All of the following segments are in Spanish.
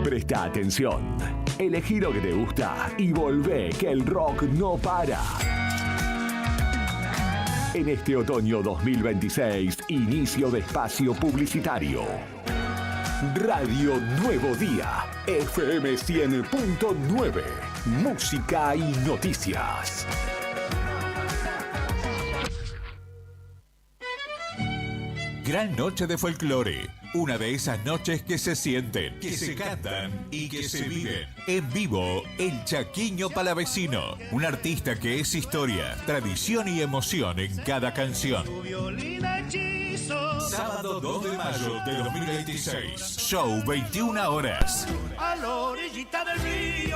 Presta atención, elegí lo que te gusta y volvé que el rock no para. En este otoño 2026, inicio de espacio publicitario. Radio Nuevo Día, FM 100.9, música y noticias. Gran noche de folclore. Una de esas noches que se sienten, que se cantan y que se viven. En vivo, el Chaquiño Palavecino. Un artista que es historia, tradición y emoción en cada canción. Sábado 2 de mayo de 2026. Show 21 horas.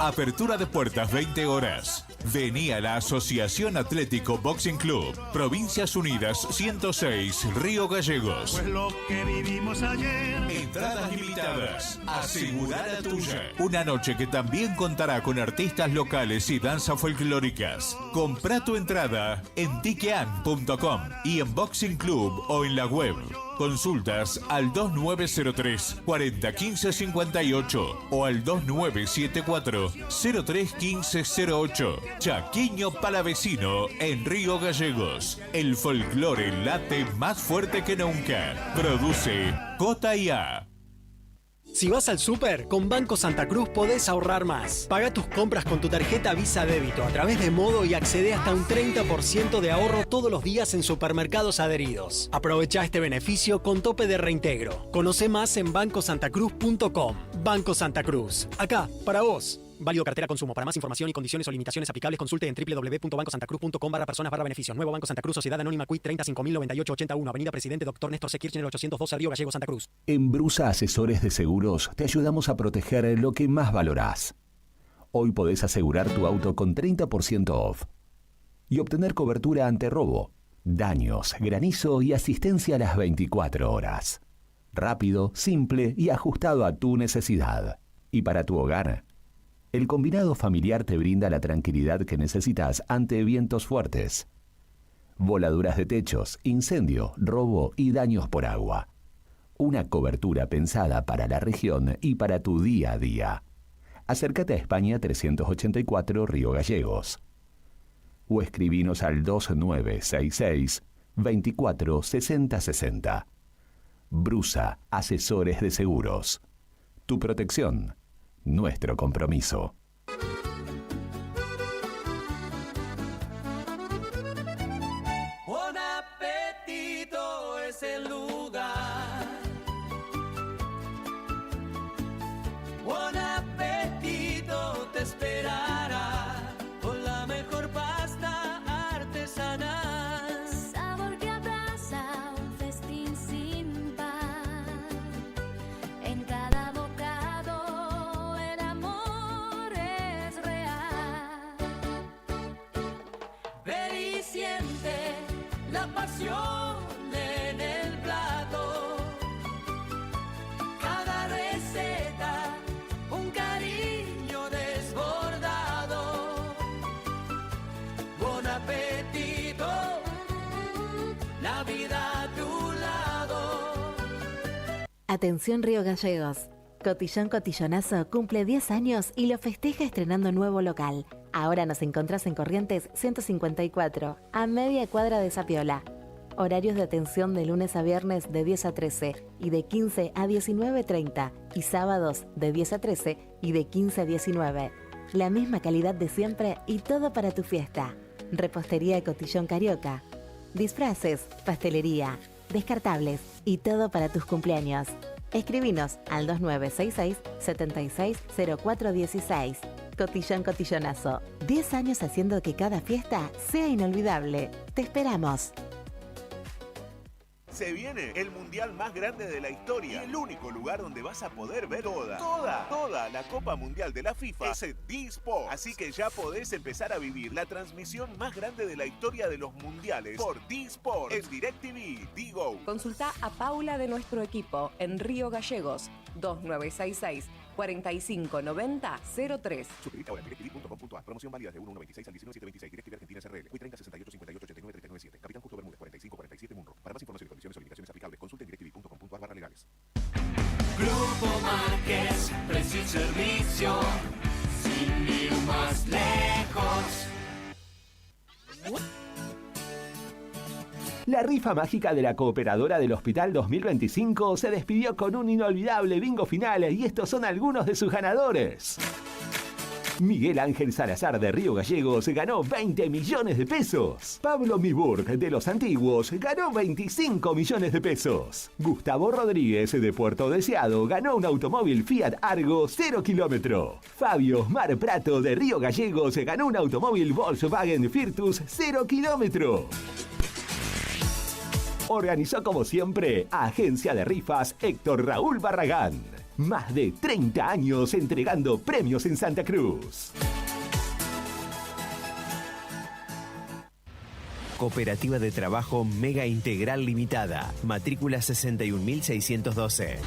Apertura de puertas 20 horas. Vení a la Asociación Atlético Boxing Club, Provincias Unidas 106, Río Gallegos. Pues lo que vivimos ayer. Entradas limitadas. Asegura la tuya. Una noche que también contará con artistas locales y danzas folclóricas. Comprá tu entrada en tiquean.com y en Boxing Club o en la web. Consultas al 2903 401558 o al 2974 031508. Chaquiño Palavecino en Río Gallegos. El folclore late más fuerte que nunca. Produce J&A. Si vas al súper, con Banco Santa Cruz podés ahorrar más. Paga tus compras con tu tarjeta Visa Débito a través de Modo y accede hasta un 30% de ahorro todos los días en supermercados adheridos. Aprovecha este beneficio con tope de reintegro. Conoce más en bancosantacruz.com. Banco Santa Cruz. Acá, para vos. Válido cartera consumo. Para más información y condiciones o limitaciones aplicables, consulte en www.bancosantacruz.com/personas/beneficios. Nuevo Banco Santa Cruz, Sociedad Anónima Quit 30.59881, Avenida Presidente Dr. Néstor C. Kirchner 812, Río Gallegos, Santa Cruz. En Brusa Asesores de Seguros te ayudamos a proteger lo que más valorás. Hoy podés asegurar tu auto con 30% off y obtener cobertura ante robo, daños, granizo y asistencia a las 24 horas. Rápido, simple y ajustado a tu necesidad. Y para tu hogar, el combinado familiar te brinda la tranquilidad que necesitas ante vientos fuertes, voladuras de techos, incendio, robo y daños por agua. Una cobertura pensada para la región y para tu día a día. Acércate a España 384 Río Gallegos. O escribinos al 2966 24 60 60. Brusa Asesores de Seguros. Tu protección. Nuestro compromiso. Buen apetito es el lugar. Buen apetito te esperará con la mejor pasta artesanal. Sabor que abraza un festín sin par. En cada bocado el amor es real. Ve y siente la pasión en el plato. Cada receta, un cariño desbordado. Buen apetito, la vida a tu lado. Atención Río Gallegos. Cotillón Cotillonazo cumple 10 años y lo festeja estrenando nuevo local. Ahora nos encontrás en Corrientes 154, a media cuadra de Zapiola. Horarios de atención de lunes a viernes de 10 a 13 y de 15 a 19:30 y sábados de 10 a 13 y de 15 a 19. La misma calidad de siempre y todo para tu fiesta. Repostería Cotillón Carioca. Disfraces, pastelería, descartables y todo para tus cumpleaños. Escribinos al 2966 760416. Cotillón Cotillonazo. 10 años haciendo que cada fiesta sea inolvidable. Te esperamos. Se viene el mundial más grande de la historia y el único lugar donde vas a poder ver toda la Copa Mundial de la FIFA es en D-Sport. Así que ya podés empezar a vivir la transmisión más grande de la historia de los mundiales por D-Sport en DirecTV, Digo. Consulta a Paula de nuestro equipo en Río Gallegos 2966 4590 03. Suscribite ahora en directv.com.ar. Promoción válida de 1/1/26 al 19/7/26. DirecTV Argentina SRL. Hoy 30 68 58 39 397. Capitán Justo Bermúdez 45 47 Munro. Para más información y condiciones o limitaciones aplicables. Grupo Márquez, precio y servicio, sin ir más lejos. La rifa mágica de la Cooperadora del Hospital 2025 se despidió con un inolvidable bingo final y estos son algunos de sus ganadores. Miguel Ángel Salazar de Río Gallegos ganó 20 millones de pesos. Pablo Miburg de Los Antiguos ganó 25 millones de pesos. Gustavo Rodríguez de Puerto Deseado ganó un automóvil Fiat Argo 0 kilómetro. Fabio Osmar Prato de Río Gallegos ganó un automóvil Volkswagen Virtus 0 kilómetro. Organizó como siempre Agencia de Rifas Héctor Raúl Barragán. Más de 30 años entregando premios en Santa Cruz. Cooperativa de Trabajo Mega Integral Limitada. Matrícula 61.612.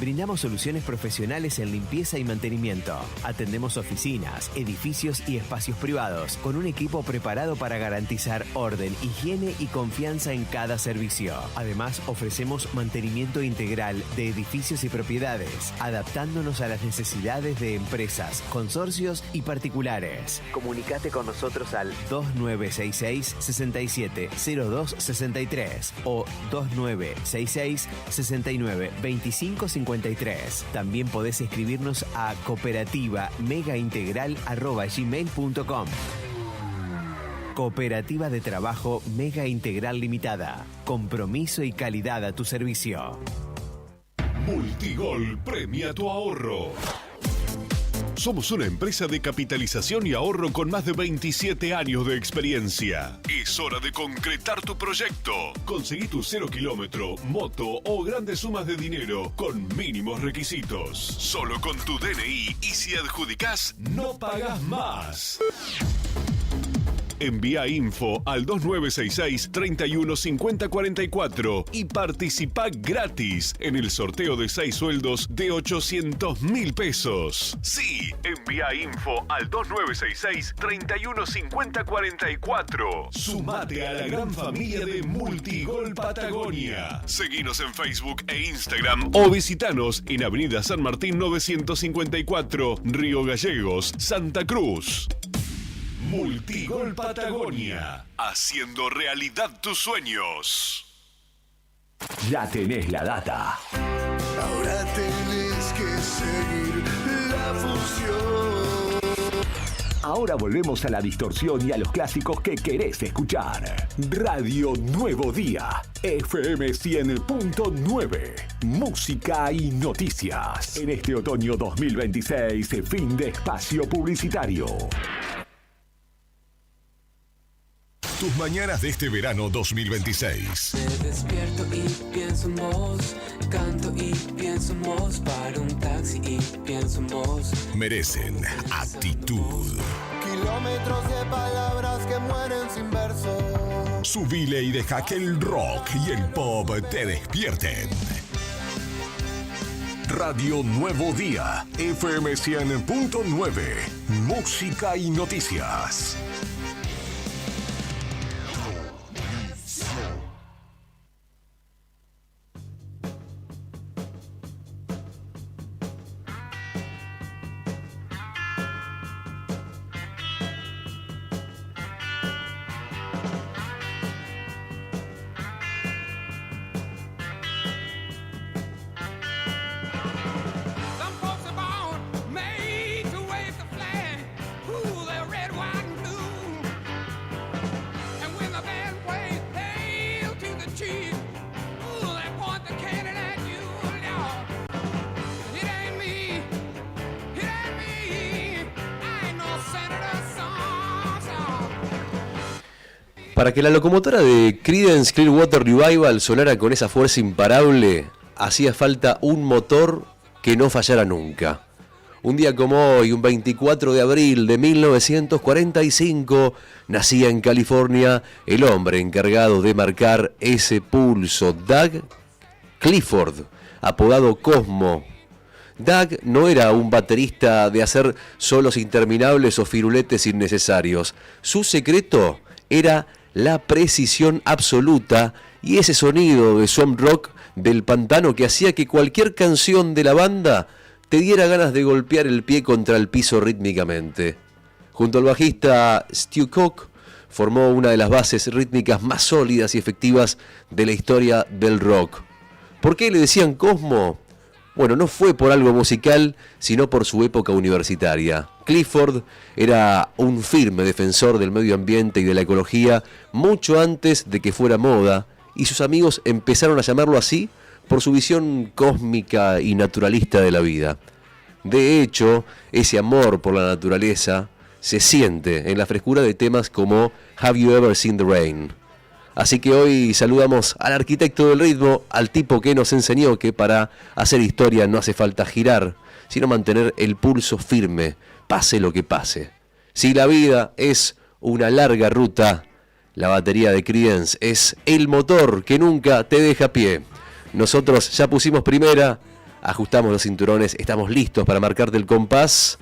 Brindamos soluciones profesionales en limpieza y mantenimiento. Atendemos oficinas, edificios y espacios privados con un equipo preparado para garantizar orden, higiene y confianza en cada servicio. Además, ofrecemos mantenimiento integral de edificios y propiedades, adaptándonos a las necesidades de empresas, consorcios y particulares. Comunicate con nosotros al 2966-670263 o 2966-692553. También podés escribirnos a cooperativa-megaintegral@gmail.com. Cooperativa de Trabajo Mega Integral Limitada. Compromiso y calidad a tu servicio. Multigol premia tu ahorro. Somos una empresa de capitalización y ahorro con más de 27 años de experiencia. Es hora de concretar tu proyecto. Conseguí tu 0 kilómetro, moto o grandes sumas de dinero con mínimos requisitos. Solo con tu DNI y si adjudicás, no pagás más. Envía info al 2966-315044 y participa gratis en el sorteo de 6 sueldos de 800.000 pesos. Sí, envía info al 2966-315044. Sumate a la gran familia de Multigol Patagonia. Seguinos en Facebook e Instagram o visitanos en Avenida San Martín 954, Río Gallegos, Santa Cruz. Multigol Patagonia, haciendo realidad tus sueños. Ya tenés la data. Ahora tenés que seguir la función. Ahora volvemos a la distorsión y a los clásicos que querés escuchar. Radio Nuevo Día, FM 100.9. Música y noticias. En este otoño 2026, fin de espacio publicitario. Tus mañanas de este verano 2026. Me despierto y pienso en vos, canto y pienso en vos, paro un taxi y pienso en vos. Merecen actitud. Kilómetros de palabras que mueren sin verso. Subile y deja que el rock y el pop te despierten. Radio Nuevo Día, FM 100.9. Música y noticias. Para que la locomotora de Creedence Clearwater Revival sonara con esa fuerza imparable, hacía falta un motor que no fallara nunca. Un día como hoy, un 24 de abril de 1945, nacía en California el hombre encargado de marcar ese pulso, Doug Clifford, apodado Cosmo. Doug no era un baterista de hacer solos interminables o firuletes innecesarios. Su secreto era la precisión absoluta y ese sonido de swamp rock del pantano que hacía que cualquier canción de la banda te diera ganas de golpear el pie contra el piso rítmicamente. Junto al bajista Stu Cook, formó una de las bases rítmicas más sólidas y efectivas de la historia del rock. ¿Por qué le decían Cosmo? Bueno, no fue por algo musical, sino por su época universitaria. Clifford era un firme defensor del medio ambiente y de la ecología mucho antes de que fuera moda, y sus amigos empezaron a llamarlo así por su visión cósmica y naturalista de la vida. De hecho, ese amor por la naturaleza se siente en la frescura de temas como Have You Ever Seen the Rain? Así que hoy saludamos al arquitecto del ritmo, al tipo que nos enseñó que para hacer historia no hace falta girar, sino mantener el pulso firme, pase lo que pase. Si la vida es una larga ruta, la batería de Creedence es el motor que nunca te deja pie. Nosotros ya pusimos primera, ajustamos los cinturones, estamos listos para marcarte el compás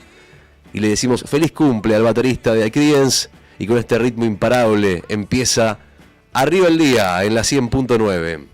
y le decimos feliz cumple al baterista de Creedence, y con este ritmo imparable empieza Arriba el Día en la 100.9.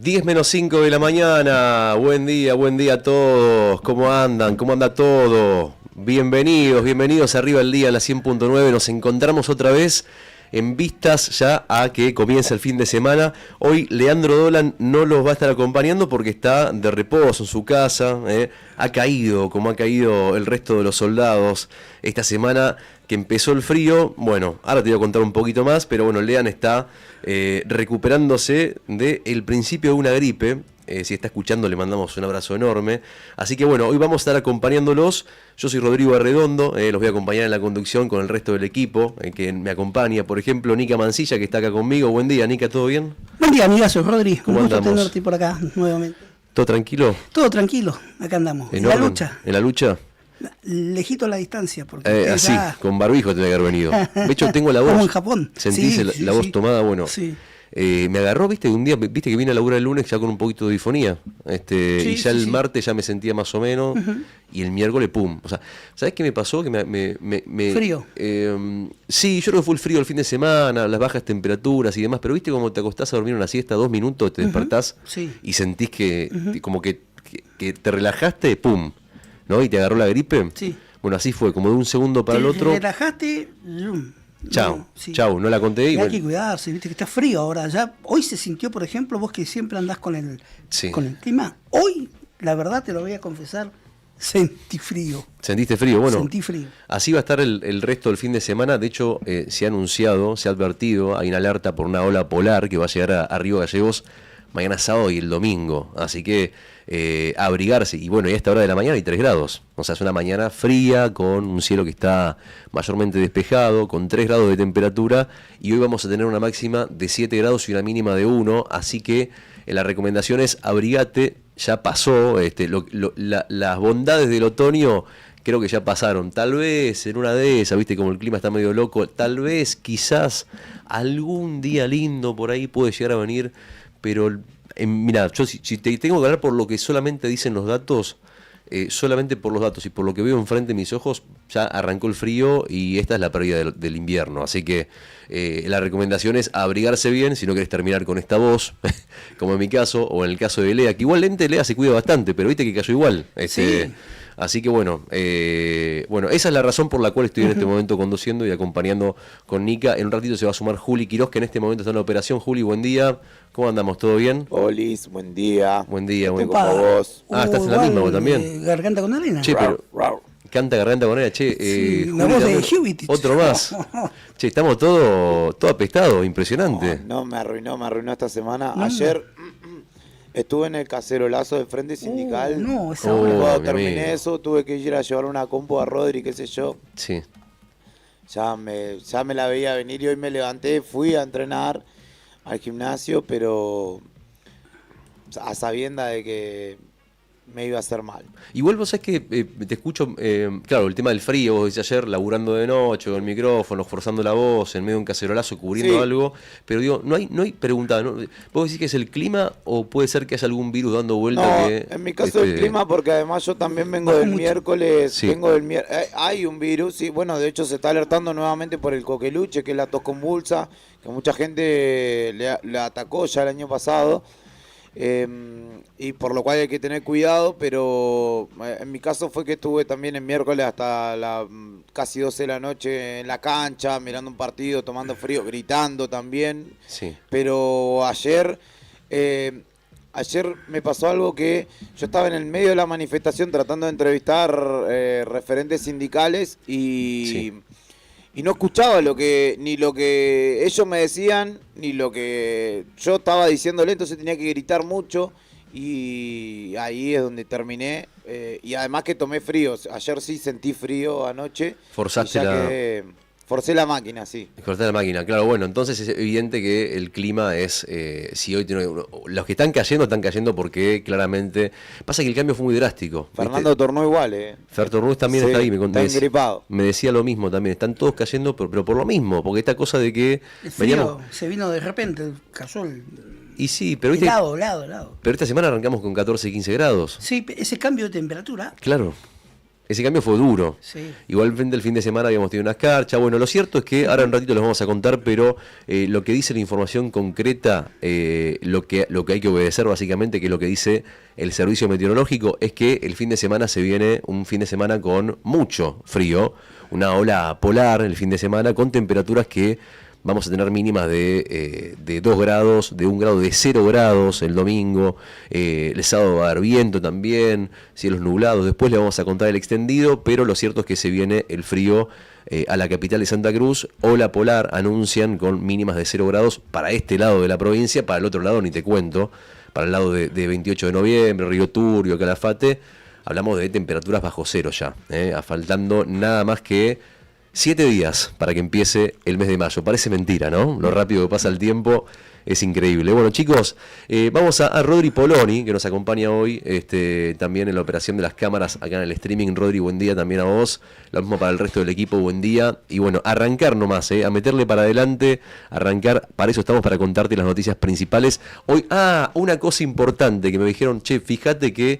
(10:05 de la mañana, buen día a todos, ¿cómo andan? ¿Cómo anda todo? Bienvenidos a Arriba el Día en la 100.9, nos encontramos otra vez en vistas ya a que comienza el fin de semana. Hoy Leandro Dolan no los va a estar acompañando porque está de reposo en su casa, ha caído como ha caído el resto de los soldados esta semana que empezó el frío. Bueno, ahora te voy a contar un poquito más, pero bueno, Lean está recuperándose del principio de una gripe. Si está escuchando, le mandamos un abrazo enorme. Así que bueno, hoy vamos a estar acompañándolos. Yo soy Rodrigo Arredondo, los voy a acompañar en la conducción con el resto del equipo que me acompaña. Por ejemplo, Nica Mancilla, que está acá conmigo. Buen día, Nica, ¿todo bien? Buen día, amigazo, Rodri. ¿Cómo un gusto andamos? tenerte por acá nuevamente. ¿Todo tranquilo? Todo tranquilo, acá andamos. En la lucha. ¿En la lucha? Lejito a la distancia. Porque así, con barbijo tenía que haber venido. De hecho, tengo la voz. Como en Japón. ¿Sentís sí, la voz tomada? Bueno. Sí. Me agarró, viste, un día, viste que vine a laburar el lunes ya con un poquito de difonía, y ya el martes ya me sentía más o menos, y el miércoles, pum. O sea, ¿sabés qué me pasó? Que Frío. Sí, yo creo que fue el frío el fin de semana, las bajas temperaturas y demás, pero viste como te acostás a dormir una siesta 2 minutos, te despertás y sentís que como que te relajaste, pum, ¿no? Y te agarró la gripe. Sí. Bueno, así fue, como de un segundo para el otro. Te relajaste, Chau, no la conté. Hay que cuidarse, viste que está frío ahora. Ya hoy se sintió, por ejemplo, vos que siempre andás con el clima. Hoy, la verdad te lo voy a confesar, sentí frío. ¿Sentiste frío? Bueno, sentí frío. Así va a estar el resto del fin de semana. De hecho, se ha anunciado, se ha advertido, hay una alerta por una ola polar que va a llegar a Río Gallegos mañana sábado y el domingo. Así que abrigarse. Y bueno, y a esta hora de la mañana hay 3 grados. O sea, es una mañana fría, con un cielo que está mayormente despejado, con 3 grados de temperatura. Y hoy vamos a tener una máxima de 7 grados y una mínima de 1. Así que la recomendación es abrigate. Ya pasó, las bondades del otoño creo que ya pasaron. Tal vez en una de esas, viste, como el clima está medio loco, tal vez, quizás, algún día lindo por ahí puede llegar a venir. Pero, mira, yo si te tengo que hablar por lo que solamente dicen los datos, solamente por los datos y por lo que veo enfrente de mis ojos, ya arrancó el frío y esta es la pérdida del invierno. Así que la recomendación es abrigarse bien si no querés terminar con esta voz, como en mi caso, o en el caso de Lea, que igualmente Lea se cuida bastante, pero viste que cayó igual. Sí. Así que bueno, esa es la razón por la cual estoy en este momento conduciendo y acompañando con Nica. En un ratito se va a sumar Juli Quiroz, que en este momento está en la operación. Juli, buen día. ¿Cómo andamos? ¿Todo bien? Olis, buen día. Buen día. Estoy como vos. Estás en la misma vos también. Garganta con arena. Che, pero canta Garganta con arena, che. Sí, Juli, la voz de también, Hubitich. otro más. Che, estamos todo apestado, impresionante. No, me arruinó esta semana. Ayer estuve en el cacerolazo de Frente Sindical. Cuando terminé eso, tuve que ir a llevar una compu a Rodri, qué sé yo. Sí. Ya me la veía venir y hoy me levanté, fui a entrenar al gimnasio, pero a sabienda de que me iba a hacer mal. Igual vos sabés que te escucho, claro, el tema del frío, vos decís ayer laburando de noche con el micrófono, forzando la voz, en medio de un cacerolazo, cubriendo algo, pero digo, no hay pregunta, ¿no? ¿Vos decís que es el clima o puede ser que haya algún virus dando vuelta? No, en mi caso el clima, porque además yo también vengo del miércoles, hay un virus, sí, bueno, de hecho se está alertando nuevamente por el coqueluche, que es la tos convulsa, que mucha gente le atacó ya el año pasado. Y por lo cual hay que tener cuidado, pero en mi caso fue que estuve también el miércoles hasta casi 12 de la noche en la cancha, mirando un partido, tomando frío, gritando también. Sí. Pero ayer me pasó algo que yo estaba en el medio de la manifestación tratando de entrevistar referentes sindicales y no escuchaba ni lo que ellos me decían, ni lo que yo estaba diciéndole, entonces tenía que gritar mucho y ahí es donde terminé. Y además que tomé frío, ayer sí sentí frío anoche. Forcé la máquina, sí. Forcé la máquina, claro, bueno, entonces es evidente que el clima es, si hoy los que están cayendo porque claramente, pasa que el cambio fue muy drástico. Fernando Tornó igual, Fer Tornús también está ahí, me decía lo mismo también, están todos cayendo, pero por lo mismo, porque esta cosa de que... El frío se vino de repente, cayó el... Y sí, pero viste... Helado. Pero esta semana arrancamos con 14 y 15 grados. Sí, ese cambio de temperatura. Claro. Ese cambio fue duro. Sí. Igualmente el fin de semana habíamos tenido una escarcha. Bueno, lo cierto es que ahora en un ratito les vamos a contar, pero lo que dice la información concreta, lo que hay que obedecer básicamente, que es lo que dice el servicio meteorológico, es que el fin de semana se viene un fin de semana con mucho frío, una ola polar el fin de semana con temperaturas que vamos a tener mínimas de 2 grados, de 1 grado, de 0 grados el domingo. El sábado va a haber viento también, cielos nublados. Después le vamos a contar el extendido, pero lo cierto es que se viene el frío a la capital de Santa Cruz. Ola polar anuncian con mínimas de 0 grados para este lado de la provincia. Para el otro lado ni te cuento, para el lado de 28 de noviembre, Río Turbio, Calafate, hablamos de temperaturas bajo cero ya, faltando nada más que 7 días para que empiece el mes de mayo. Parece mentira, ¿no? Lo rápido que pasa el tiempo es increíble. Bueno, chicos, vamos a Rodri Poloni, que nos acompaña hoy también en la operación de las cámaras acá en el streaming. Rodri, buen día también a vos. Lo mismo para el resto del equipo, buen día. Y bueno, arrancar nomás, a meterle para adelante, arrancar. Para eso estamos, para contarte las noticias principales. Hoy, una cosa importante que me dijeron, che, fíjate que...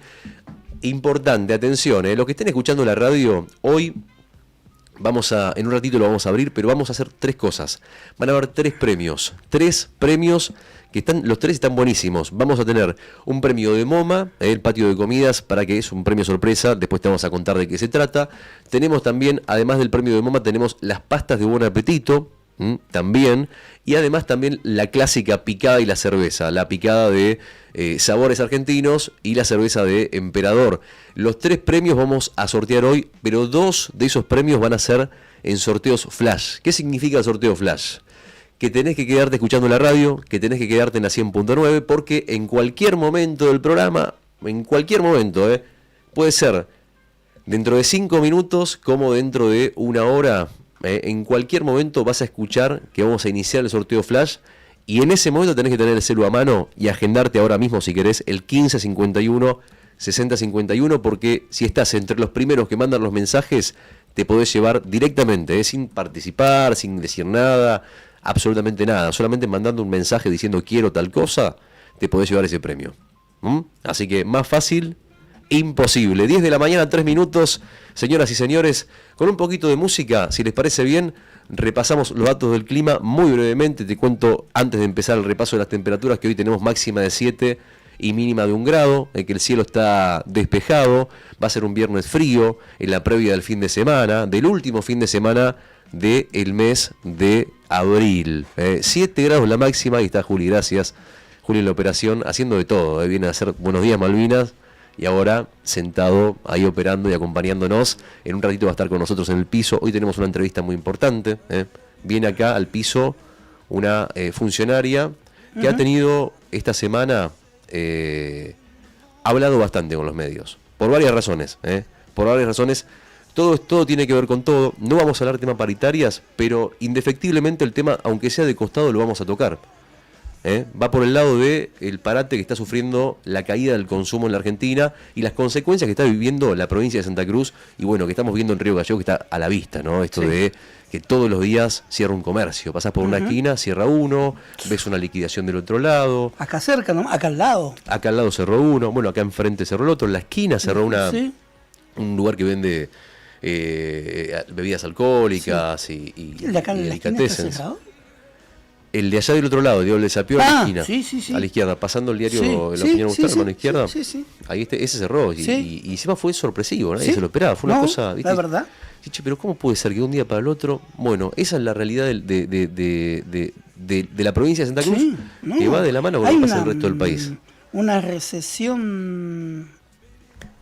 Importante, atención, los que estén escuchando la radio, hoy... en un ratito lo vamos a abrir, pero vamos a hacer 3 cosas. Van a haber 3 premios. 3 premios que los 3 están buenísimos. Vamos a tener un premio de MoMA, el patio de comidas, para que es un premio sorpresa. Después te vamos a contar de qué se trata. Tenemos también, además del premio de MoMA, tenemos las pastas de buen apetito. También, y además también la clásica picada y la cerveza, la picada de sabores argentinos y la cerveza de Emperador. Los 3 premios vamos a sortear hoy, pero 2 de esos premios van a ser en sorteos flash. ¿Qué significa el sorteo flash? Que tenés que quedarte escuchando la radio, que tenés que quedarte en la 100.9, porque en cualquier momento del programa, en cualquier momento, puede ser dentro de 5 minutos como dentro de 1 hora. En cualquier momento vas a escuchar que vamos a iniciar el sorteo flash y en ese momento tenés que tener el celu a mano y agendarte ahora mismo, si querés, el 1551 6051, porque si estás entre los primeros que mandan los mensajes, te podés llevar directamente, sin participar, sin decir nada, absolutamente nada, solamente mandando un mensaje diciendo quiero tal cosa, te podés llevar ese premio. Así que más fácil imposible. 10 de la mañana, 3 minutos, señoras y señores, con un poquito de música, si les parece bien, repasamos los datos del clima muy brevemente. Te cuento, antes de empezar el repaso de las temperaturas, que hoy tenemos máxima de 7 y mínima de 1 grado, en que el cielo está despejado, va a ser un viernes frío, en la previa del fin de semana, del último fin de semana del mes de abril. 7 grados la máxima, y está Juli, gracias. Juli en la operación, haciendo de todo, viene a hacer Buenos Días Malvinas, y ahora sentado ahí operando y acompañándonos. En un ratito va a estar con nosotros en el piso. Hoy tenemos una entrevista muy importante. Viene acá al piso una funcionaria que ha tenido esta semana, ha hablado bastante con los medios, por varias razones. Por varias razones. Todo tiene que ver con todo. No vamos a hablar de temas paritarias, pero indefectiblemente el tema, aunque sea de costado, lo vamos a tocar. Va por el lado de el parate que está sufriendo la caída del consumo en la Argentina y las consecuencias que está viviendo la provincia de Santa Cruz, y bueno, que estamos viendo en Río Gallegos, que está a la vista, ¿no? Esto de que todos los días cierra un comercio. Pasás por una esquina, cierra uno, ves una liquidación del otro lado. Acá cerca, ¿no? Acá al lado. Acá al lado cerró uno, bueno, acá enfrente cerró el otro, en la esquina cerró un lugar que vende bebidas alcohólicas y ¿El de acá en la esquina está delicatessen. cerrado? El de allá del otro lado, digo, el de Sapio a la esquina. Sí. A la izquierda, pasando el diario La Opinión Austral, mano izquierda. Sí. Ahí ese cerró. Y encima fue sorpresivo, nadie se lo esperaba. Fue una cosa, ¿viste? La verdad. Pero ¿cómo puede ser que de un día para el otro? Bueno, esa es la realidad de la provincia de Santa Cruz, que va de la mano con lo que pasa en el resto del país. Una recesión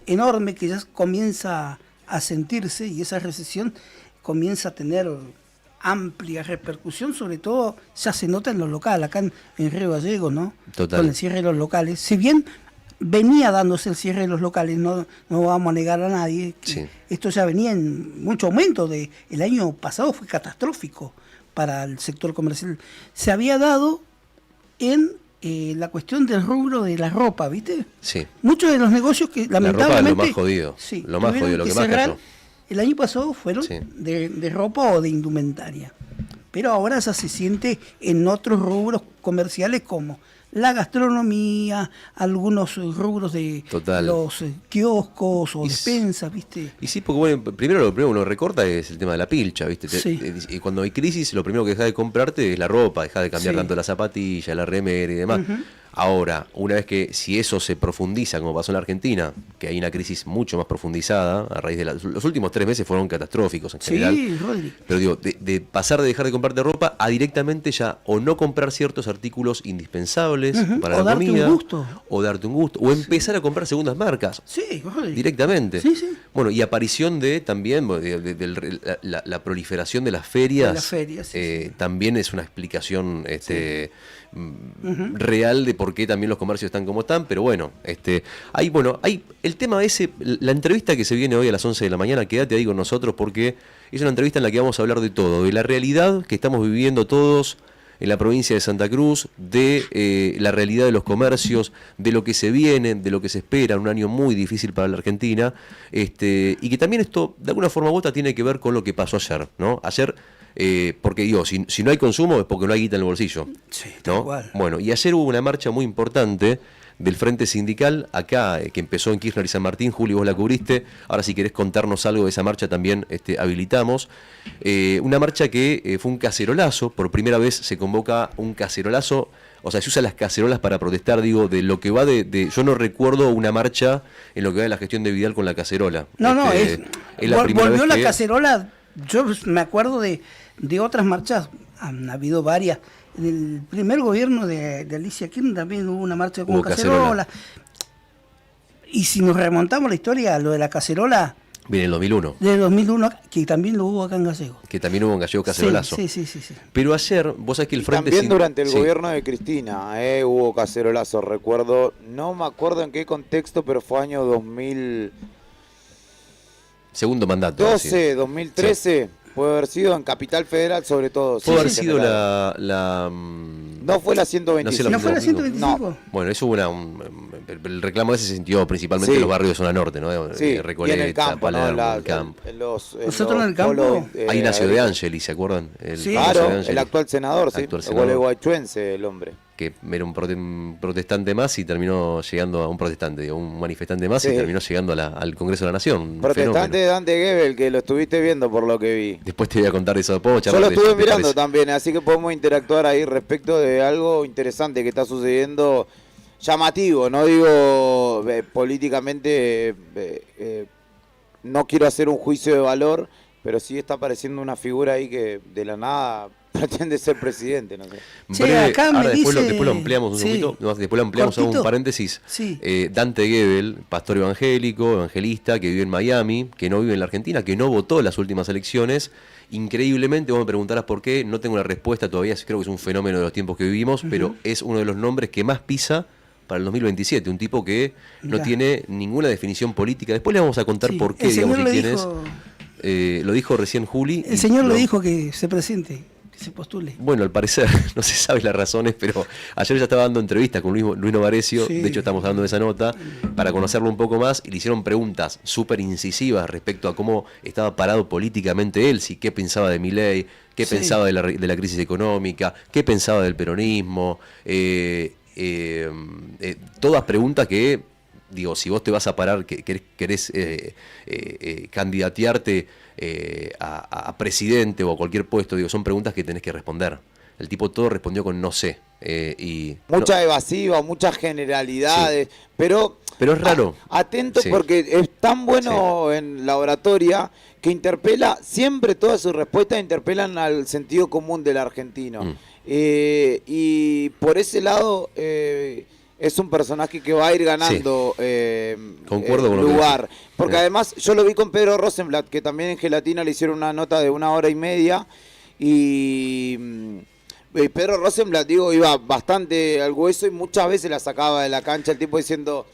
enorme que ya comienza a sentirse, y esa recesión comienza a tener amplia repercusión, sobre todo ya se nota en lo local, acá en Río Gallegos, ¿no? Total. Con el cierre de los locales. Si bien venía dándose el cierre de los locales, no vamos a negar a nadie, que esto ya venía en mucho aumento. El año pasado fue catastrófico para el sector comercial. Se había dado en la cuestión del rubro de la ropa, ¿viste? Sí. Muchos de los negocios que lamentablemente... La ropa es lo más jodido. Sí, lo más jodido, lo que más cayó. El año pasado fueron de ropa o de indumentaria, pero ahora ya se siente en otros rubros comerciales como la gastronomía, algunos rubros de los kioscos o despensas, ¿viste? Y sí, porque bueno, lo primero que uno recorta es el tema de la pilcha, ¿viste? Y cuando hay crisis, lo primero que deja de comprarte es la ropa, deja de cambiar tanto la zapatilla, la remera y demás. Ahora, una vez que, si eso se profundiza, como pasó en la Argentina, que hay una crisis mucho más profundizada, a raíz de los últimos 3 meses fueron catastróficos en general. Sí, Rodri. Pero digo, de pasar de dejar de comprarte ropa a directamente ya o no comprar ciertos artículos indispensables para la comida, o darte un gusto, o empezar a comprar segundas marcas. Sí, Rodri. Directamente. Sí. Bueno, y aparición de también la proliferación de las ferias. También es una explicación real de por qué también los comercios están como están, pero bueno, hay el tema ese, la entrevista que se viene hoy a las 11 de la mañana, quédate ahí con nosotros porque es una entrevista en la que vamos a hablar de todo, de la realidad que estamos viviendo todos en la provincia de Santa Cruz, de la realidad de los comercios, de lo que se viene, de lo que se espera, un año muy difícil para la Argentina, y que también esto, de alguna forma u otra, tiene que ver con lo que pasó ayer, ¿no? Ayer, porque digo, si no hay consumo es porque no hay guita en el bolsillo, ¿no? Igual. Bueno, y ayer hubo una marcha muy importante del Frente Sindical, acá, que empezó en Kirchner y San Martín. Juli, vos la cubriste, ahora si querés contarnos algo de esa marcha también habilitamos. Una marcha que fue un cacerolazo, por primera vez se convoca un cacerolazo, o sea, se usan las cacerolas para protestar, digo, de lo que va yo no recuerdo una marcha en lo que va de la gestión de Vidal con la cacerola. Es la primera volvió vez la que... cacerola, yo me acuerdo de otras marchas, han habido varias. En el primer gobierno de Alicia Kirchner también hubo una marcha con cacerola. Y si nos remontamos la historia, lo de la cacerola... Viene el 2001. De 2001, que también lo hubo acá en Gallegos. Que también hubo en Gallegos cacerolazo. Sí. Pero ayer, vos sabés que el Frente... También durante el gobierno de Cristina hubo cacerolazo, recuerdo, no me acuerdo en qué contexto, pero fue año 2000... Segundo mandato. 2013... Puede haber sido en Capital Federal, sobre todo. Puede haber sido la... No fue la 125. ¿No fue la 125? No. Bueno, eso el reclamo ese se sintió principalmente en los barrios de zona norte, ¿no? Recoleta, y en el campo, Palermo, el campo. Nosotros en el campo... Ahí Ignacio de Angeli, ¿se acuerdan? Claro, el actual senador, el gualeguaychuense, el hombre. que era un protestante más y terminó llegando a un protestante, un manifestante más, y terminó llegando al Congreso de la Nación. Protestante de Dante Gebel, que lo estuviste viendo por lo que vi. Después te voy a contar eso de Pocha. Yo lo estuve mirando también, así que podemos interactuar ahí respecto de algo interesante que está sucediendo, llamativo, no digo políticamente, no quiero hacer un juicio de valor, pero sí está apareciendo una figura ahí que de la nada pretende ser presidente, no sé. Sí, acá me después, dice... después lo ampliamos un poquito, después lo ampliamos, hago un paréntesis. Sí. Dante Gebel, pastor evangélico, evangelista, que vive en Miami, que no vive en la Argentina, que no votó en las últimas elecciones. Increíblemente, vos me preguntarás por qué, no tengo una respuesta todavía, creo que es un fenómeno de los tiempos que vivimos, pero es uno de los nombres que más pisa para el 2027, un tipo que no tiene ninguna definición política. Después le vamos a contar por qué, digamos, y quién es. Lo dijo recién Juli. El señor le dijo que se presente, que se postule. Bueno, al parecer, no se sabe las razones, pero ayer ya estaba dando entrevistas con Luis Novarecio, de hecho estamos dando esa nota, para conocerlo un poco más, y le hicieron preguntas súper incisivas respecto a cómo estaba parado políticamente él, si qué pensaba de Milei, qué pensaba de la crisis económica, qué pensaba del peronismo, todas preguntas que, digo, si vos te vas a parar, querés candidatearte a presidente o a cualquier puesto, digo, son preguntas que tenés que responder. El tipo todo respondió con no sé. Mucha evasiva, muchas generalidades, pero es raro. Atento porque es tan bueno en la oratoria que interpela, siempre todas sus respuestas interpelan al sentido común del argentino. Y por ese lado es un personaje que va a ir ganando Concuerdo con lugar. Porque además yo lo vi con Pedro Rosenblatt, que también en Gelatina le hicieron una nota de 1 hora y media. Y Pedro Rosenblatt, digo, iba bastante al hueso y muchas veces la sacaba de la cancha el tipo diciendo...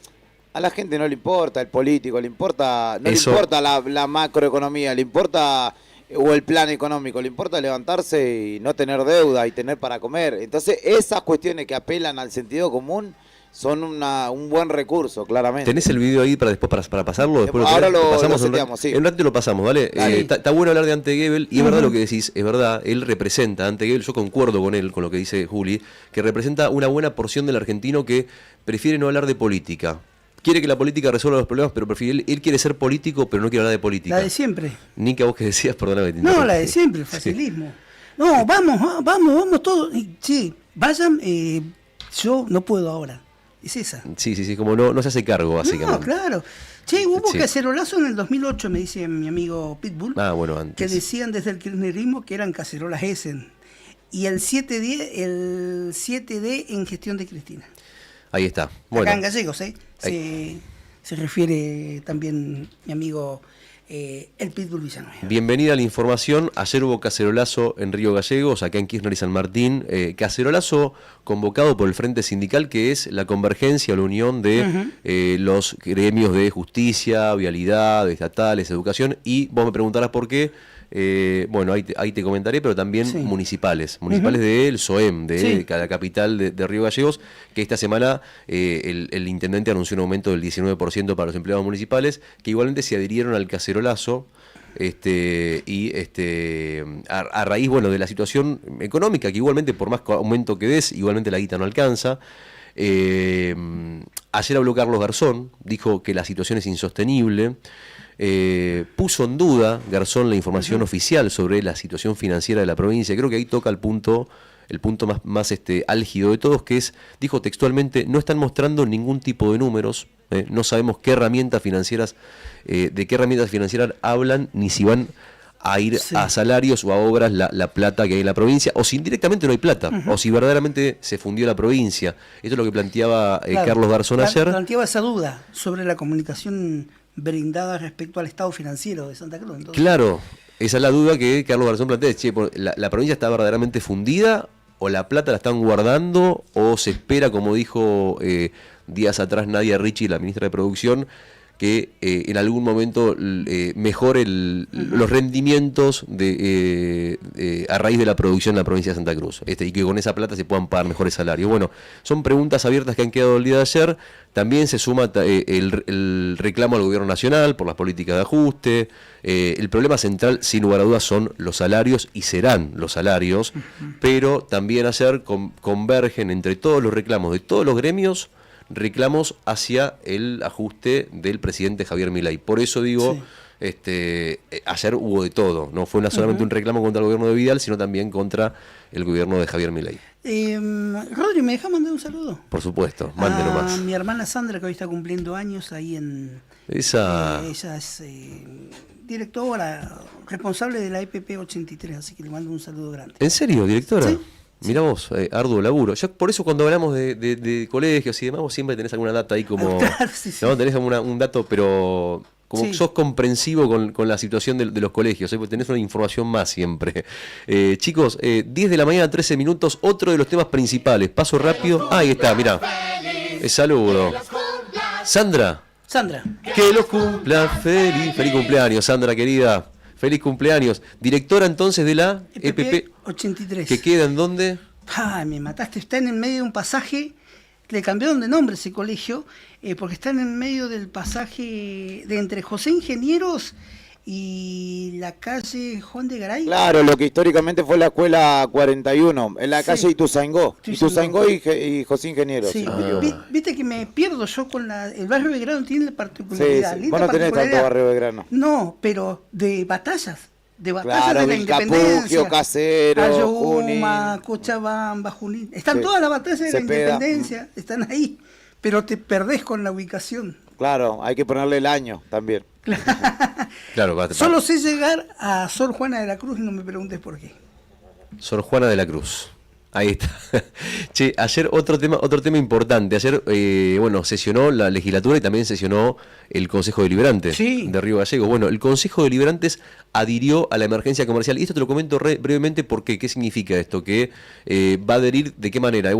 A la gente no le importa el político, le importa le importa la macroeconomía, le importa o el plan económico, le importa levantarse y no tener deuda y tener para comer. Entonces esas cuestiones que apelan al sentido común son un buen recurso, claramente. ¿Tenés el video ahí para después para pasarlo? Después ahora lo pasamos seteamos, sí. En un rato lo pasamos, ¿vale? Está bueno hablar de Dante Gebel y es verdad lo que decís, es verdad, él representa, Dante Gebel, yo concuerdo con él, con lo que dice Juli, que representa una buena porción del argentino que prefiere no hablar de política. Quiere que la política resuelva los problemas, pero él quiere ser político, pero no quiere hablar de política. La de siempre. Nica, vos que decías, perdóname. No, la de siempre, el facilismo. No, vamos todos. Sí, vayan, yo no puedo ahora. Es esa. Sí, como no se hace cargo, básicamente. No, claro. Che, hubo cacerolazo en el 2008, me dice mi amigo Pitbull. Bueno, antes. Que decían desde el kirchnerismo que eran cacerolas Essen. Y el 7D en gestión de Cristina. Ahí está. Bueno. Acá en Gallegos, se refiere también mi amigo el Pitbull Villanueva. Bienvenida a la información. Ayer hubo cacerolazo en Río Gallegos, acá en Kirchner y San Martín. Cacerolazo convocado por el Frente Sindical, que es la convergencia, la unión de los gremios de justicia, vialidad, estatales, educación. Y vos me preguntarás por qué. Bueno, ahí te comentaré, pero también municipales del SOEM, de la capital de Río Gallegos, que esta semana el intendente anunció un aumento del 19% para los empleados municipales, que igualmente se adhirieron al cacerolazo, a raíz, bueno, de la situación económica, que igualmente por más aumento que des, igualmente la guita no alcanza. Ayer habló Carlos Garzón, dijo que la situación es insostenible. Puso en duda Garzón la información oficial sobre la situación financiera de la provincia. Creo que ahí toca el punto más álgido de todos, que es, dijo textualmente, no están mostrando ningún tipo de números, no sabemos qué herramientas financieras, de qué herramientas financieras hablan, ni si van a ir a salarios o a obras la plata que hay en la provincia, o si indirectamente no hay plata, o si verdaderamente se fundió la provincia. Esto es lo que planteaba Carlos Garzón ayer. Planteaba esa duda sobre la comunicación brindada respecto al estado financiero de Santa Cruz. Entonces. Claro, esa es la duda que Carlos Garzón plantea. ¿La provincia está verdaderamente fundida o la plata la están guardando o se espera, como dijo días atrás Nadia Ricci, la ministra de Producción, que en algún momento mejore los rendimientos a raíz de la producción en la provincia de Santa Cruz, y que con esa plata se puedan pagar mejores salarios. Bueno, son preguntas abiertas que han quedado el día de ayer. También se suma el reclamo al gobierno nacional por las políticas de ajuste. El problema central, sin lugar a dudas, son los salarios, y serán los salarios, pero también ayer convergen entre todos los reclamos de todos los gremios, reclamos hacia el ajuste del presidente Javier Milei. Por eso digo, ayer hubo de todo, no fue solamente un reclamo contra el gobierno de Vidal, sino también contra el gobierno de Javier Milei. Rodri, ¿me dejas mandar un saludo? Por supuesto, mándelo más. Mi hermana Sandra, que hoy está cumpliendo años ahí en... Ella es directora, responsable de la EPP 83, así que le mando un saludo grande. ¿En serio, directora? Sí. Mirá vos, arduo laburo. Yo por eso cuando hablamos de colegios y demás, vos siempre tenés alguna data ahí como... Claro, sí. ¿no? Tenés un dato, pero como sos comprensivo con la situación de los colegios, porque tenés una información más siempre. Chicos, 10 de la mañana, 13 minutos, otro de los temas principales. Paso rápido. Ahí está, mirá. Saludo. Sandra. Que los cumpla feliz. Feliz cumpleaños, Sandra, querida. Feliz cumpleaños. Directora entonces de la EPP 83. ¿Que queda en dónde? Me mataste. Está en el medio de un pasaje. Le cambiaron de nombre ese colegio, porque está en el medio del pasaje de entre José Ingenieros y la calle Juan de Garay. Claro, lo que históricamente fue la escuela 41, en la calle Ituzaingó y José Ingenieros. Sí. Viste que me pierdo yo con el barrio Belgrano, tiene la particularidad. Sí. Vos no tenés tanto barrio Belgrano. No, pero de batallas. Claro, de la Independencia, Casero, Ayohuma, Cochabamba, Junín. Están todas las batallas de la Independencia, están ahí, pero te perdés con la ubicación. Claro, hay que ponerle el año también. Claro, Solo sé llegar a Sor Juana de la Cruz y no me preguntes por qué. Sor Juana de la Cruz. Ahí está. Che, ayer otro tema importante. Ayer, sesionó la legislatura y también sesionó el Consejo Deliberante de Río Gallegos. Bueno, el Consejo Deliberantes adhirió a la emergencia comercial. Y esto te lo comento brevemente porque ¿qué significa esto? Que va a adherir de qué manera.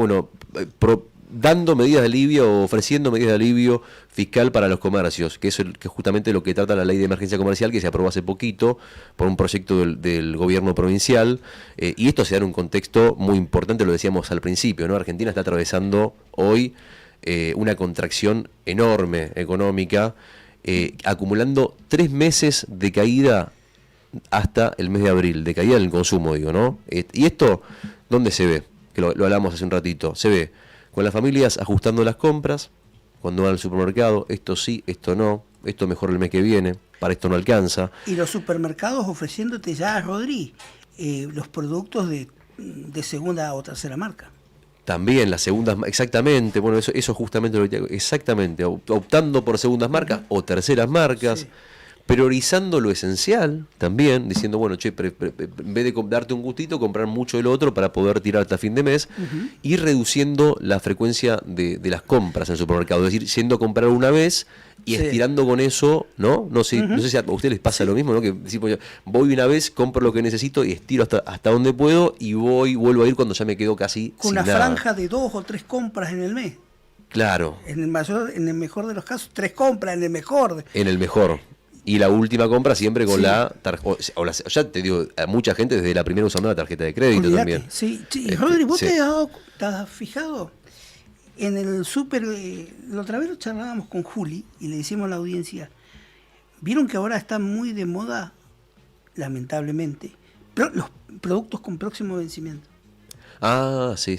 Dando medidas de alivio o ofreciendo medidas de alivio fiscal para los comercios, que es justamente lo que trata la ley de emergencia comercial que se aprobó hace poquito por un proyecto del gobierno provincial, y esto se da en un contexto muy importante, lo decíamos al principio, ¿no? Argentina está atravesando hoy una contracción enorme económica, acumulando 3 meses de caída hasta el mes de abril, de caída en el consumo, digo, ¿no? Y esto, ¿dónde se ve? Que lo hablamos hace un ratito, se ve con las familias ajustando las compras, cuando van al supermercado, esto sí, esto no, esto mejor el mes que viene, para esto no alcanza. Y los supermercados ofreciéndote ya, Rodri, los productos de segunda o tercera marca. También las segundas, exactamente, bueno, eso justamente lo que exactamente, optando por segundas marcas o terceras marcas. Sí. Priorizando lo esencial también, diciendo, bueno, en vez de darte un gustito, comprar mucho del otro para poder tirar hasta fin de mes, y reduciendo la frecuencia de las compras en el supermercado, es decir, yendo a comprar una vez y estirando con eso, ¿no? No sé si a ustedes les pasa lo mismo, ¿no? Que decimos, voy una vez, compro lo que necesito y estiro hasta donde puedo y vuelvo a ir cuando ya me quedo casi con sin una nada. Franja de 2 o 3 compras en el mes. Claro. En el mejor de los casos, 3 compras, en el mejor. En el mejor. Y la última compra siempre con ya te digo, a mucha gente desde la primera usando la tarjeta de crédito. Olvidate. También. Sí. Rodri, ¿vos te has fijado? En el súper, la otra vez lo charlábamos con Juli y le decimos a la audiencia, ¿vieron que ahora está muy de moda, lamentablemente, los productos con próximo vencimiento? Ah, sí.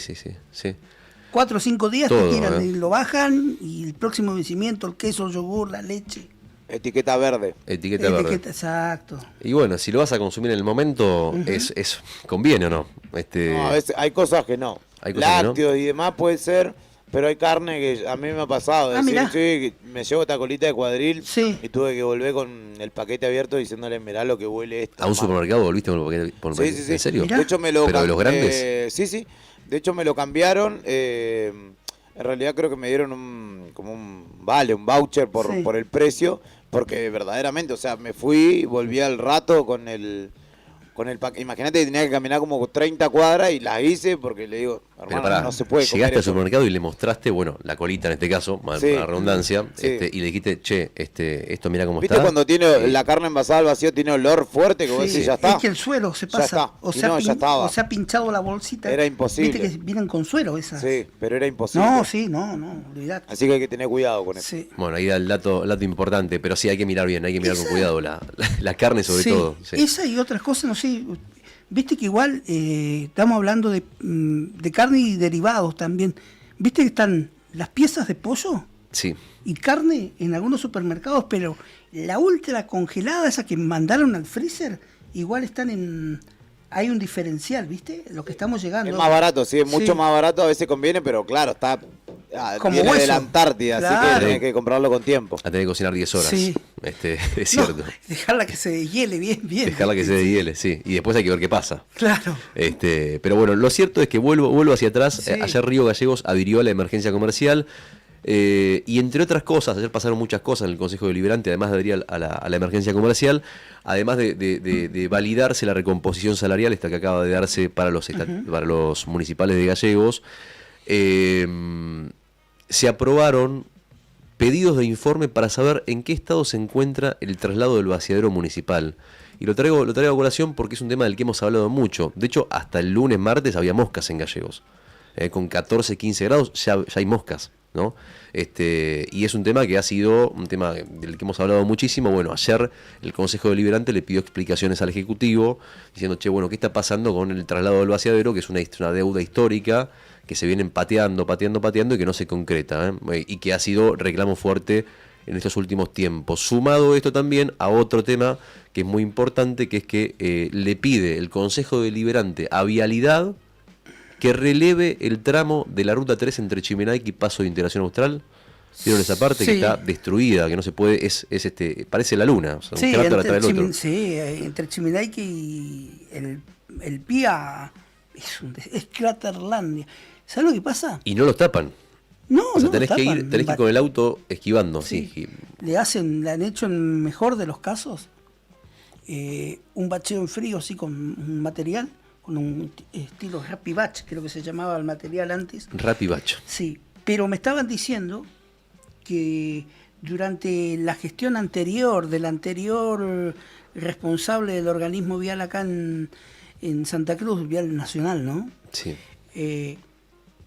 4 o 5 días todo, te tiran y lo bajan, y el próximo vencimiento, el queso, el yogur, la leche. Etiqueta verde. Etiqueta verde. Exacto. Y bueno, si lo vas a consumir en el momento, es conviene o no. No, a veces hay cosas que no. Lácteos y demás puede ser, pero hay carne que a mí me ha pasado. Sí, me llevo esta colita de cuadril y tuve que volver con el paquete abierto diciéndole, mirá lo que huele esto. ¿A un supermercado volviste con el paquete? Sí. ¿En serio? De hecho, ¿Pero de los grandes? Sí. De hecho, me lo cambiaron. En realidad creo que me dieron un voucher por el precio. Porque verdaderamente, o sea, me fui, volví al rato con con el imagínate que tenía que caminar como 30 cuadras y las hice porque le digo, hermano, no se puede comer llegaste al eso. supermercado y le mostraste, bueno, la colita en este caso, para la redundancia, y le dijiste, che, esto mira cómo ¿Viste está? cuando tiene la carne envasada al vacío, tiene olor fuerte, que vos decís, ya está? Es que el suero se Ya pasa. está. O Y se, no, ya estaba. o se ha pinchado la bolsita. Era imposible. Viste que vienen con suero esas. Sí, pero era imposible. No, sí, no, olvidate. Así que hay que tener cuidado con eso. Sí. Bueno, ahí da el dato importante, pero sí hay que mirar bien, hay que mirar con cuidado la carne sobre Sí, todo. Sí. Esa y otras cosas, no sé. Viste que igual estamos hablando de carne y derivados también. Viste que están las piezas de pollo Sí. y carne en algunos supermercados, pero la ultra congelada, esa que mandaron al freezer, igual están en... Hay un diferencial, ¿viste? Lo que estamos llegando. Es más barato, sí, es mucho más barato, a veces conviene, pero claro, está... Como viene hueso. de la Antártida, Claro. así que tenés que comprarlo con tiempo. A tener que cocinar 10 horas. Sí. Es cierto. Dejarla que se deshiele bien. Dejarla que se deshiele, sí. Y después hay que ver qué pasa. Claro. Pero bueno, lo cierto es que vuelvo hacia atrás. Sí. Ayer Río Gallegos adhirió a la emergencia comercial. Y entre otras cosas, ayer pasaron muchas cosas en el Consejo Deliberante, además de adherir a la emergencia comercial, además de validarse la recomposición salarial, esta que acaba de darse para los municipales de Gallegos, se aprobaron pedidos de informe para saber en qué estado se encuentra el traslado del vaciadero municipal. Y lo traigo a colación porque es un tema del que hemos hablado mucho. De hecho, hasta el lunes, martes había moscas en Gallegos. Con 14, 15 grados ya hay moscas, ¿no? Y es un tema que ha sido un tema del que hemos hablado muchísimo. Bueno, ayer el Consejo Deliberante le pidió explicaciones al Ejecutivo diciendo, che, bueno, ¿qué está pasando con el traslado del vaciadero? Que es una deuda histórica que se vienen pateando y que no se concreta, y que ha sido reclamo fuerte en estos últimos tiempos. Sumado esto también a otro tema que es muy importante, que es que le pide el Consejo Deliberante a Vialidad que releve el tramo de la Ruta 3 entre Chimenaique y Paso de Integración Austral. ¿Vieron esa parte? Sí. Que está destruida, que no se puede, parece la luna, o sea, un cráter atrás del otro. Sí, entre Chimenaique y el PIA es Craterlandia. ¿Sabes lo que pasa? Y no los tapan. No, o sea, no tenés los que tapan. ir con el auto esquivando. Sí. Sí. Le han hecho en el mejor de los casos un bacheo en frío, así con un material, con un estilo Rapid Batch, creo que se llamaba el material antes. Rapid Batch. Sí, pero me estaban diciendo que durante la gestión anterior, del anterior responsable del organismo vial acá en Santa Cruz, Vial Nacional, ¿no? Sí.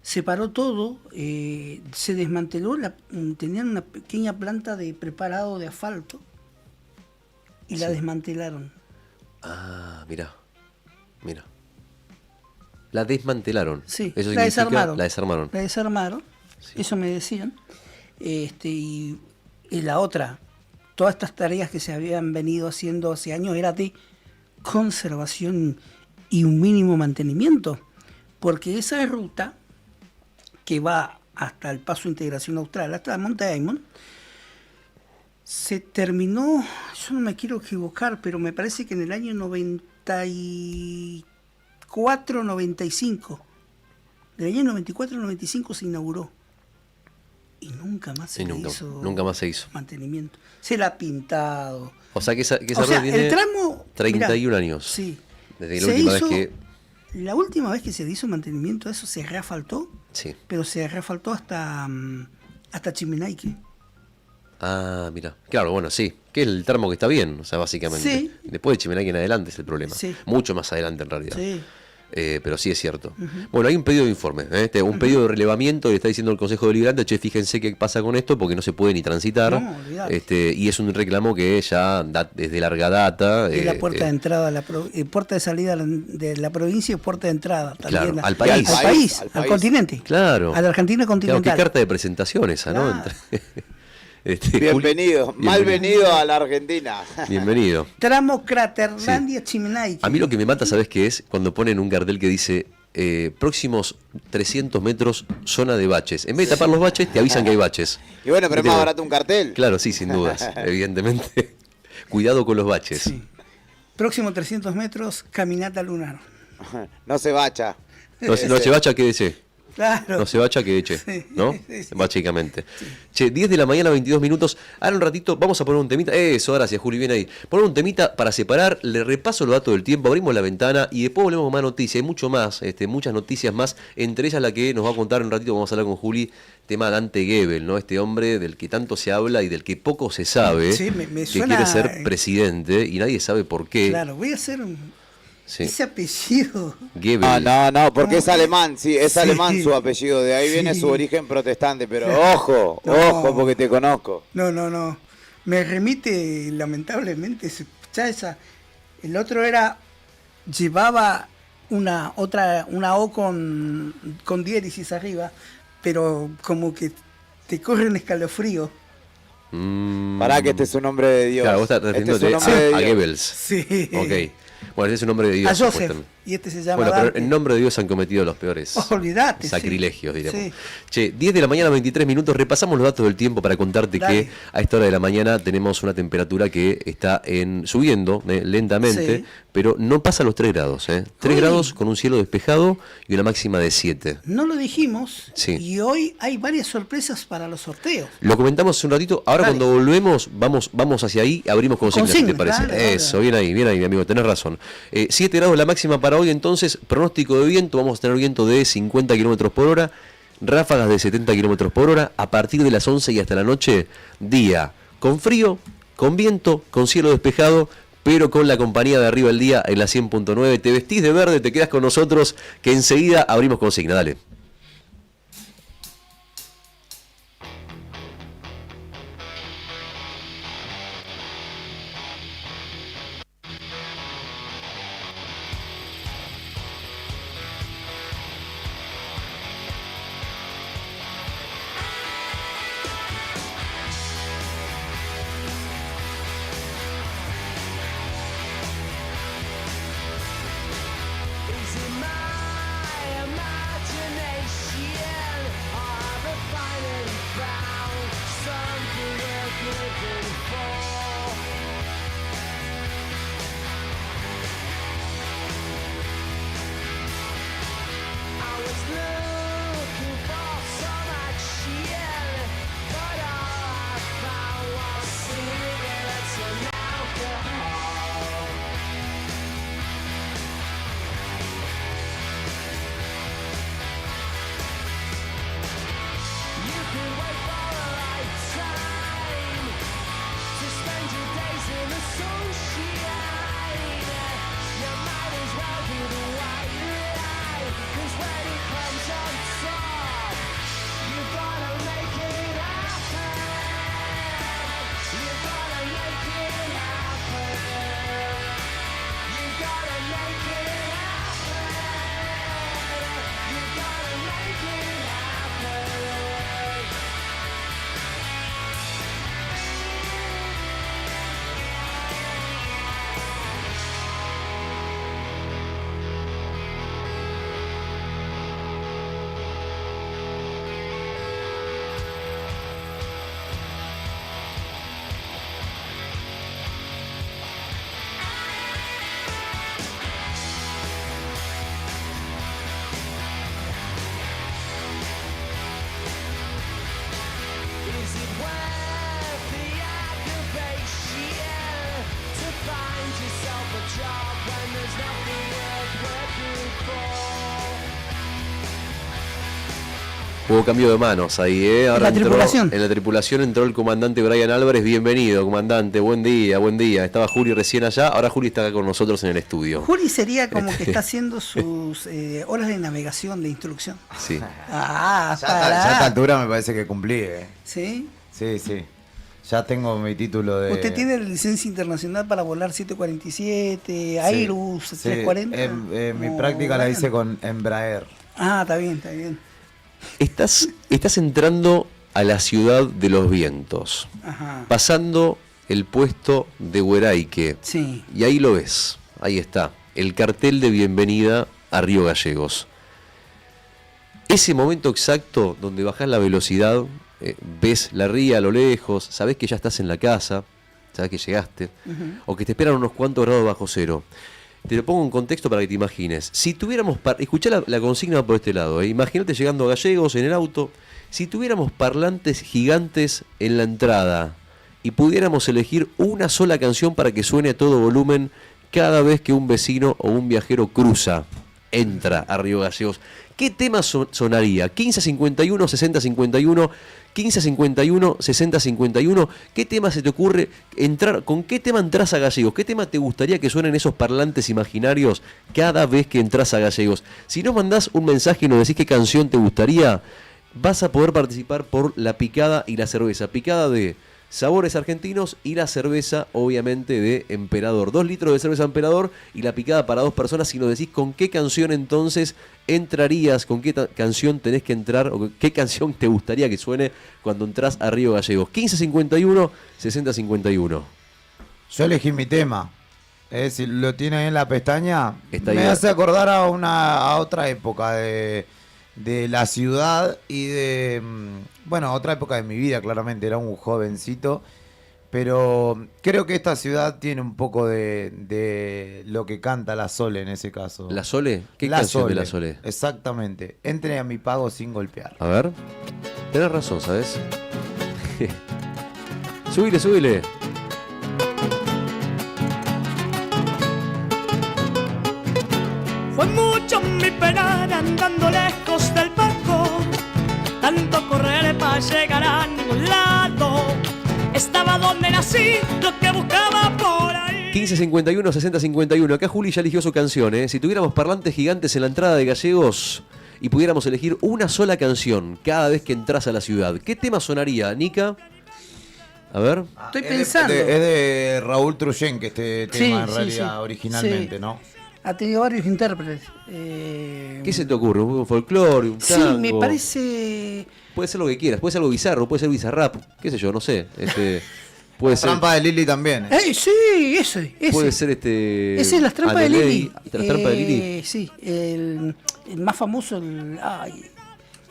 Se paró todo, se desmanteló, tenían una pequeña planta de preparado de asfalto y la desmantelaron. Ah, mira. La desmantelaron. Sí, Eso la significa, desarmaron. La desarmaron. Sí. Eso me decían. Y la otra, todas estas tareas que se habían venido haciendo hace años era de conservación y un mínimo mantenimiento, porque esa ruta que va hasta el Paso de Integración Austral, hasta Monte Diamond, se terminó, yo no me quiero equivocar, pero me parece que en el año 94-95, del año 94-95 se inauguró y nunca más se hizo mantenimiento. Se la ha pintado. O sea que esa ruta tiene el tramo 31 años. Sí. Desde la última vez que... La última vez que se hizo mantenimiento a eso se reasfaltó, sí, pero se reasfaltó hasta Chimenaique. Ah, mira. Claro, bueno, sí. Que es el tramo que está bien, o sea, básicamente. Sí. Después de Chimenaique en adelante es el problema. Sí. Mucho más adelante en realidad. Sí. Pero sí es cierto. Uh-huh. Bueno, hay un pedido de informe, un pedido de relevamiento que está diciendo el Consejo Deliberante, che, fíjense qué pasa con esto porque no se puede ni transitar. No, y es un reclamo que ya da desde larga data. Es la puerta de entrada, puerta de salida de la provincia y puerta de entrada. También claro, al país. Al continente. Claro. A la Argentina continental. Claro, qué carta de presentación esa, ¿no? Claro. Bienvenido, malvenido a la Argentina. Bienvenido. Tramo Craterlandia, Chimenaique. A mí lo que me mata, ¿sabes qué es? Cuando ponen un cartel que dice próximos 300 metros zona de baches. En vez de tapar los baches, te avisan que hay baches. Y bueno, pero es más barato un cartel. Claro, sí, sin dudas, evidentemente. Cuidado con los baches. Sí. Próximo 300 metros, caminata lunar. No se bacha. No se bacha, quédese. Claro. No se bacha que eche, Sí, ¿no? sí, sí. Básicamente. Che, 10 de la mañana, 22 minutos. Ahora un ratito vamos a poner un temita. Eso, gracias, Juli, viene ahí. Poner un temita para separar, le repaso los datos del tiempo, abrimos la ventana y después volvemos con más noticias. Hay mucho más, muchas noticias más. Entre ellas la que nos va a contar en un ratito, vamos a hablar con Juli, tema Dante Gebel, ¿no? Este hombre del que tanto se habla y del que poco se sabe, Sí, me que suena, quiere ser presidente y nadie sabe por qué. Claro, voy a hacer Sí. ese apellido. Gebel. No, porque es alemán, sí, es Sí. alemán su apellido, de ahí Sí. viene su origen protestante, pero Claro. ojo, No. ojo, porque te conozco. No. Me remite, lamentablemente, el otro llevaba una O con diéresis arriba, pero como que te corre un escalofrío. Pará que este es un nombre de Dios. Claro, vos estás refiriéndote Este es un nombre de a Dios. Goebbels. Sí. Ok. Bueno, ese es un nombre de Dios. A Joseph, supuestamente. y este se llama Bueno, Dante. pero en nombre de Dios han cometido los peores Olvidate, sacrilegios, diremos. Sí. Che, 10 de la mañana, 23 minutos. Repasamos los datos del tiempo para contarte Dale. que a esta hora de la mañana tenemos una temperatura que está subiendo lentamente, Sí. pero no pasa los 3 grados. 3 Uy. grados con un cielo despejado y una máxima de 7. No lo dijimos, Sí. y hoy hay varias sorpresas para los sorteos. Lo comentamos hace un ratito. Ahora Dale. cuando volvemos, vamos hacia ahí, abrimos consignas, si te Consignas, parece. dale, Eso, bien ahí, mi amigo, tenés razón. 7 grados la máxima para hoy, entonces, pronóstico de viento, vamos a tener viento de 50 kilómetros por hora, ráfagas de 70 kilómetros por hora, a partir de las 11 y hasta la noche, día con frío, con viento, con cielo despejado, pero con la compañía de Arriba el Día en la 100.9. Te vestís de verde, te quedas con nosotros, que enseguida abrimos consigna, dale. Hubo cambio de manos ahí, ¿eh? Ahora En la tripulación entró el comandante Brian Álvarez. Bienvenido, comandante. Buen día, buen día. Estaba Juli recién allá, ahora Juli está acá con nosotros en el estudio. Juli sería como que está haciendo sus horas de navegación, de instrucción. Sí. Ah, Ya a esta altura me parece que cumplí, ¿eh? ¿Sí? Sí. Ya tengo mi título de... ¿Usted tiene la licencia internacional para volar 747, Airbus, 340? Mi práctica la hice con Embraer. Ah, está bien. Estás entrando a la ciudad de los vientos, Ajá. pasando el puesto de Hueraique. Sí. Y ahí lo ves, ahí está, el cartel de bienvenida a Río Gallegos. Ese momento exacto donde bajás la velocidad, ves la ría a lo lejos, sabés que ya estás en la casa, sabés que llegaste, o que te esperan unos cuantos grados bajo cero. Te lo pongo en contexto para que te imagines. Si tuviéramos... Escuchá la consigna por este lado. Imagínate llegando a Gallegos en el auto. Si tuviéramos parlantes gigantes en la entrada y pudiéramos elegir una sola canción para que suene a todo volumen cada vez que un vecino o un viajero entra a Río Gallegos, ¿qué tema sonaría? 1551, 6051, 1551, 6051. ¿Qué tema se te ocurre entrar? ¿Con qué tema entras a Gallegos? ¿Qué tema te gustaría que suenen esos parlantes imaginarios cada vez que entras a Gallegos? Si nos mandás un mensaje y nos decís qué canción te gustaría, vas a poder participar por la picada y la cerveza. Picada de Sabores Argentinos y la cerveza, obviamente, de Emperador. 2 litros de cerveza Emperador y la picada para 2 personas. Si nos decís con qué canción entonces entrarías, con qué canción tenés que entrar, o qué canción te gustaría que suene cuando entras a Río Gallegos. 1551, 6051. Yo elegí mi tema. Si lo tiene ahí en la pestaña, me hace acordar a otra época de la ciudad y de, bueno, otra época de mi vida, claramente, era un jovencito, pero creo que esta ciudad tiene un poco de lo que canta La Sole en ese caso. ¿La Sole? ¿Qué La canción Sole, de La Sole? Exactamente. Entre a mi pago sin golpear. A ver. Tenés razón, ¿sabes? Súbile, súbile. Fue mucho mi penar andando lejos del barco, tanto correr para llegar a ningún lado. Estaba donde nací, lo que buscaba por ahí. 1551, 6051. Acá Juli ya eligió su canción, ¿eh? Si tuviéramos parlantes gigantes en la entrada de Gallegos y pudiéramos elegir una sola canción cada vez que entras a la ciudad, ¿qué tema sonaría, Nica? A ver. Estoy pensando. Es de Raúl Truyen, que este tema en realidad originalmente, sí. ¿no? Ha tenido varios intérpretes. ¿Qué se te ocurre? ¿Un folclore? ¿Un tango? Sí, me parece... Puede ser lo que quieras, puede ser algo bizarro, puede ser bizarrap, qué sé yo, no sé. Puede ser... Trampa de Lili también. Sí, ese. Puede ser Ese es Las Trampas de Lili. ¿Las Trampas de Lili? Sí, el más famoso,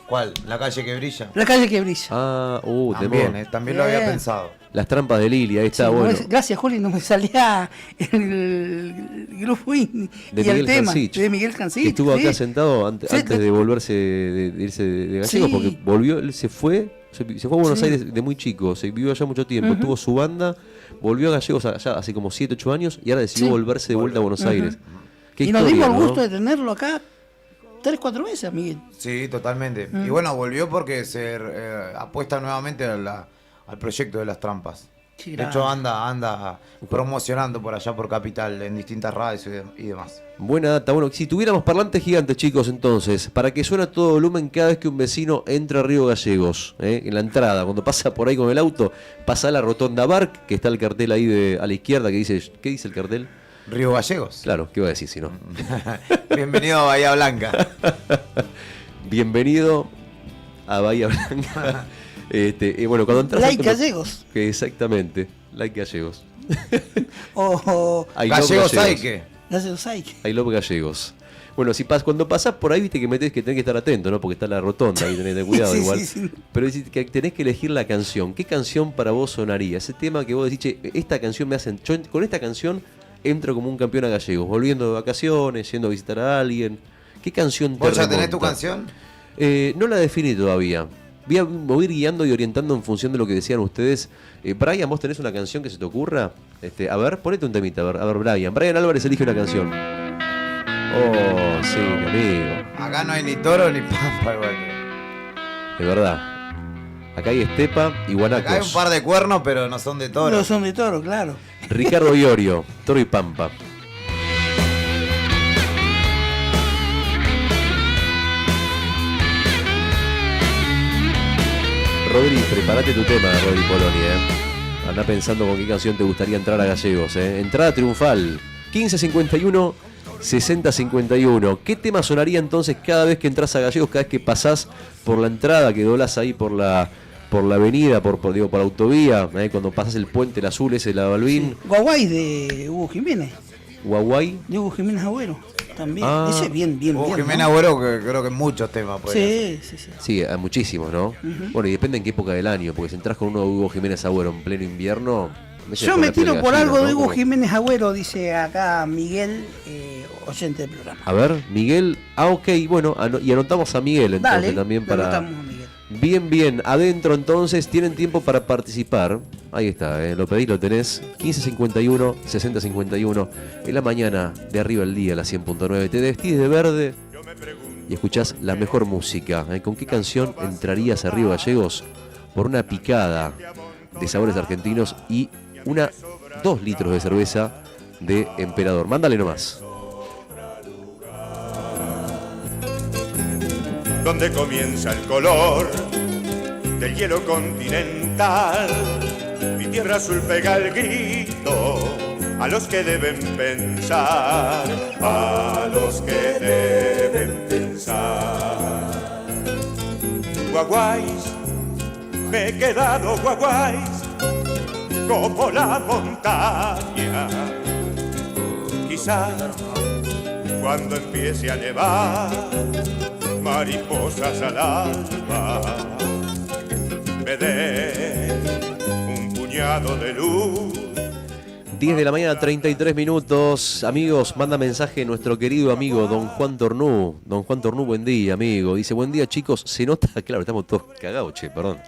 ¿Cuál? ¿La calle que brilla? La calle que brilla. También, también lo había pensado. Las Trampas de Lili, ahí está, Sí, bueno. Gracias, Juli, no me salía el grupo y el tema de Miguel Cancich. Que estuvo acá sentado antes de volverse, de irse de Gallegos, porque volvió, él se fue a Buenos Aires de muy chico, se vivió allá mucho tiempo, tuvo su banda, volvió a Gallegos allá hace como 7, 8 años y ahora decidió volverse de vuelta a Buenos Aires. Qué y nos historia, dimos el gusto ¿no? de tenerlo acá 3, 4 veces, Miguel. Sí, totalmente. Y bueno, volvió porque se apuesta nuevamente al proyecto de Las Trampas. Sí, de hecho, anda promocionando por allá por Capital en distintas radios y demás. Buena data. Bueno, si tuviéramos parlantes gigantes, chicos, entonces, para que suene a todo volumen cada vez que un vecino entra a Río Gallegos, en la entrada, cuando pasa por ahí con el auto, pasa a la rotonda Barc, que está el cartel ahí a la izquierda, que dice, ¿qué dice el cartel? Río Gallegos. Claro, ¿qué iba a decir si no? Bienvenido a Bahía Blanca. Bienvenido a Bahía Blanca. Bueno, cuando entras Like Gallegos. Exactamente, Like Gallegos. Gallegos Aike. Gallegos Aike. I love Gallegos. Bueno, cuando pasás por ahí, viste que tenés que estar atento, ¿no? Porque está la rotonda, ahí tenés que tener cuidado igual. Sí. Pero que tenés que elegir la canción. ¿Qué canción para vos sonaría? Ese tema que vos decís, che, esta canción me hacen... Yo con esta canción entro como un campeón a Gallegos, volviendo de vacaciones, yendo a visitar a alguien. ¿Qué canción te ¿Vos ya remonta? tenés tu canción? No la definí todavía. Voy a ir guiando y orientando en función de lo que decían ustedes. Brian, ¿vos tenés una canción que se te ocurra? A ver, ponete un temita. A ver, Brian Álvarez elige una canción. Oh, sí, mi amigo. Acá no hay ni toro ni pampa igual. De verdad. Acá hay estepa y guanacos. Acá hay un par de cuernos, pero no son de toro. No son de toro, claro. Ricardo Iorio, toro y pampa. Rodri, prepárate tu tema, Rodri Poloni, Anda pensando con qué canción te gustaría entrar a Gallegos, Entrada triunfal, 1551, 6051. ¿Qué tema sonaría entonces cada vez que entras a Gallegos, cada vez que pasás por la entrada, que doblás ahí por la avenida, por la autovía, cuando pasás el puente, el azul ese, la Balbín? Sí. Guaguay de Hugo Jiménez. Guaguay. De Hugo Jiménez Agüero. También. Ah. Ese bien. Hugo Jiménez Agüero, que creo que en muchos temas puede. Sí. Sí, hay muchísimos, ¿no? Bueno, y depende en qué época del año, porque si entras con uno de Hugo Jiménez Agüero en pleno invierno, Yo me tiro por algo de Hugo Jiménez Agüero, dice acá Miguel, oyente del programa. A ver, Miguel. Ok, bueno, y anotamos a Miguel entonces. Dale, también para. anotamos a Miguel. Bien, adentro entonces, tienen tiempo para participar. Ahí está, lo pedís, lo tenés. 1551, 6051. En la mañana de Arriba el Día, la 100.9. Te vestís de verde y escuchás la mejor música. ¿Con qué canción entrarías a Río Gallegos? Por una picada de sabores argentinos y 2 litros de cerveza de Emperador. Mándale nomás. Donde comienza el color del hielo continental, mi tierra azul pega el grito a los que deben pensar, a los que deben pensar. Guaguáis, me he quedado guaguáis, como la montaña. Quizá cuando empiece a nevar, mariposas al alba me den un puñado de luz. 10 de la mañana, 33 minutos. Amigos, manda mensaje nuestro querido amigo Don Juan Tornú. Don Juan Tornú, buen día, amigo. Dice, buen día, chicos. Se nota, claro, estamos todos cagados, perdón.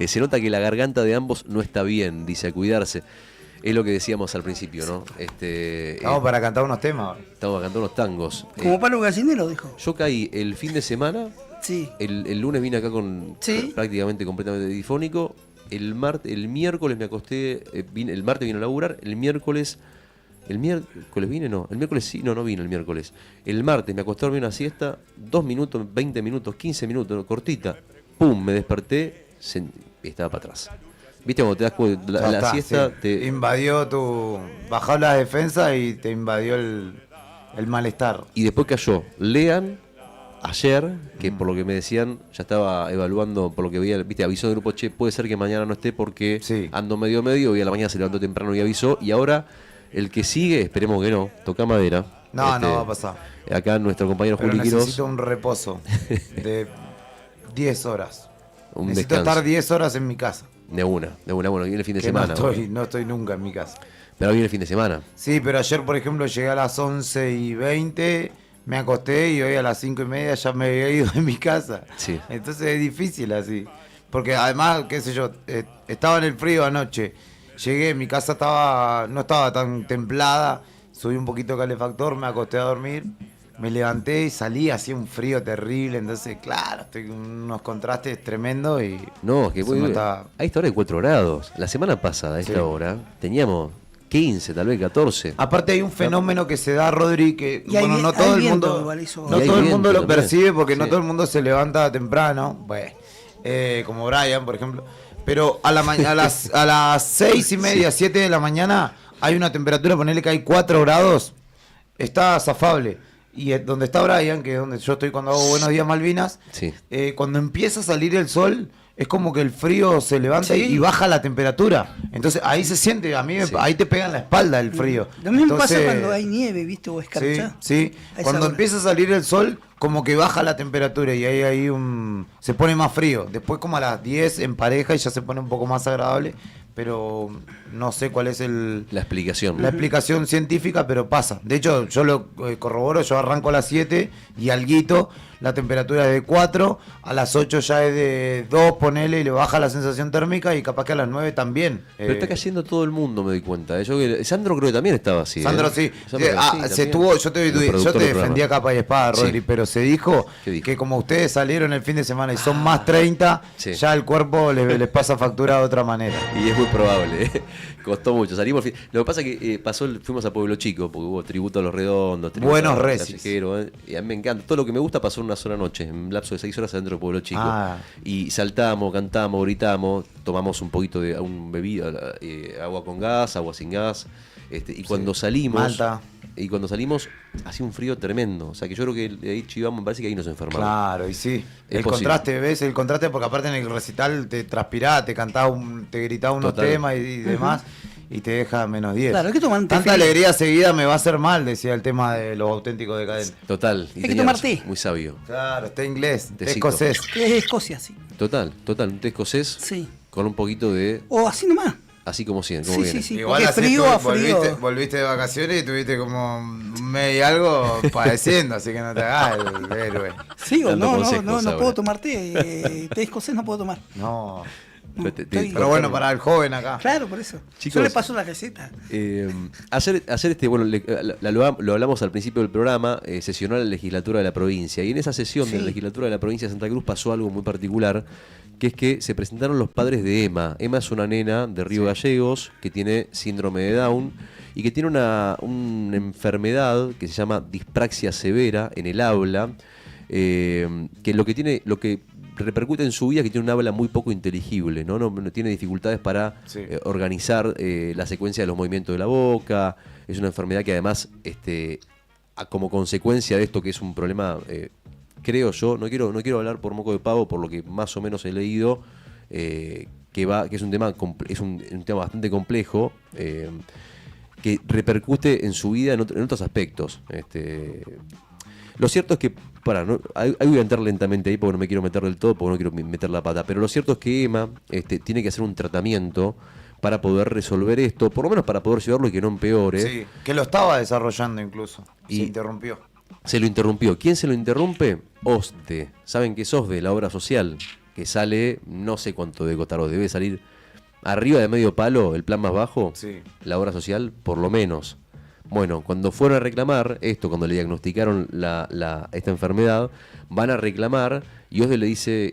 Se nota que la garganta de ambos no está bien, dice, a cuidarse. Es lo que decíamos al principio, ¿no? Estamos para cantar unos temas. Estamos para cantar unos tangos. Como Palo Gallinero, dijo. Yo caí el fin de semana. Sí. El lunes vine acá con prácticamente completamente difónico. El miércoles me acosté, el martes vine a laburar, el miércoles vine, no, el miércoles sí, no vine el miércoles. El martes me acosté a dormir una siesta, 2 minutos, 20 minutos, 15 minutos, cortita, pum, me desperté, estaba para atrás. ¿Viste cuando te das cuenta? La siesta sí. te invadió bajó la defensa y te invadió el malestar. Y después cayó Lean ayer, que por lo que me decían, ya estaba evaluando, por lo que veía, viste, avisó del grupo, puede ser que mañana no esté porque ando medio, y a la mañana se levantó temprano y avisó, y ahora el que sigue, esperemos que no, toca madera. No, no va a pasar. Acá nuestro compañero Pero Juli Quiroz. Necesito un reposo de 10 horas. Necesito descanso. estar 10 horas en mi casa. De una, bueno, viene el fin de semana. No estoy nunca en mi casa. Pero viene el fin de semana. Sí, pero ayer, por ejemplo, llegué a las 11:20, me acosté y hoy a las 5:30 ya me había ido de mi casa. Sí. Entonces es difícil así. Porque además, qué sé yo, estaba en el frío anoche. Llegué, mi casa no estaba tan templada, subí un poquito de calefactor, me acosté a dormir, me levanté y salí, hacía un frío terrible, entonces claro, estoy con unos contrastes tremendos y... No, que a esta hora hay 4 grados. La semana pasada, a esta hora, teníamos 15, tal vez 14. Aparte hay un fenómeno que se da, Rodri, que bueno, no todo el mundo lo también percibe porque no todo el mundo se levanta temprano, bueno, como Brian, por ejemplo. Pero a las 6:30, 7 de la mañana hay una temperatura, ponele que hay 4 grados, está zafable. Y donde está Brian, que es donde yo estoy cuando hago Buenos Días Malvinas, cuando empieza a salir el sol, es como que el frío se levanta y baja la temperatura. Entonces ahí se siente, a mí ahí te pega en la espalda el frío. Lo mismo pasa cuando hay nieve, ¿viste? O escarcha. Sí, cuando empieza a salir el sol, como que baja la temperatura y ahí se pone más frío. Después como a las 10 en pareja y ya se pone un poco más agradable. Pero no sé cuál es la explicación científica, pero pasa. De hecho, yo lo corroboro, yo arranco a las 7 y alguito, la temperatura es de 4, a las 8 ya es de 2, ponele, y le baja la sensación térmica y capaz que a las 9 también. Pero está cayendo todo el mundo, me doy cuenta. Sandro creo que también estaba así. Sandro sí. Yo te defendí a capa y espada, Rodri, pero se dijo que como ustedes salieron el fin de semana y son más 30, ya el cuerpo les pasa factura de otra manera. Y es muy probable, costó mucho. Salimos lo que pasa es que fuimos a Pueblo Chico, porque hubo tributo a Los Redondos, buenos recis. Y a mí me encanta. Todo lo que me gusta pasó en una sola noche, en un lapso de 6 horas adentro de Pueblo Chico. Y saltamos, cantamos, gritamos, tomamos un poquito de bebida, agua con gas, agua sin gas. Y cuando salimos. Malta. Y cuando salimos, hacía un frío tremendo. O sea que yo creo que ahí chivamos, me parece que ahí nos enfermamos. Claro, y sí. El contraste, ¿ves? El contraste, porque aparte en el recital te transpirás, te cantaba, te gritaba unos temas y demás, y te deja menos 10. Claro, hay que tomar tanta alegría seguida me va a hacer mal, decía el tema de los auténticos decadentes. Total. Hay que tomar té. Muy sabio. Claro, té inglés, té Tecito. escocés. Es Escocia, sí. Total. Un té escocés. Sí. Con un poquito de... O así nomás. Así como viene. Igual así frío a frío. Volviste de vacaciones y tuviste como un mes y algo padeciendo, así que no te hagas el héroe. Sigo, no puedo tomar té escocés no puedo tomar. No. Pero bueno, para el joven acá. Claro, por eso. Chicos, yo le paso la receta. Hacer lo hablamos al principio del programa, sesionó la legislatura de la provincia. Y en esa sesión de la legislatura de la provincia de Santa Cruz pasó algo muy particular, que es que se presentaron los padres de Emma. Emma es una nena de Río Gallegos que tiene síndrome de Down y que tiene una enfermedad que se llama dispraxia severa en el habla, que lo que repercute en su vida que tiene un habla muy poco inteligible, no tiene dificultades para organizar la secuencia de los movimientos de la boca. Es una enfermedad que además, como consecuencia de esto, que es un problema, creo yo, no quiero hablar por moco de pavo, por lo que más o menos he leído, que es un tema bastante complejo, que repercute en su vida en otros aspectos. Lo cierto es que, ahí voy a entrar lentamente ahí porque no me quiero meter del todo, porque no quiero meter la pata, pero lo cierto es que Emma tiene que hacer un tratamiento para poder resolver esto, por lo menos para poder llevarlo y que no empeore. Sí, que lo estaba desarrollando incluso, y se interrumpió. Se lo interrumpió. ¿Quién se lo interrumpe? OSDE. ¿Saben qué es OSDE? La obra social, que sale, no sé cuánto de Cotaro, debe salir arriba de medio palo, el plan más bajo, la obra social, por lo menos. Bueno, cuando fueron a reclamar esto, cuando le diagnosticaron esta enfermedad, van a reclamar y OSDE le dice,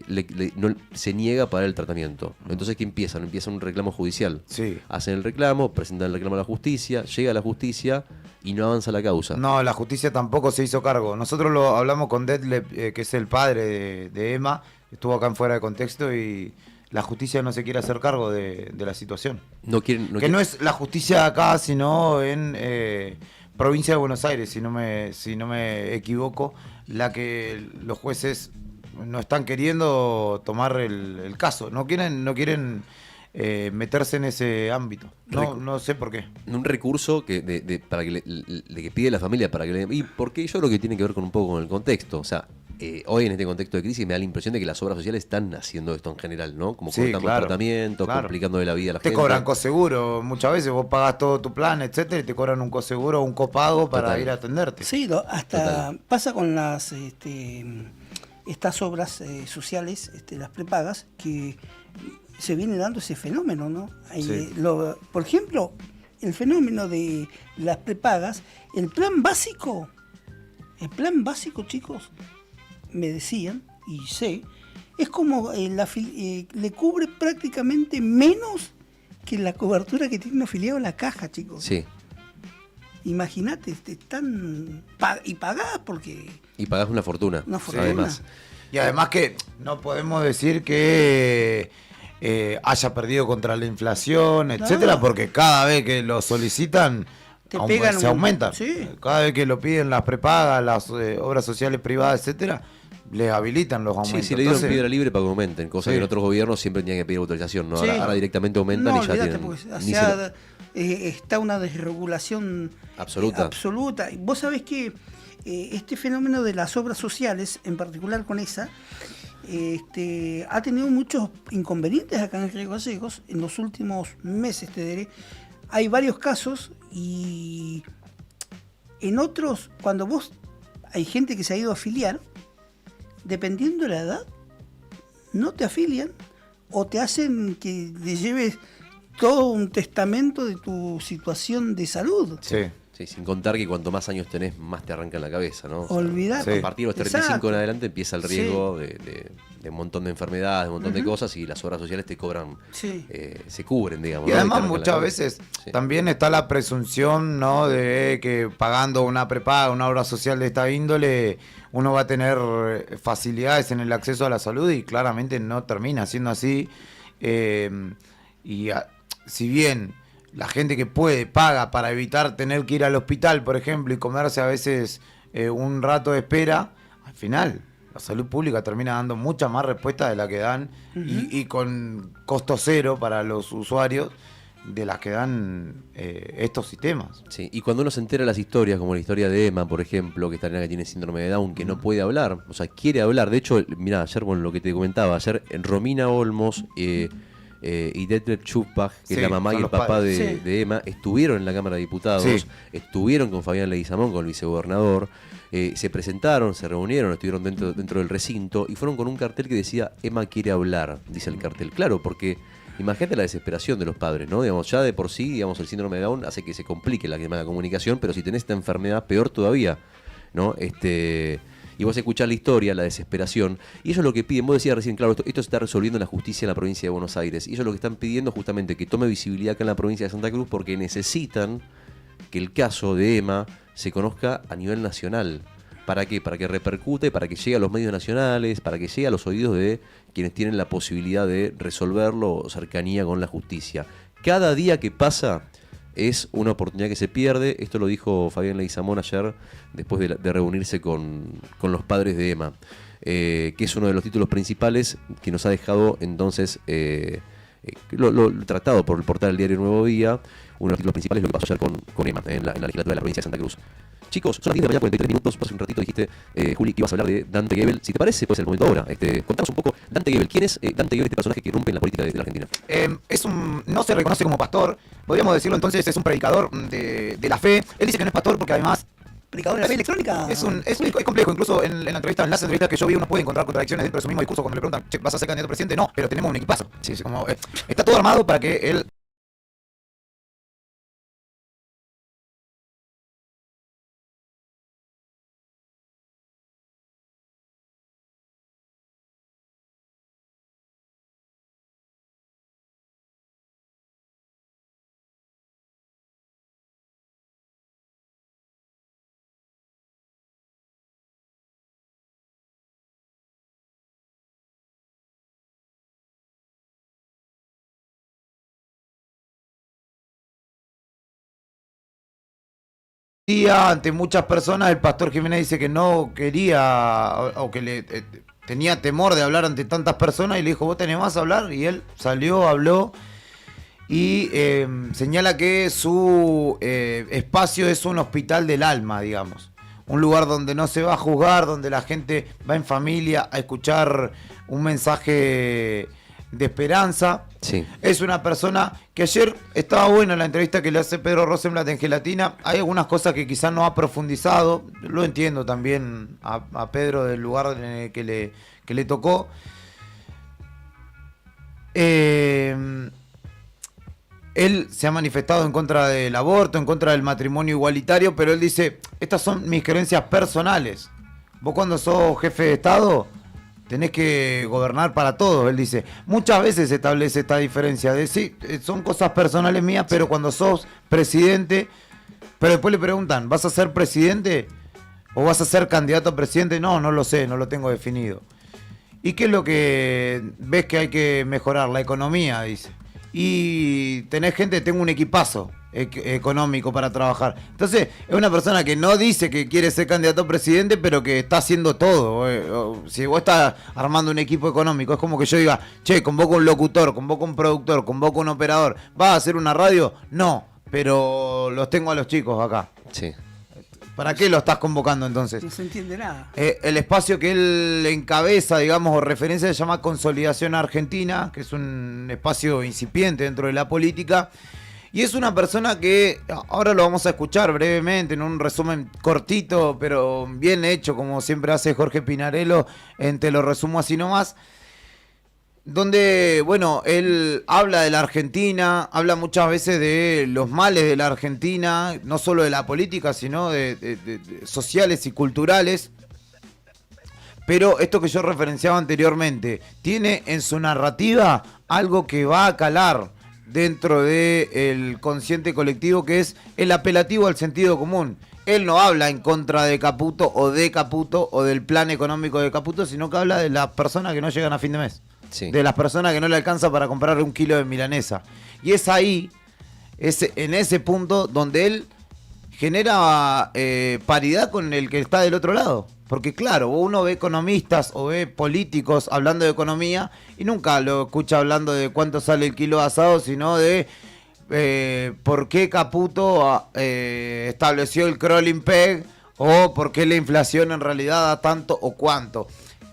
se niega a pagar el tratamiento. Entonces, ¿qué empiezan? Empieza un reclamo judicial. Hacen el reclamo, presentan el reclamo a la justicia, llega a la justicia y no avanza la causa. No, la justicia tampoco se hizo cargo. Nosotros lo hablamos con Detlef, que es el padre de Emma, estuvo acá en Fuera de Contexto y la justicia no se quiere hacer cargo de la situación. No es la justicia acá, sino en provincia de Buenos Aires, si no me equivoco, la que los jueces no están queriendo tomar el caso, no quieren meterse en ese ámbito. No sé por qué. Un recurso que para que que pide la familia para que le... Y porque yo creo que tiene que ver con un poco con el contexto, o sea, hoy en este contexto de crisis me da la impresión de que las obras sociales están haciendo esto en general, ¿no? Como cortando tratamientos, complicando de la vida a la gente. Te cobran coseguro, muchas veces vos pagás todo tu plan, etcétera, y te cobran un coseguro o un copago para ir a atenderte. Sí, hasta pasa con las estas obras sociales, las prepagas, que se viene dando ese fenómeno, ¿no? Por ejemplo, el fenómeno de las prepagas, el plan básico, chicos, me decían, y sé, es como le cubre prácticamente menos que la cobertura que tiene un afiliado a la caja, chicos. Sí. Imagínate, y pagás porque... Y pagás una fortuna. Además. Y además que no podemos decir que haya perdido contra la inflación, etcétera, porque cada vez que lo solicitan se aumenta. Cada vez que lo piden las prepagas, las obras sociales privadas, etcétera, les habilitan los aumentos. Sí, le dieron piedra libre para que aumenten, cosa que en otros gobiernos siempre tenían que pedir autorización, ¿no? Ahora directamente aumentan y ya tienen. Está una desregulación absoluta. Y vos sabés que este fenómeno de las obras sociales, en particular con esa, ha tenido muchos inconvenientes acá en Río Gallegos en los últimos meses, te diré. Hay varios casos y en otros, cuando hay gente que se ha ido a afiliar, dependiendo de la edad, no te afilian o te hacen que le lleves todo un testamento de tu situación de salud. Sí, sin contar que cuanto más años tenés, más te arranca en la cabeza, ¿no? Olvidate. A partir de los 35 en adelante empieza el riesgo de un montón de enfermedades, de un montón de cosas, y las obras sociales te cobran, se cubren, digamos. Y además muchas veces también está la presunción, ¿no?, de que pagando una prepaga, una obra social de esta índole, uno va a tener facilidades en el acceso a la salud, y claramente no termina siendo así. Si bien la gente que puede paga para evitar tener que ir al hospital, por ejemplo, y comerse a veces un rato de espera, al final la salud pública termina dando mucha más respuesta de la que dan y con costo cero para los usuarios de las que dan estos sistemas. Sí, y cuando uno se entera las historias, como la historia de Emma, por ejemplo, que esta nena que tiene síndrome de Down, que no puede hablar, o sea, quiere hablar. De hecho, mirá, ayer con lo que te comentaba, ayer en Romina Olmos y Detlef Schuppach, que es la mamá y el los papá padres. de Emma, estuvieron en la Cámara de Diputados, estuvieron con Fabián Leguizamón, con el vicegobernador, se presentaron, se reunieron, estuvieron dentro del recinto y fueron con un cartel que decía Emma quiere hablar, dice el cartel. Claro, porque imagínate la desesperación de los padres, ¿no? Digamos, ya de por sí, digamos, el síndrome de Down hace que se complique la comunicación, pero si tenés esta enfermedad, peor todavía, ¿no? Y vos escuchás la historia, la desesperación, y ellos lo que piden, vos decías recién, claro, esto se está resolviendo en la justicia en la provincia de Buenos Aires, y ellos lo que están pidiendo justamente que tome visibilidad acá en la provincia de Santa Cruz porque necesitan que el caso de Emma se conozca a nivel nacional. ¿Para qué? Para que repercute, para que llegue a los medios nacionales, para que llegue a los oídos de quienes tienen la posibilidad de resolverlo o cercanía con la justicia. Cada día que pasa es una oportunidad que se pierde. Esto lo dijo Fabián Leguizamón ayer después de reunirse con los padres de Emma, que es uno de los títulos principales que nos ha dejado entonces lo tratado por el portal del diario Nuevo Día. Uno de los títulos principales es lo que pasó ayer con Emma en la legislatura de la provincia de Santa Cruz. Chicos, son las 10 de la mañana, 43 minutos. Hace un ratito dijiste, Juli, que ibas a hablar de Dante Gebel. Si te parece, puede ser el momento ahora. Contanos un poco, Dante Gebel. ¿Quién es Dante Gebel, este personaje que rompe en la política de la Argentina? No se reconoce como pastor. Podríamos decirlo entonces, es un predicador de la fe. Él dice que no es pastor porque además... ¿Predicador de la fe electrónica? Es complejo. Incluso en las entrevistas que yo vi, uno puede encontrar contradicciones dentro de su mismo discurso. Cuando le preguntan, che, ¿vas a ser candidato a presidente? No, pero tenemos un equipazo. Sí, como, está todo armado para que él... Ante muchas personas, el pastor Jiménez dice que no quería o que tenía temor de hablar ante tantas personas y le dijo, ¿vos tenés más a hablar? Y él salió, habló y señala que su espacio es un hospital del alma, digamos. Un lugar donde no se va a juzgar, donde la gente va en familia a escuchar un mensaje de esperanza. Sí. Es una persona que ayer estaba buena la entrevista que le hace Pedro Rosenblatt en Gelatina. Hay algunas cosas que quizás no ha profundizado. Lo entiendo también a Pedro del lugar en el que le tocó. Él se ha manifestado en contra del aborto, en contra del matrimonio igualitario, pero él dice, estas son mis creencias personales. Vos cuando sos jefe de Estado tenés que gobernar para todos, él dice. Muchas veces se establece esta diferencia de sí, son cosas personales mías, pero cuando sos presidente, pero después le preguntan, ¿vas a ser presidente o vas a ser candidato a presidente? No lo sé, no lo tengo definido. ¿Y qué es lo que ves que hay que mejorar? La economía, dice. Y tenés gente, tengo un equipazo económico para trabajar. Entonces, es una persona que no dice que quiere ser candidato a presidente, pero que está haciendo todo. Si vos estás armando un equipo económico, es como que yo diga, che, convoco un locutor, convoco un productor, convoco un operador. ¿Vas a hacer una radio? No, pero los tengo a los chicos acá. Sí. ¿Para qué lo estás convocando entonces? No se entiende nada. El espacio que él encabeza, digamos, o referencia, se llama Consolidación Argentina, que es un espacio incipiente dentro de la política. Y es una persona que, ahora lo vamos a escuchar brevemente, en un resumen cortito, pero bien hecho, como siempre hace Jorge Pinarello, Te lo resumo así nomás. Donde, bueno, él habla de la Argentina, habla muchas veces de los males de la Argentina, no solo de la política, sino de sociales y culturales. Pero esto que yo referenciaba anteriormente, tiene en su narrativa algo que va a calar dentro del consciente colectivo, que es el apelativo al sentido común. Él no habla en contra de Caputo o del plan económico de Caputo, sino que habla de las personas que no llegan a fin de mes. Sí. De las personas que no le alcanza para comprar un kilo de milanesa. Y es ahí, en ese punto, donde él genera paridad con el que está del otro lado. Porque claro, uno ve economistas o ve políticos hablando de economía y nunca lo escucha hablando de cuánto sale el kilo de asado, sino de por qué Caputo estableció el crawling peg o por qué la inflación en realidad da tanto o cuánto.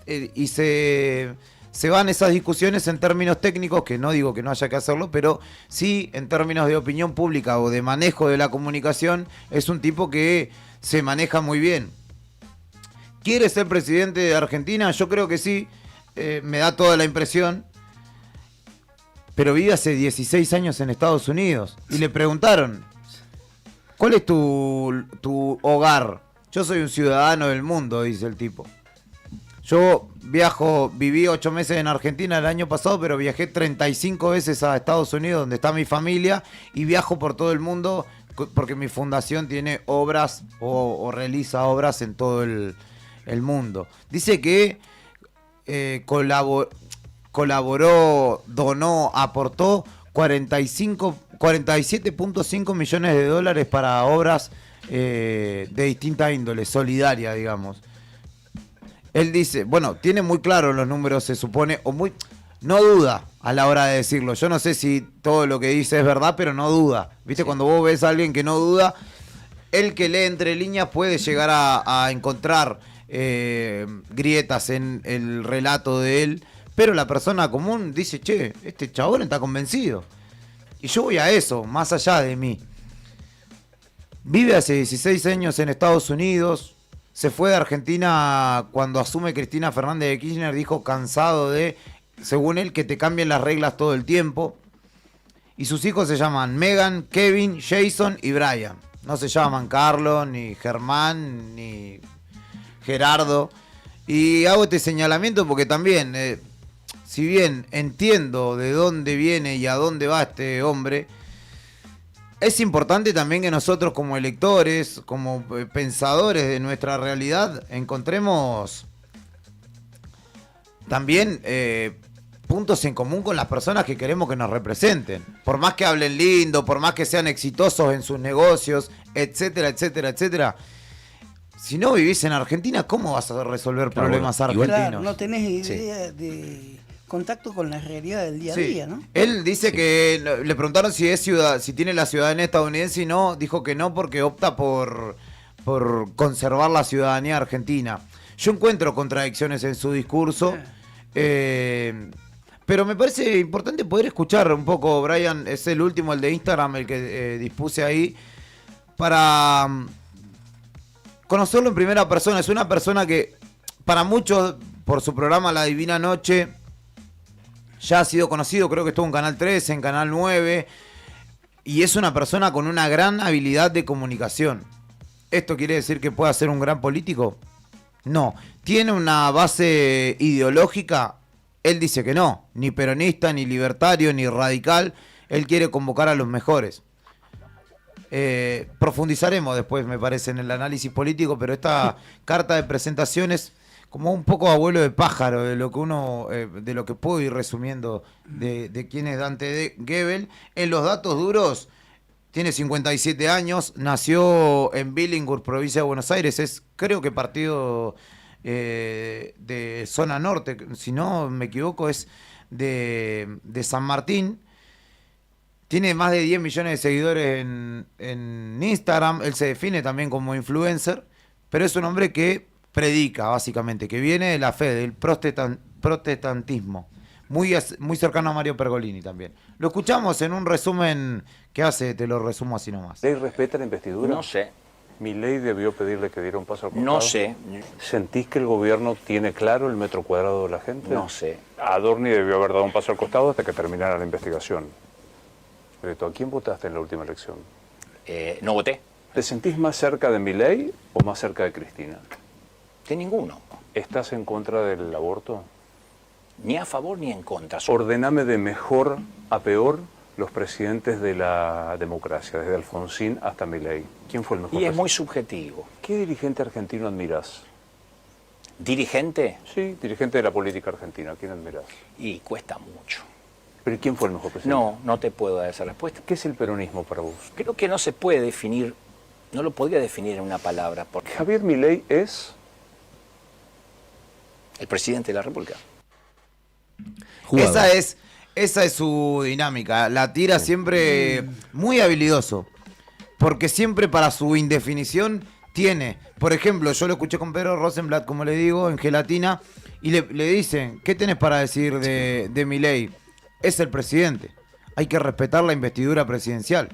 Y se se van esas discusiones en términos técnicos, que no digo que no haya que hacerlo, pero sí en términos de opinión pública o de manejo de la comunicación, es un tipo que se maneja muy bien. ¿Quiere ser presidente de Argentina? Yo creo que sí, me da toda la impresión. Pero vive hace 16 años en Estados Unidos. Y le preguntaron, ¿cuál es tu hogar? Yo soy un ciudadano del mundo, dice el tipo. Yo viví 8 meses en Argentina el año pasado, pero viajé 35 veces a Estados Unidos, donde está mi familia, y viajo por todo el mundo porque mi fundación tiene obras o realiza obras en todo el mundo. Dice que colaboró, donó, aportó 47.5 millones de dólares para obras de distinta índole, solidaria, digamos. Él dice, bueno, tiene muy claro los números, se supone, no duda a la hora de decirlo. Yo no sé si todo lo que dice es verdad, pero no duda. ¿Viste? Sí. Cuando vos ves a alguien que no duda, el que lee entre líneas puede llegar a encontrar grietas en el relato de él, pero la persona común dice, che, este chabón está convencido. Y yo voy a eso, más allá de mí. Vive hace 16 años en Estados Unidos. Se fue de Argentina cuando asume Cristina Fernández de Kirchner. Dijo cansado de, según él, que te cambien las reglas todo el tiempo. Y sus hijos se llaman Megan, Kevin, Jason y Brian. No se llaman Carlos, ni Germán, ni Gerardo. Y hago este señalamiento porque también, si bien entiendo de dónde viene y a dónde va este hombre, es importante también que nosotros como electores, como pensadores de nuestra realidad, encontremos también puntos en común con las personas que queremos que nos representen. Por más que hablen lindo, por más que sean exitosos en sus negocios, etcétera, etcétera, etcétera. Si no vivís en Argentina, ¿cómo vas a resolver problemas argentinos? Claro, no tenés idea de contacto con la realidad del día a día, ¿no? Él dice que le preguntaron si tiene la ciudadanía estadounidense y no, dijo que no porque opta por conservar la ciudadanía argentina. Yo encuentro contradicciones en su discurso, pero me parece importante poder escuchar un poco. Brian es el último, el de Instagram, el que dispuse ahí, para conocerlo en primera persona. Es una persona que para muchos, por su programa La Divina Noche, ya ha sido conocido. Creo que estuvo en Canal 13, en Canal 9, y es una persona con una gran habilidad de comunicación. ¿Esto quiere decir que pueda ser un gran político? No. ¿Tiene una base ideológica? Él dice que no, ni peronista, ni libertario, ni radical. Él quiere convocar a los mejores. Profundizaremos después, me parece, en el análisis político, pero esta carta de presentación es como un poco abuelo de pájaro de lo que de lo que puedo ir resumiendo de quién es Dante Gebel. En los datos duros, tiene 57 años, nació en Billinghurst, provincia de Buenos Aires, es creo que partido de zona norte, si no me equivoco es de San Martín. Tiene más de 10 millones de seguidores en Instagram. Él se define también como influencer, pero es un hombre que predica, básicamente, que viene de la fe, del protestantismo. Muy cercano a Mario Pergolini también. Lo escuchamos en un resumen que hace, te lo resumo así nomás. ¿Ley respeta la investidura? No sé. ¿Milei debió pedirle que diera un paso al costado? No sé. ¿Sentís que el gobierno tiene claro el metro cuadrado de la gente? No sé. Adorni debió haber dado un paso al costado hasta que terminara la investigación. ¿A quién votaste en la última elección? No voté. ¿Te sentís más cerca de Milei o más cerca de Cristina? De ninguno. ¿Estás en contra del aborto? Ni a favor ni en contra. Ordename de mejor a peor los presidentes de la democracia, desde Alfonsín hasta Milei. ¿Quién fue el mejor? Y es muy subjetivo. ¿Qué dirigente argentino admirás? ¿Dirigente? Sí, dirigente de la política argentina. ¿Quién admirás? Y cuesta mucho. ¿Pero quién fue el mejor presidente? No te puedo dar esa respuesta. ¿Qué es el peronismo para vos? Creo que no se puede definir, no lo podría definir en una palabra. Porque Javier Milei es el presidente de la República. Esa es su dinámica. La tira siempre muy habilidoso. Porque siempre para su indefinición tiene. Por ejemplo, yo lo escuché con Pedro Rosenblatt, como le digo, en Gelatina, y le dicen, ¿qué tenés para decir de Milei? Es el presidente. Hay que respetar la investidura presidencial.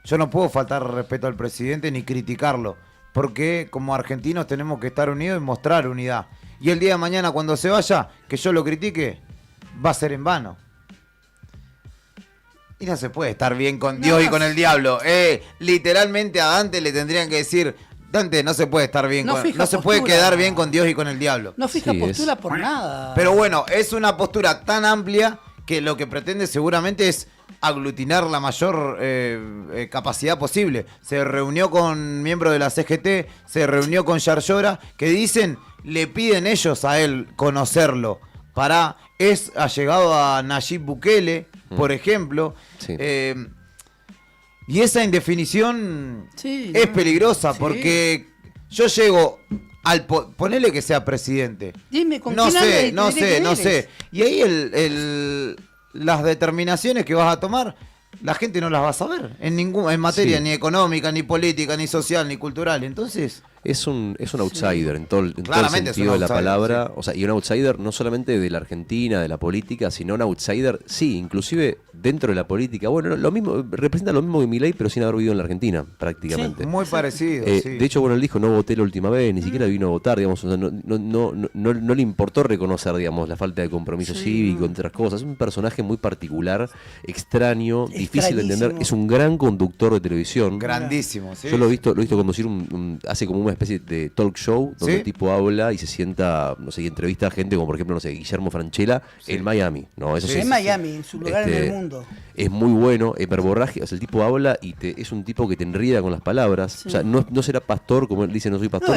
Yo no puedo faltar respeto al presidente ni criticarlo, porque como argentinos tenemos que estar unidos y mostrar unidad. Y el día de mañana, cuando se vaya, que yo lo critique, va a ser en vano. Y no se puede estar bien con Dios y con el diablo. Literalmente a Dante le tendrían que decir, Dante, no se puede estar bien, no se puede quedar bien con Dios y con el diablo. No fija postura por nada. Pero bueno, es una postura tan amplia que lo que pretende seguramente es aglutinar la mayor capacidad posible. Se reunió con miembros de la CGT, se reunió con Yarlora, que dicen, le piden ellos a él conocerlo. Es allegado a Nayib Bukele, por ejemplo. Sí. Y esa indefinición es peligrosa, porque yo llego al ponele que sea presidente. Dime, ¿con no quién sé. Y ahí las determinaciones que vas a tomar, la gente no las va a saber en materia ni económica, ni política, ni social, ni cultural. Entonces es un outsider en todo el sentido de la palabra, o sea, y un outsider no solamente de la Argentina, de la política, sino un outsider, inclusive dentro de la política. Bueno, lo mismo, representa lo mismo que Milei, pero sin haber vivido en la Argentina, prácticamente. Muy parecido. De hecho, bueno, él dijo, no voté la última vez, ni siquiera vino a votar, digamos, o sea, no le importó reconocer, digamos, la falta de compromiso cívico, entre otras cosas. Es un personaje muy particular, extraño, difícil de entender. Es un gran conductor de televisión. Grandísimo, sí. Yo lo he visto conducir hace como una especie de talk show donde el tipo habla y se sienta, no sé, y entrevista a gente como por ejemplo, no sé, Guillermo Franchella en Miami, ¿no? Eso en Miami, en su lugar en el mundo. Es muy bueno, es verborraje, o sea, el tipo habla y es un tipo que te enreda con las palabras. O sea, no será pastor, como él dice, no soy pastor,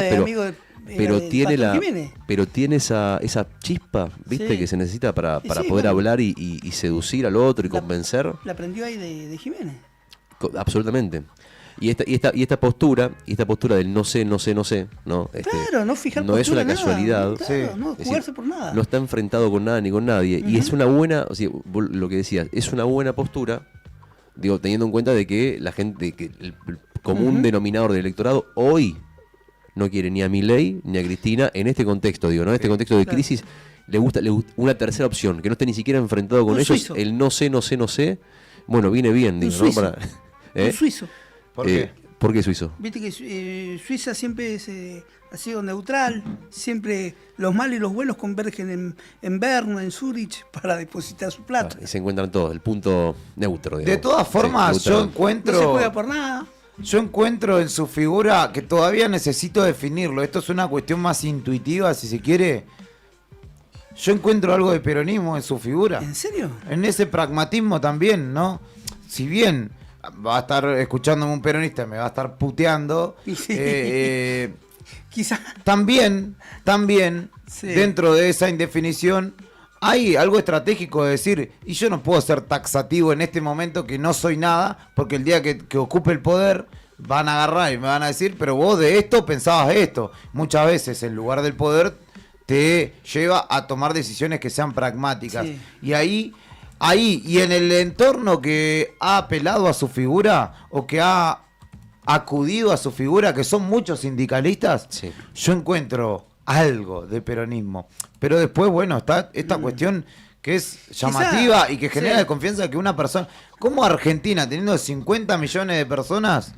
pero tiene esa chispa, ¿viste? Que se necesita para poder hablar y seducir al otro y convencer. La aprendió ahí de Jiménez. Absolutamente. Y esta postura del no sé, ¿no? Claro, no fijar no es una casualidad. Claro, no jugarse por nada. No está enfrentado con nada ni con nadie. Y es una buena, o sea, lo que decías, es una buena postura, digo, teniendo en cuenta de que la gente, que el común denominador del electorado hoy no quiere ni a Milei ni a Cristina en este contexto, digo, ¿no? En este contexto de crisis, le gusta una tercera opción, que no esté ni siquiera enfrentado con ellos, suizo. El no sé. Bueno, viene bien, digo, ¿no? Un suizo. ¿Por qué? ¿Por qué suizo? Viste que Suiza siempre ha sido neutral, siempre los malos y los buenos convergen en Berna, en Zurich, para depositar su plata. Y se encuentran todos, el punto neutro. Digamos. De todas formas, yo encuentro... No se juega por nada. Yo encuentro en su figura, que todavía necesito definirlo, esto es una cuestión más intuitiva, si se quiere. Yo encuentro algo de peronismo en su figura. ¿En serio? En ese pragmatismo también, ¿no? Si bien va a estar escuchándome un peronista, me va a estar puteando. Quizás. También, dentro de esa indefinición, hay algo estratégico de decir, y yo no puedo ser taxativo en este momento que no soy nada, porque el día que ocupe el poder van a agarrar y me van a decir, pero vos de esto pensabas esto. Muchas veces el lugar del poder te lleva a tomar decisiones que sean pragmáticas. Sí. Y ahí y en el entorno que ha apelado a su figura o que ha acudido a su figura, que son muchos sindicalistas, yo encuentro algo de peronismo. Pero después, bueno, está esta cuestión que es llamativa y que genera desconfianza de que una persona, como Argentina, teniendo 50 millones de personas,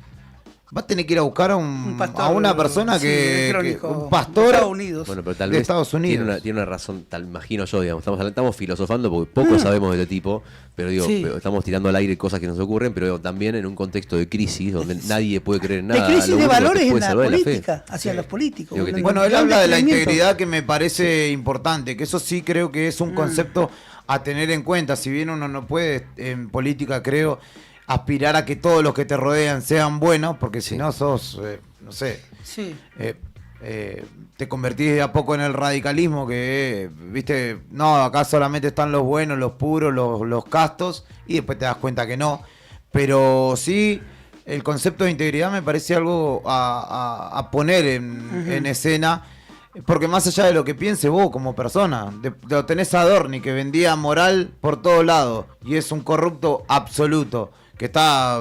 va a tener que ir a buscar a una persona un pastor de Estados Unidos. Bueno, pero tal vez Estados Unidos. Tiene una razón, imagino yo, digamos. Estamos filosofando porque poco sabemos de este tipo, pero digo, estamos tirando al aire cosas que nos ocurren, pero digo, también en un contexto de crisis donde nadie puede creer en nada. De crisis de valores en la política, hacia los políticos. Bueno, él habla de la integridad, que me parece importante, que eso sí creo que es un concepto a tener en cuenta. Si bien uno no puede, en política creo, aspirar a que todos los que te rodean sean buenos, porque si no sos, no sé, te convertís de a poco en el radicalismo que, viste, no, acá solamente están los buenos, los puros, los castos, y después te das cuenta que no. Pero sí, el concepto de integridad me parece algo a poner en escena, porque más allá de lo que piense vos como persona, lo tenés a Adorni, que vendía moral por todos lados, y es un corrupto absoluto, que está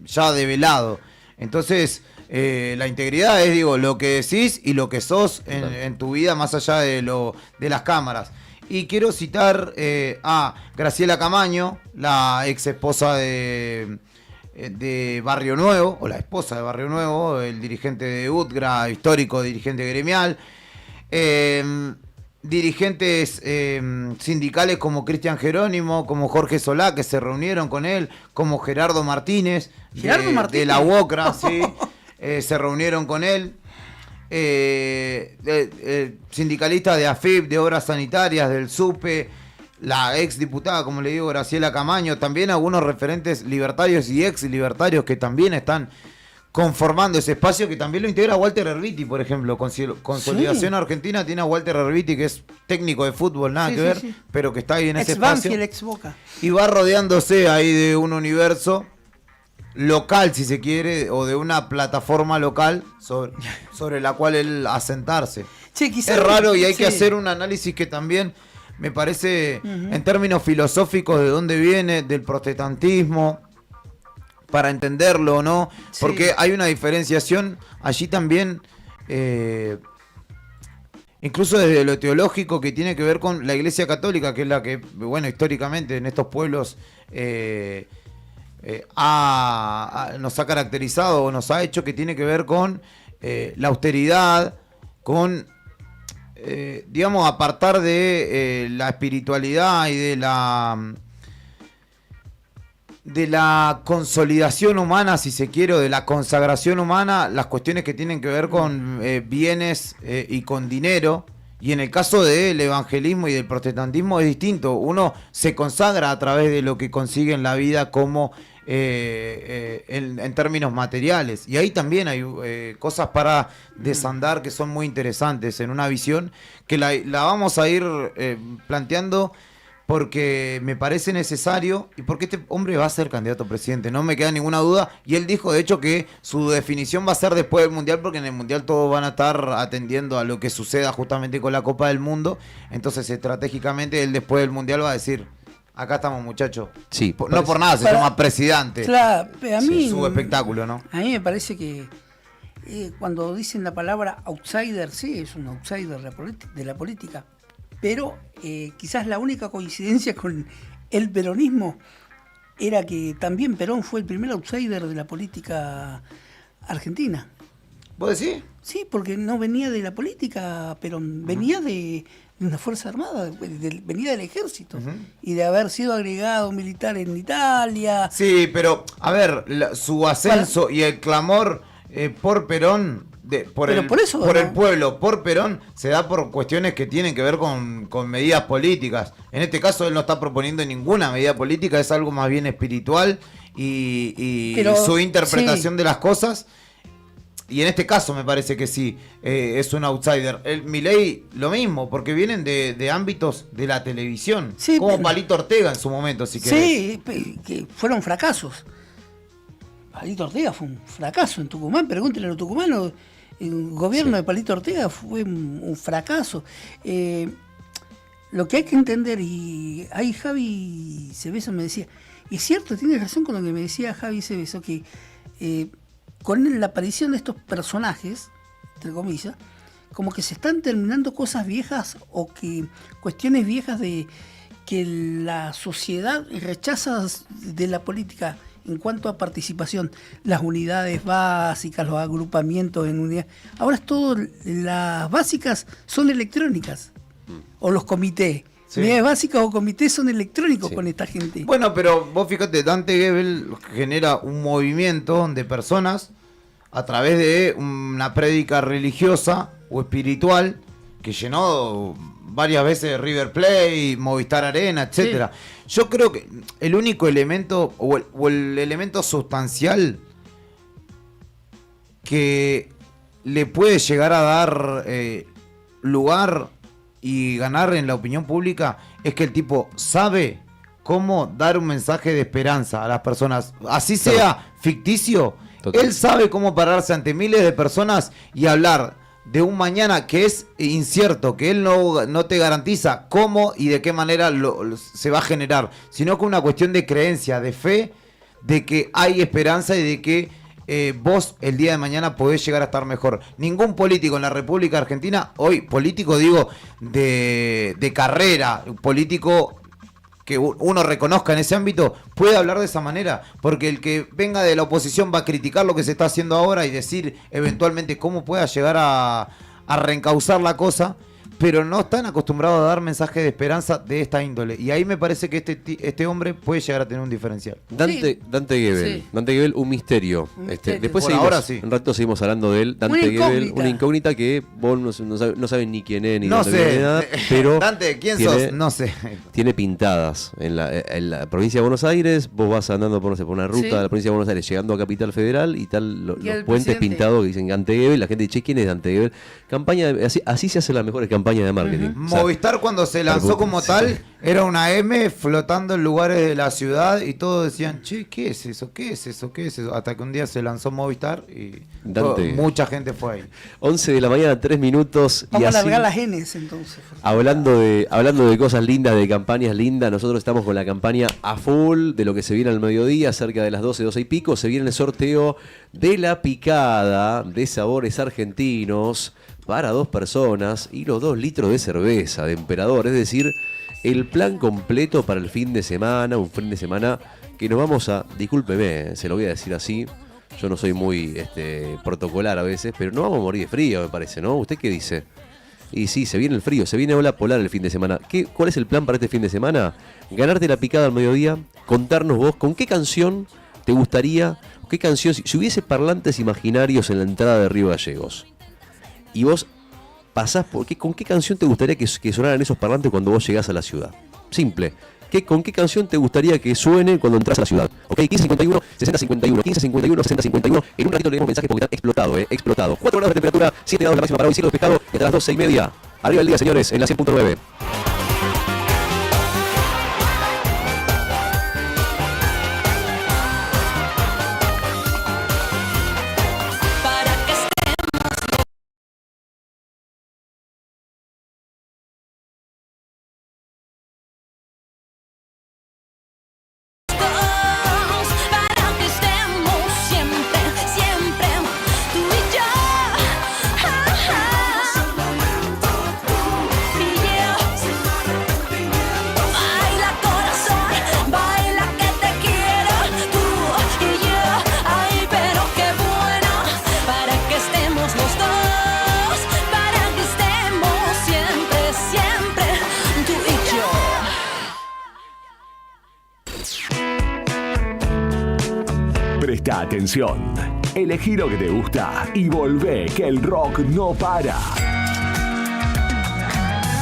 ya develado. Entonces, La integridad es, digo, lo que decís y lo que sos en tu vida más allá de las cámaras. Y quiero citar a Graciela Camaño, la ex esposa de Barrio Nuevo, o la esposa de Barrio Nuevo, el dirigente de UTGRA, histórico dirigente gremial. Dirigentes sindicales como Cristian Jerónimo, como Jorge Solá, que se reunieron con él, como Gerardo Martínez, de la UOCRA, sí, se reunieron con él. Sindicalistas de AFIP, de Obras Sanitarias, del SUPE, la ex diputada, como le digo, Graciela Camaño, también algunos referentes libertarios y ex libertarios que también están conformando ese espacio, que también lo integra Walter Herbiti, por ejemplo. Consolidación Argentina tiene a Walter Herbiti, que es técnico de fútbol, nada que ver, pero que está ahí en ese espacio. Banfield, ex Boca. Y va rodeándose ahí de un universo local, si se quiere, o de una plataforma local sobre la cual él asentarse. Es raro y hay que hacer un análisis que también me parece, en términos filosóficos, de dónde viene, del protestantismo, para entenderlo, ¿no? Porque hay una diferenciación allí también, incluso desde lo teológico, que tiene que ver con la Iglesia Católica, que es la que, bueno, históricamente en estos pueblos nos ha caracterizado o nos ha hecho, que tiene que ver con la austeridad, con, digamos, apartar de la espiritualidad y de la consolidación humana, si se quiere, o de la consagración humana, las cuestiones que tienen que ver con bienes y con dinero. Y en el caso del evangelismo y del protestantismo es distinto. Uno se consagra a través de lo que consigue en la vida como en términos materiales. Y ahí también hay cosas para desandar que son muy interesantes en una visión que la vamos a ir planteando, porque me parece necesario y porque este hombre va a ser candidato a presidente, no me queda ninguna duda. Y él dijo, de hecho, que su definición va a ser después del Mundial, porque en el Mundial todos van a estar atendiendo a lo que suceda justamente con la Copa del Mundo. Entonces, estratégicamente, él después del Mundial va a decir, acá estamos, muchachos. Sí, no por nada se llama presidente. Claro, a mí, su espectáculo, ¿no? A mí me parece que cuando dicen la palabra outsider, sí, es un outsider de la política. Pero quizás la única coincidencia con el peronismo era que también Perón fue el primer outsider de la política argentina. ¿Vos decís? Sí, porque no venía de la política, Perón, venía de una fuerza armada, venía del ejército, y de haber sido agregado militar en Italia. Sí, pero, a ver, su ascenso y el clamor por Perón... por el pueblo, por Perón, se da por cuestiones que tienen que ver con medidas políticas. En este caso él no está proponiendo ninguna medida política, es algo más bien espiritual y su interpretación de las cosas. Y en este caso me parece que sí, es un outsider. Milei lo mismo, porque vienen de ámbitos de la televisión, como Palito Ortega en su momento, si querés. Sí, que fueron fracasos. Palito Ortega fue un fracaso en Tucumán, pregúntenle a los tucumanos. El gobierno de Palito Ortega fue un fracaso. Lo que hay que entender, y ahí Javi Cebeso me decía, y es cierto, tiene razón con lo que me decía Javi Cebeso, que con la aparición de estos personajes, entre comillas, como que se están terminando cosas viejas o que cuestiones viejas de que la sociedad rechaza de la política. En cuanto a participación, las unidades básicas, los agrupamientos en unidades. Ahora es todo, las básicas son electrónicas. O los comités. Sí. Unidades básicas o comités son electrónicos con esta gente. Bueno, pero vos fíjate, Dante Gebel genera un movimiento de personas a través de una prédica religiosa o espiritual que llenó varias veces River Plate, Movistar Arena, etcétera. Sí. Yo creo que el único elemento o el elemento sustancial que le puede llegar a dar lugar y ganar en la opinión pública es que el tipo sabe cómo dar un mensaje de esperanza a las personas, así sea ficticio. Total. Él sabe cómo pararse ante miles de personas y hablar de un mañana que es incierto, que él no te garantiza cómo y de qué manera se va a generar, sino con una cuestión de creencia, de fe, de que hay esperanza y de que vos el día de mañana podés llegar a estar mejor. Ningún político en la República Argentina, hoy político digo de carrera, político que uno reconozca en ese ámbito, puede hablar de esa manera, porque el que venga de la oposición va a criticar lo que se está haciendo ahora y decir eventualmente cómo pueda llegar a reencauzar la cosa, pero no están acostumbrados a dar mensajes de esperanza de esta índole. Y ahí me parece que este hombre puede llegar a tener un diferencial. Dante Gebel. Sí. Dante Gebel, un misterio. Después Por seguimos, ahora sí. un rato seguimos hablando de él. Dante Gebel, una incógnita que vos no saben ni quién es, ni dónde viene, nada. Pero Dante, ¿quién sos? No sé. Tiene pintadas en la provincia de Buenos Aires. Vos vas andando por una ruta de la provincia de Buenos Aires, llegando a Capital Federal y tal, los puentes pintados que dicen Dante Gebel. La gente dice, ¿quién es Dante Gebel? Así se hacen las mejores campañas de marketing. O sea, Movistar cuando se lanzó como tal era una M flotando en lugares de la ciudad y todos decían, che, ¿qué es eso? ¿Qué es eso? ¿Qué es eso? Hasta que un día se lanzó Movistar y mucha gente fue ahí. 11 de la mañana, 3 minutos. Vamos y así, a largar las genes entonces. Hablando de cosas lindas, de campañas lindas, nosotros estamos con la campaña a full de lo que se viene al mediodía, cerca de las 12 y pico. Se viene el sorteo de la picada de sabores argentinos para 2 personas y los 2 litros de cerveza de Emperador, es decir, el plan completo para el fin de semana, un fin de semana que nos vamos a, discúlpeme, se lo voy a decir así, yo no soy muy protocolar a veces, pero no vamos a morir de frío, me parece, ¿no? ¿Usted qué dice? Y sí, se viene el frío, se viene ola polar el fin de semana. ¿Cuál es el plan para este fin de semana? Ganarte la picada al mediodía, contarnos vos con qué canción te gustaría, qué canción, si hubiese parlantes imaginarios en la entrada de Río Gallegos, y vos pasás ¿con qué canción te gustaría que sonaran esos parlantes cuando vos llegás a la ciudad? Simple. ¿Con qué canción te gustaría que suene cuando entras a la ciudad? Ok, 1551, 6051, 1551, 6051. En un ratito leemos mensajes porque están explotado. 4 grados de temperatura, 7 grados de máxima para hoy, cielo despejado, y hasta las 12:30. Arriba el día, señores, en la 100.9. Para que estemos siempre, siempre, tú y yo. Baila corazón, baila que te quiero, tú y yo. Ay, pero qué bueno, para que estemos los dos, para que estemos siempre, siempre, tú y yo. Presta atención, elegí lo que te gusta y volvé que el rock no para.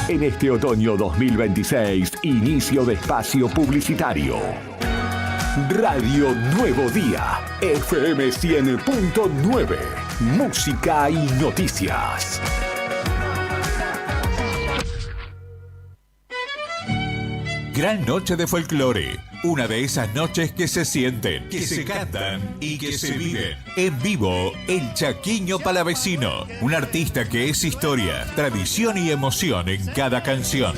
En este otoño 2026, inicio de espacio publicitario. Radio Nuevo Día, FM 100.9, música y noticias. Gran noche de folclore. Una de esas noches que se sienten, que se cantan y que se viven. En vivo, el Chaquiño Palavecino. Un artista que es historia, tradición y emoción en cada canción.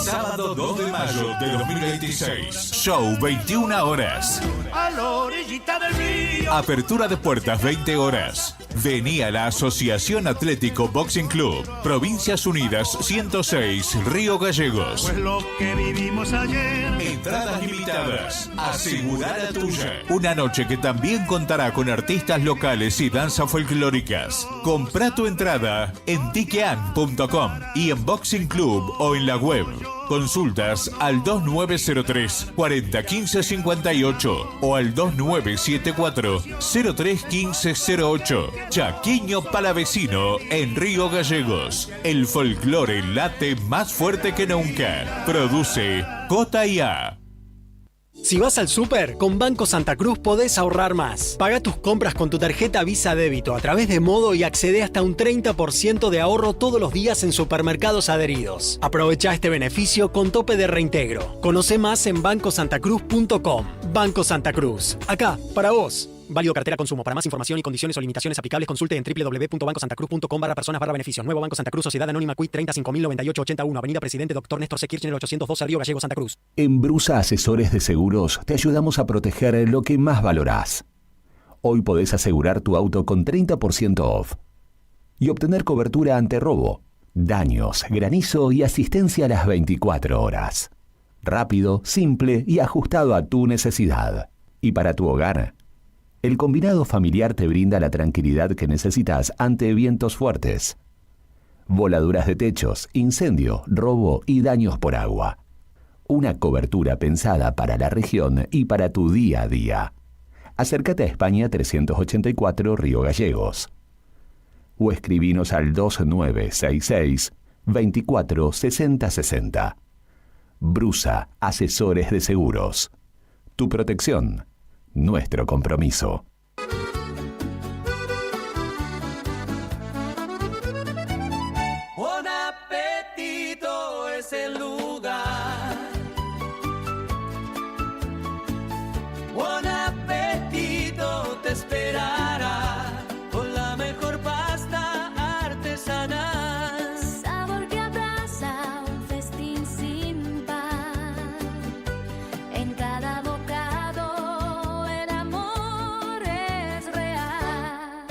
Sábado 2 de mayo de 2026. Show 21 horas. A la orillita del río. Apertura de puertas 20 horas. Vení a la Asociación Atlético Boxing Club, Provincias Unidas 106, Río Gallegos. Pues lo que vivimos ayer. Entradas limitadas. Asegura la tuya. Una noche que también contará con artistas locales y danzas folclóricas. Comprá tu entrada en tikean.com y en Boxing Club o en la web. Consultas al 2903 401558 o al 2974 031508. Chaquiño Palavecino en Río Gallegos. El folclore late más fuerte que nunca. Produce Cota IA. Si vas al súper, con Banco Santa Cruz podés ahorrar más. Paga tus compras con tu tarjeta Visa Débito a través de Modo y accede hasta un 30% de ahorro todos los días en supermercados adheridos. Aprovecha este beneficio con tope de reintegro. Conoce más en bancosantacruz.com. Banco Santa Cruz. Acá, para vos. Válido cartera consumo. Para más información y condiciones o limitaciones aplicables, consulte en www.bancosantacruz.com/personas/beneficios. Nuevo Banco Santa Cruz, Sociedad Anónima Quit 3509881, Avenida Presidente Dr. Néstor C. Kirchner 812, Río Gallegos, Santa Cruz. En Brusa Asesores de Seguros te ayudamos a proteger lo que más valorás. Hoy podés asegurar tu auto con 30% off y obtener cobertura ante robo, daños, granizo y asistencia a las 24 horas. Rápido, simple y ajustado a tu necesidad. Y para tu hogar, el combinado familiar te brinda la tranquilidad que necesitas ante vientos fuertes, voladuras de techos, incendio, robo y daños por agua. Una cobertura pensada para la región y para tu día a día. Acércate a España 384 Río Gallegos. O escribinos al 2966 24 60 60. Brusa, asesores de seguros. Tu protección, nuestro compromiso. Buon appetito es el lugar. Buon appetito te esperará con la mejor pasta artesanal. Sabor que abraza un festín sin par. En cada bocado el amor es real.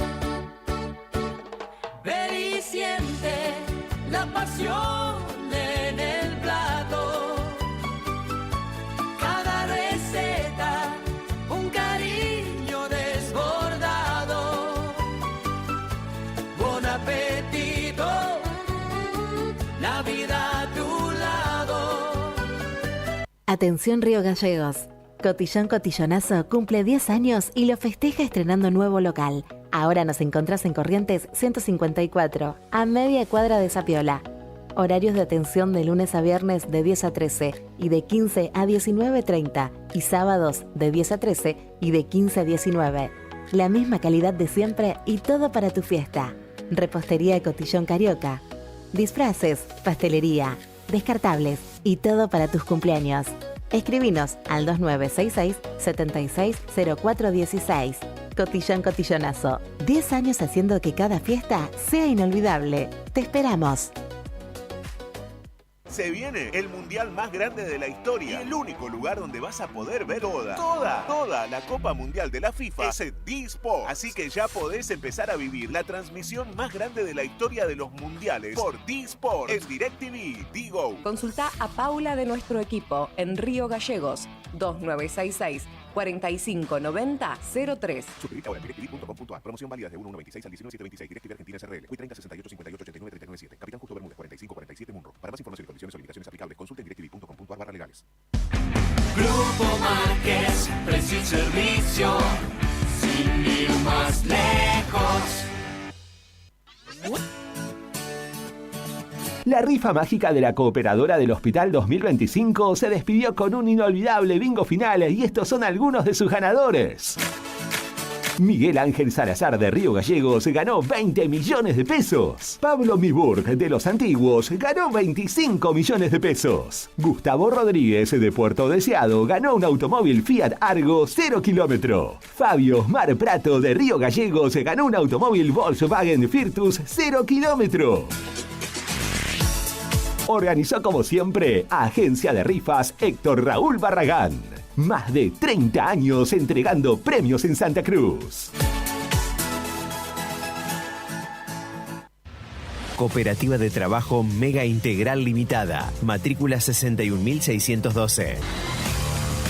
Ve y siente la pasión en el plato. Cada receta, un cariño desbordado. Buen apetito, la vida a tu lado. Atención Río Gallegos. Cotillón Cotillonazo cumple 10 años y lo festeja estrenando nuevo local. Ahora nos encontrás en Corrientes 154, a media cuadra de Zapiola. Horarios de atención de lunes a viernes de 10 a 13 y de 15 a 19:30 y sábados de 10 a 13 y de 15 a 19. La misma calidad de siempre y todo para tu fiesta. Repostería de Cotillón Carioca. Disfraces, pastelería, descartables y todo para tus cumpleaños. Escribinos al 2966 760416. Cotillón Cotillonazo. 10 años haciendo que cada fiesta sea inolvidable. Te esperamos. Se viene el mundial más grande de la historia y el único lugar donde vas a poder ver toda la Copa Mundial de la FIFA es en D-Sport. Así que ya podés empezar a vivir la transmisión más grande de la historia de los mundiales por D-Sport en DirecTV, Digo. Consulta a Paula de nuestro equipo en Río Gallegos 2966 4590 03. Suscribite ahora en directv.com.ar. Promoción válida de 1/1/26 al 19/7/26. DirecTV Argentina SRL. Fui 30 68 58 89 397. Capitán Justo Bermúdez 45 47 Munro. Para más información y condiciones o limitaciones aplicables, consulte en directv.com.ar/legales. Grupo Márquez, precio y servicio, sin ir más lejos. La rifa mágica de la Cooperadora del Hospital 2025 se despidió con un inolvidable bingo final y estos son algunos de sus ganadores. Miguel Ángel Salazar de Río Gallegos ganó 20 millones de pesos. Pablo Miburg de Los Antiguos ganó 25 millones de pesos. Gustavo Rodríguez de Puerto Deseado ganó un automóvil Fiat Argo 0 kilómetro. Fabio Mar Prato de Río Gallegos ganó un automóvil Volkswagen Virtus 0 kilómetro. Organizó como siempre Agencia de Rifas Héctor Raúl Barragán. Más de 30 años entregando premios en Santa Cruz. Cooperativa de Trabajo Mega Integral Limitada. Matrícula 61612.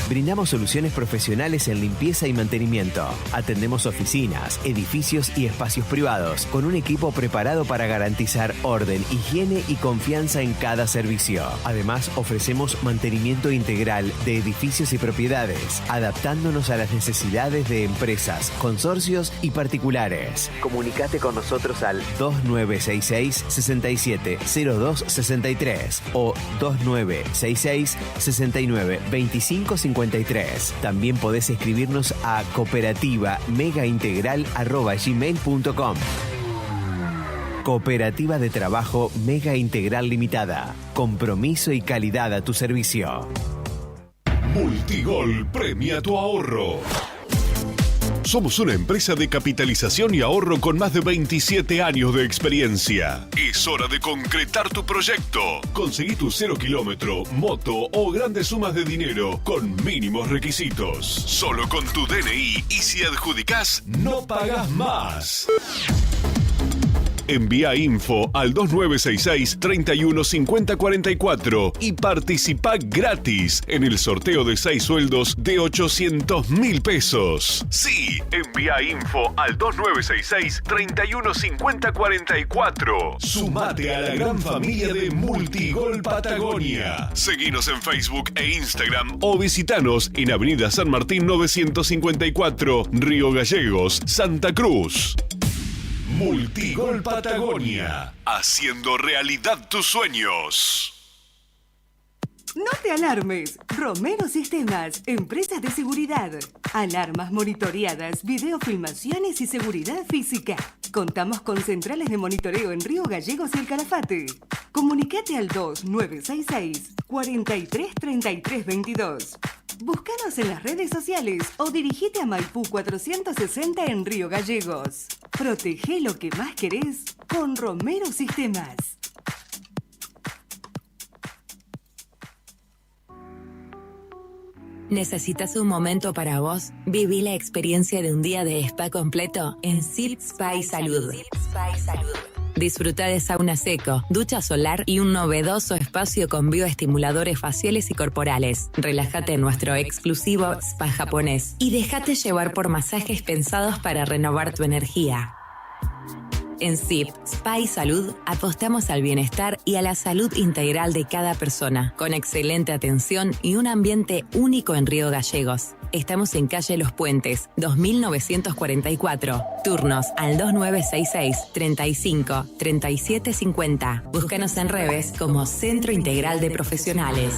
Brindamos soluciones profesionales en limpieza y mantenimiento. Atendemos oficinas, edificios y espacios privados con un equipo preparado para garantizar orden, higiene y confianza en cada servicio. Además, ofrecemos mantenimiento integral de edificios y propiedades, adaptándonos a las necesidades de empresas, consorcios y particulares. Comunicate con nosotros al 2966 670263 o 2966 69 25 53. También podés escribirnos a cooperativa-megaintegral@gmail.com. Cooperativa de Trabajo Mega Integral Limitada. Compromiso y calidad a tu servicio. Multigol premia tu ahorro. Somos una empresa de capitalización y ahorro con más de 27 años de experiencia. Es hora de concretar tu proyecto. Conseguí tu 0 kilómetro, moto o grandes sumas de dinero con mínimos requisitos. Solo con tu DNI y si adjudicás, no pagás más. Envía info al 2966 315044 y participa gratis en el sorteo de 6 sueldos de 800.000 pesos. Sí, envía info al 2966 315044. Sumate a la gran familia de Multigol Patagonia. Seguinos en Facebook e Instagram o visitanos en Avenida San Martín 954, Río Gallegos, Santa Cruz. Multigol Patagonia, haciendo realidad tus sueños. No te alarmes. Romero Sistemas, empresas de seguridad. Alarmas monitoreadas, videofilmaciones y seguridad física. Contamos con centrales de monitoreo en Río Gallegos y El Calafate. Comunicate al 2966 433322. Búscanos en las redes sociales o dirigite a Maipú 460 en Río Gallegos. Protege lo que más querés con Romero Sistemas. ¿Necesitas un momento para vos? Viví la experiencia de un día de spa completo en Silk Spa y Salud. Disfruta de sauna seco, ducha solar y un novedoso espacio con bioestimuladores faciales y corporales. Relájate en nuestro exclusivo spa japonés y déjate llevar por masajes pensados para renovar tu energía. En SIP, Spa y Salud, apostamos al bienestar y a la salud integral de cada persona, con excelente atención y un ambiente único en Río Gallegos. Estamos en calle Los Puentes, 2944. Turnos al 2966 35 37 50. Búscanos en redes como Centro Integral de Profesionales.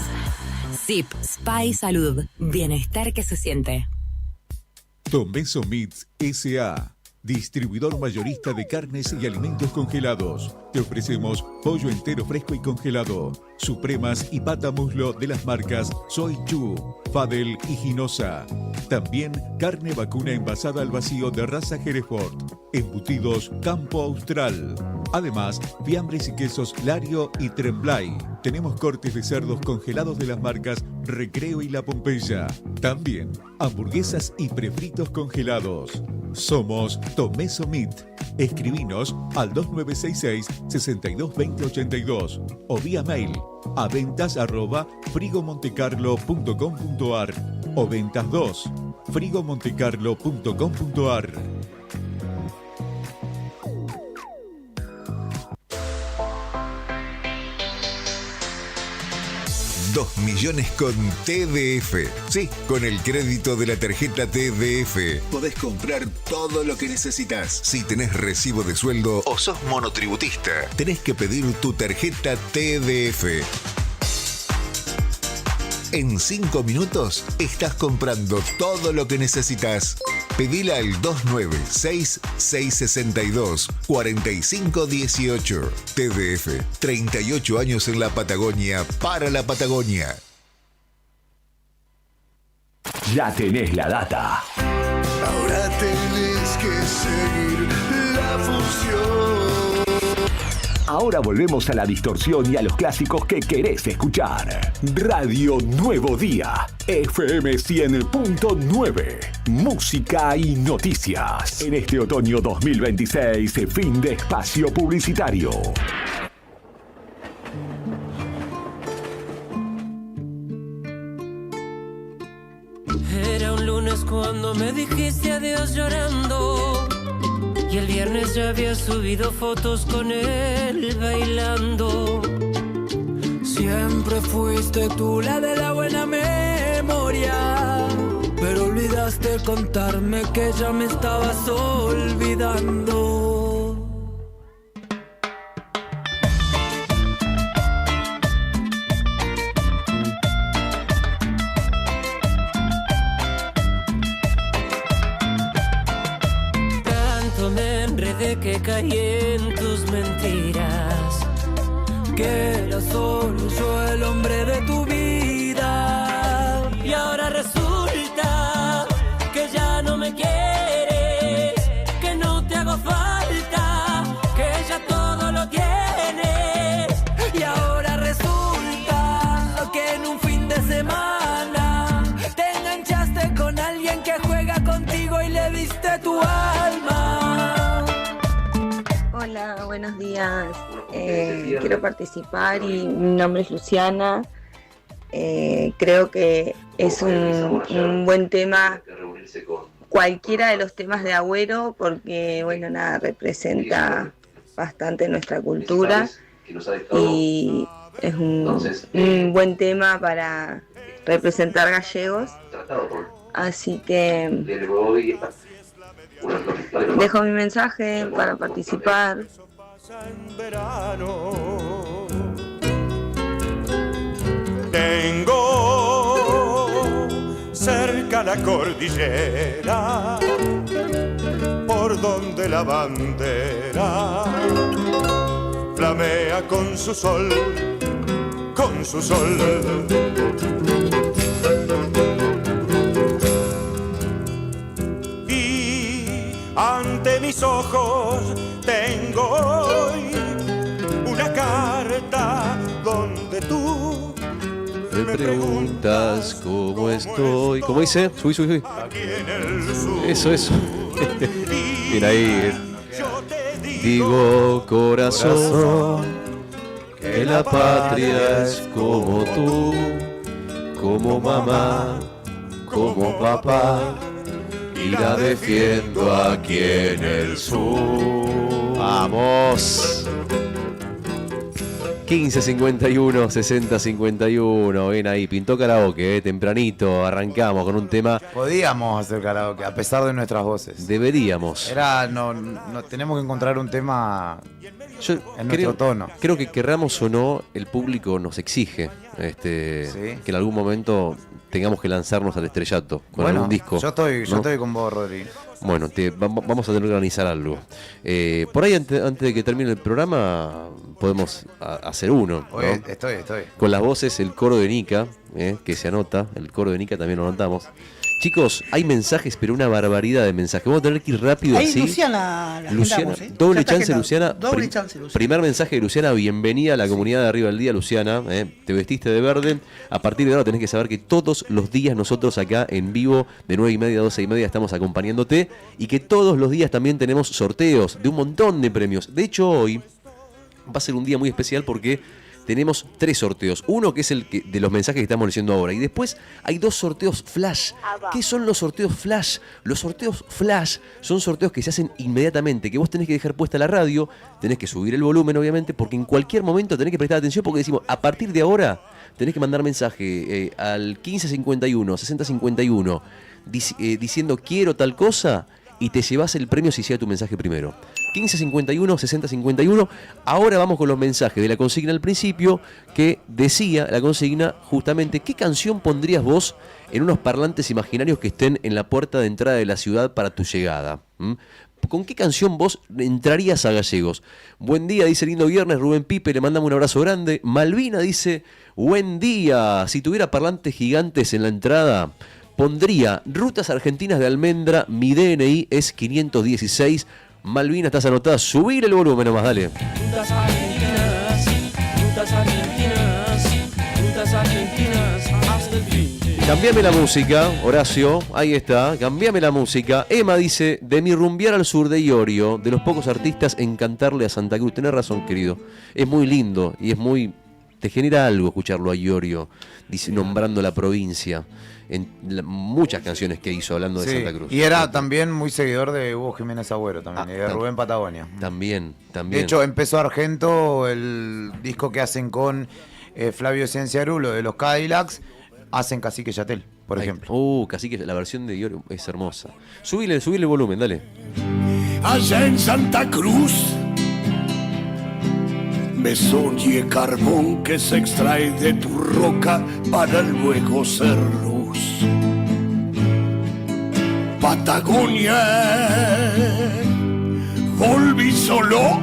SIP, Spa y Salud. Bienestar que se siente. Tomeso Meats S.A., distribuidor mayorista de carnes y alimentos congelados. Te ofrecemos pollo entero fresco y congelado, supremas y pata muslo de las marcas Soy Chu, Fadel y Ginosa. También carne vacuna envasada al vacío de raza Hereford, embutidos Campo Austral. Además, fiambres y quesos Lario y Tremblay. Tenemos cortes de cerdos congelados de las marcas Recreo y La Pompeya. También hamburguesas y prefritos congelados. Somos Tomeso Meat. Escribinos al 2966 622082 o vía mail a ventas@frigomontecarlo.com.ar o ventas 2 frigomontecarlo.com.ar. 2 millones con TDF. Sí, con el crédito de la tarjeta TDF. Podés comprar todo lo que necesitas. Si tenés recibo de sueldo o sos monotributista, tenés que pedir tu tarjeta TDF. En 5 minutos estás comprando todo lo que necesitas. Pedila al 296-662-4518. TDF, 38 años en la Patagonia, para la Patagonia. Ya tenés la data. Ahora tenés que seguir la función. Ahora volvemos a la distorsión y a los clásicos que querés escuchar. Radio Nuevo Día, FM 100.9. Música y noticias. En este otoño 2026, fin de espacio publicitario. Era un lunes cuando me dijiste adiós llorando. Y el viernes ya había subido fotos con él bailando. Siempre fuiste tú la de la buena memoria, pero olvidaste contarme que ya me estabas olvidando. Que caí en tus mentiras, que era solo yo el hombre de tu vida. Y ahora resulta que ya no me quieres. con alguien que juega contigo y le diste tu alma. Hola, buenos días. Quiero participar y mi nombre es Luciana. Creo que es un buen tema, cualquiera de los temas de Agüero, porque bueno, nada, representa bastante nuestra cultura y es un buen tema para representar gallegos. Así que dejo mi mensaje para participar. Tengo cerca la cordillera, por donde la bandera flamea con su sol, con su sol. Y ante mis ojos tengo hoy una carta donde tú me preguntas cómo estoy. ¿Cómo dice? Subí. Eso. Mira ahí. Digo, corazón, que la patria es como tú, como mamá, como papá, y la defiendo aquí en el sur. ¡Vamos! 1551 6051, ven ahí, pintó karaoke, tempranito, arrancamos con un tema. Podíamos hacer karaoke, a pesar de nuestras voces. Deberíamos. No tenemos que encontrar un tema en nuestro tono. Creo que querramos o no, el público nos exige que en algún momento tengamos que lanzarnos al estrellato con algún disco. Yo estoy con vos, Rodri. Bueno, vamos a tener que organizar algo. Por ahí, antes de que termine el programa, podemos hacer uno, ¿no? Estoy. Con las voces, el coro de Nica, que se anota. El coro de Nica también lo anotamos. Chicos, hay mensajes, pero una barbaridad de mensajes. Vamos a tener que ir rápido Ahí así. Luciana, doble chance, Luciana. Doble chance, Luciana. Primer mensaje de Luciana, bienvenida a la comunidad de Arriba del Día, Luciana. Te vestiste de verde. A partir de ahora tenés que saber que todos los días nosotros acá en vivo, de 9:30 a 12:30, estamos acompañándote. Y que todos los días también tenemos sorteos de un montón de premios. De hecho, hoy va a ser un día muy especial porque tenemos 3 sorteos. Uno que es el de los mensajes que estamos leyendo ahora. Y después hay 2 sorteos flash. ¿Qué son los sorteos flash? Los sorteos flash son sorteos que se hacen inmediatamente, que vos tenés que dejar puesta la radio, tenés que subir el volumen, obviamente, porque en cualquier momento tenés que prestar atención, porque decimos, a partir de ahora tenés que mandar mensaje al 1551, 6051, diciendo quiero tal cosa, y te llevas el premio si sea tu mensaje primero. 1551 6051. Ahora vamos con los mensajes de la consigna al principio, que decía la consigna justamente qué canción pondrías vos en unos parlantes imaginarios que estén en la puerta de entrada de la ciudad para tu llegada. ¿Con qué canción vos entrarías a Gallegos? Buen día, dice lindo viernes, Rubén Pipe, le mandamos un abrazo grande. Malvina dice, buen día, si tuviera parlantes gigantes en la entrada, pondría Rutas Argentinas de Almendra, mi DNI es 516. Malvina, estás anotada, subir el volumen nomás, dale. Rutas argentinas, hasta el fin. Cambiame la música, Horacio, ahí está, cambiame la música. Emma dice, de mi rumbear al sur de Iorio, de los pocos artistas en cantarle a Santa Cruz. Tenés razón, querido, es muy lindo y es muy... te genera algo escucharlo a Iorio, nombrando la provincia. En muchas canciones que hizo hablando de Santa Cruz. Y era también muy seguidor de Hugo Jiménez Agüero también, y de Rubén Patagonia. También. De hecho, empezó Argento, el disco que hacen con Flavio Cienciarulo de los Cadillacs, hacen Cacique Yatel, por ejemplo. Cacique, la versión de Iorio es hermosa. Subile el volumen, dale. Allá en Santa Cruz me soñé carbón que se extrae de tu roca para luego ser luz. Patagonia, volví solo,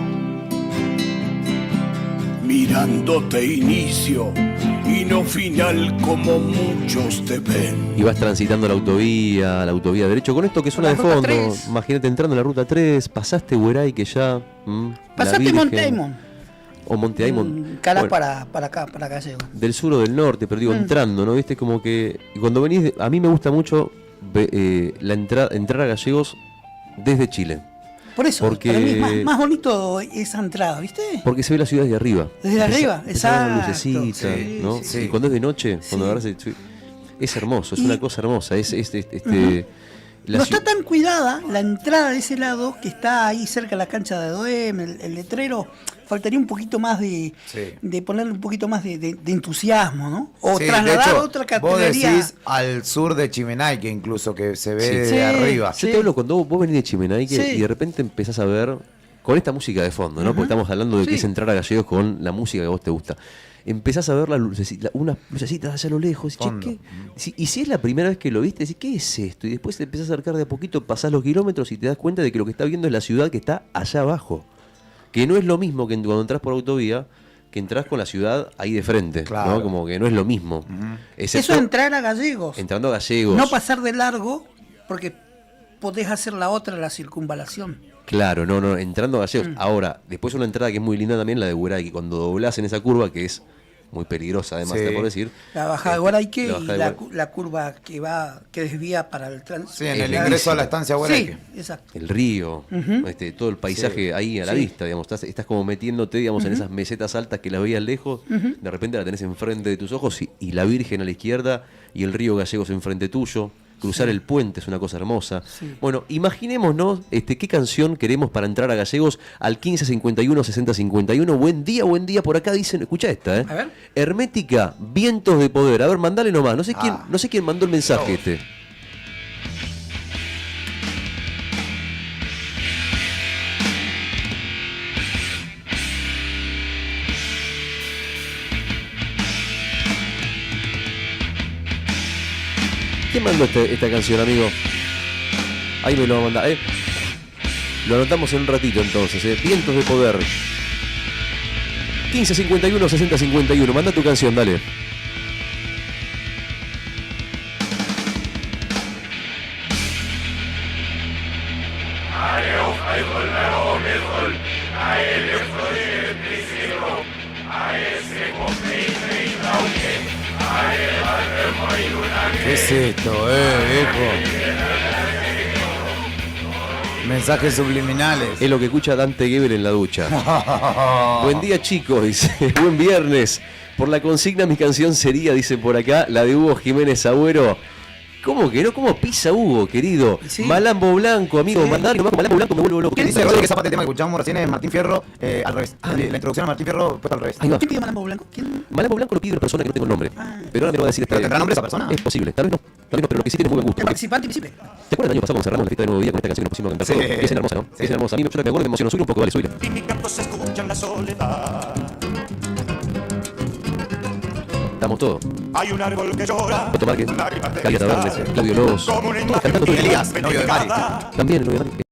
mirándote inicio y no final como muchos te ven. Y vas transitando la autovía derecho, con esto que suena de fondo. Imagínate entrando en la ruta 3, pasaste Hueray que ya... pasaste Monteimon. O Monte Aymon. Cara para acá, para Gallego. Del sur o del norte, pero digo, entrando, ¿no? Viste, como que cuando venís, a mí me gusta mucho entrar a Gallegos desde Chile. Por eso, porque, para mí es más bonito esa entrada, ¿viste? Porque se ve la ciudad desde arriba. Desde arriba, exacto. Lucecita, sí, ¿no? Sí. Y cuando es de noche, cuando agarras es hermoso, es una cosa hermosa. No está tan cuidada la entrada de ese lado, que está ahí cerca de la cancha de Doem, el letrero. Faltaría un poquito más de ponerle un poquito más de entusiasmo, ¿no? O trasladar otra cartelería. Vos decís al sur de Chimenaique, incluso, que se ve de arriba. Yo te hablo cuando vos venís de Chimenaique y de repente empezás a ver, con esta música de fondo, ¿no? Porque estamos hablando de que es entrar a Gallegos con la música que a vos te gusta. Empezás a ver unas lucecitas allá a lo lejos. Y si es la primera vez que lo viste, decís, ¿qué es esto? Y después te empezás a acercar de a poquito, pasás los kilómetros y te das cuenta de que lo que está viendo es la ciudad que está allá abajo. Que no es lo mismo que cuando entras por autovía, que entras con la ciudad ahí de frente, claro. ¿no? Como que no es lo mismo. Eso es entrar a Gallegos. Entrando a Gallegos. No pasar de largo, porque podés hacer la circunvalación. Claro, no, entrando a Gallegos. Ahora, después una entrada que es muy linda también, la de Hueray, que cuando doblás en esa curva, que es muy peligrosa además, te puedo decir. La bajada de Huaraique y la curva que desvía para el tránsito. Sí, en el ingreso a la estancia Huaraique. Sí, exacto. El río, todo el paisaje ahí a la vista, digamos. Estás como metiéndote, digamos, en esas mesetas altas que las veías lejos, de repente la tenés enfrente de tus ojos y la Virgen a la izquierda y el río Gallegos enfrente tuyo. Cruzar el puente es una cosa hermosa. Sí. Bueno, imaginémonos qué canción queremos para entrar a Gallegos al 1551 6051. Buen día, por acá dicen, escucha esta, A ver. Hermética, Vientos de Poder. A ver, mandale nomás. No sé quién mandó el mensaje ¿Quién mandó esta canción, amigo? Ahí me lo va a mandar. Lo anotamos en un ratito entonces. Vientos de Poder. 1551 6051. Manda tu canción, dale. ¿Qué es esto, viejo? Mensajes subliminales. Es lo que escucha Dante Gebel en la ducha. Buen día, chicos, dice. Buen viernes. Por la consigna, mi canción sería, dice por acá, la de Hugo Jiménez Agüero. ¿Cómo que no? ¿Cómo pisa Hugo, querido? Sí. Malambo Blanco, amigo. Mandale nomás con Malambo Blanco, me vuelvo loco. ¿Quién dice que esa parte del tema que escuchamos recién es Martín Fierro al revés? La introducción a Martín Fierro puesta al revés. ¿Quién pide Malambo Blanco? ¿Quién? Malambo Blanco lo pide una persona que no tengo el nombre. Pero ahora me lo va a decir esta. ¿Tendrá nombre esa persona? Es posible, tal vez no, pero lo que sí tiene muy buen gusto. El participante invisible. ¿Te acuerdas el año pasado cuando cerramos la fiesta de Nuevo Día con esta canción que nos pusimos a cantar? Sí. Que es hermosa, ¿no? Sí. Es hermosa. A mí yo me acuerdo me emocionó. Subir un poco, dale, subile. Y mi canto se escucha en la soledad. Estamos todos. Hay un árbol que llora. Otto Márquez, Galia Tabernes, Claudio Lobos. Todos cantando todo el día. El novio de Mari. También el novio de Mari.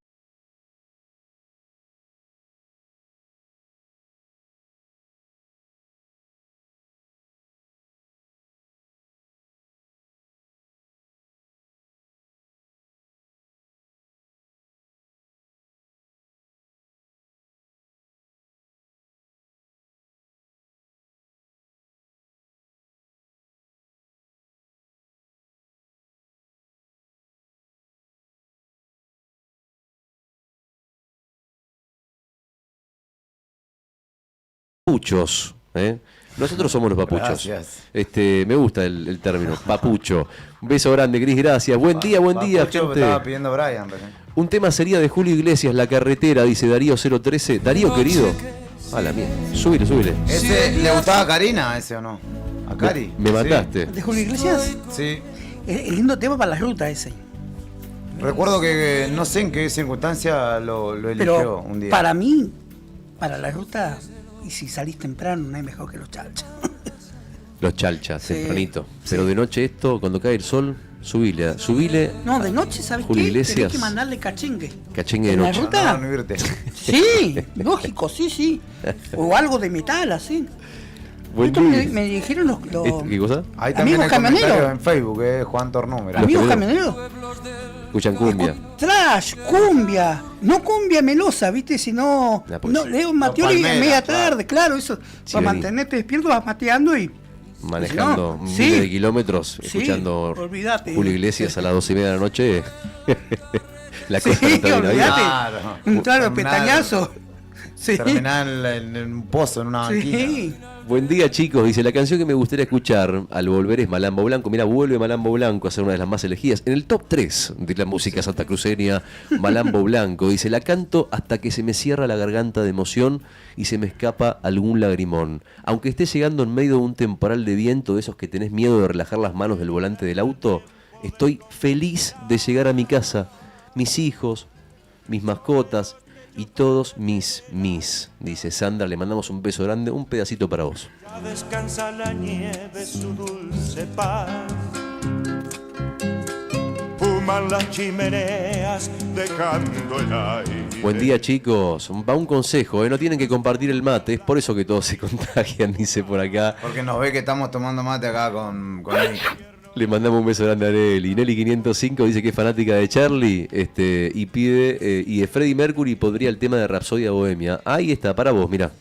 Papuchos, Nosotros somos los papuchos. Gracias. Me gusta el término, papucho. Un beso grande, Cris, gracias. Buen día, gente. Estaba pidiendo Brian. Un tema sería de Julio Iglesias, La Carretera, dice Darío 013. Darío, querido. A la mierda. Súbile. ¿Ese le gustaba a Karina, ese o no? ¿A Cari? Me mataste. ¿De Julio Iglesias? Sí. Es lindo tema para la ruta ese. Recuerdo que no sé en qué circunstancia lo eligió pero un día. Para mí, para la ruta, y si salís temprano, no hay mejor que los chalchas. Los chalchas, tempranito. Pero de noche esto, cuando cae el sol, subile. No, de noche, ¿sabes Julio qué? Iglesias. Tenés que mandarle cachengue. Cachengue de noche. ¿En la ruta? No irte. Sí, lógico, sí. O algo de metal, así. Esto me dijeron los ¿qué cosa? Hay también amigos camioneros en Facebook, Juan Tornúmero. Amigos camioneros. Escuchan cumbia. Trash, cumbia. No cumbia melosa, ¿viste? Sino. No, Leo Matioli en media tarde, claro, eso. Sí, para mantenerte despierto, vas mateando y manejando No, miles sí. de kilómetros, Sí, escuchando olvídate. Julio Iglesias a las 12:30 de la noche. La cosa Sí, no está bien olvídate. oída. Un claro pestañazo. Sí. Terminar en un pozo, en una banquina. Sí. Buen día, chicos. Dice, la canción que me gustaría escuchar al volver es Malambo Blanco. Mira, vuelve Malambo Blanco a ser una de las más elegidas. En el top 3 de la música santacruceña, Malambo Blanco. Dice, la canto hasta que se me cierra la garganta de emoción y se me escapa algún lagrimón. Aunque esté llegando en medio de un temporal de viento, de esos que tenés miedo de relajar las manos del volante del auto, estoy feliz de llegar a mi casa. Mis hijos, mis mascotas y todos mis. Dice Sandra, le mandamos un beso grande, un pedacito para vos. Ya descansa la nieve, su dulce paz. Fuman las chimeneas, dejando el aire. Buen día, chicos. Va un consejo, no tienen que compartir el mate, es por eso que todos se contagian, dice por acá. Porque nos ve que estamos tomando mate acá con él. Le mandamos un beso grande a Nelly. Nelly 505 dice que es fanática de Charlie y pide, y de Freddie Mercury podría el tema de Rapsodia Bohemia. Ahí está, para vos, mirá.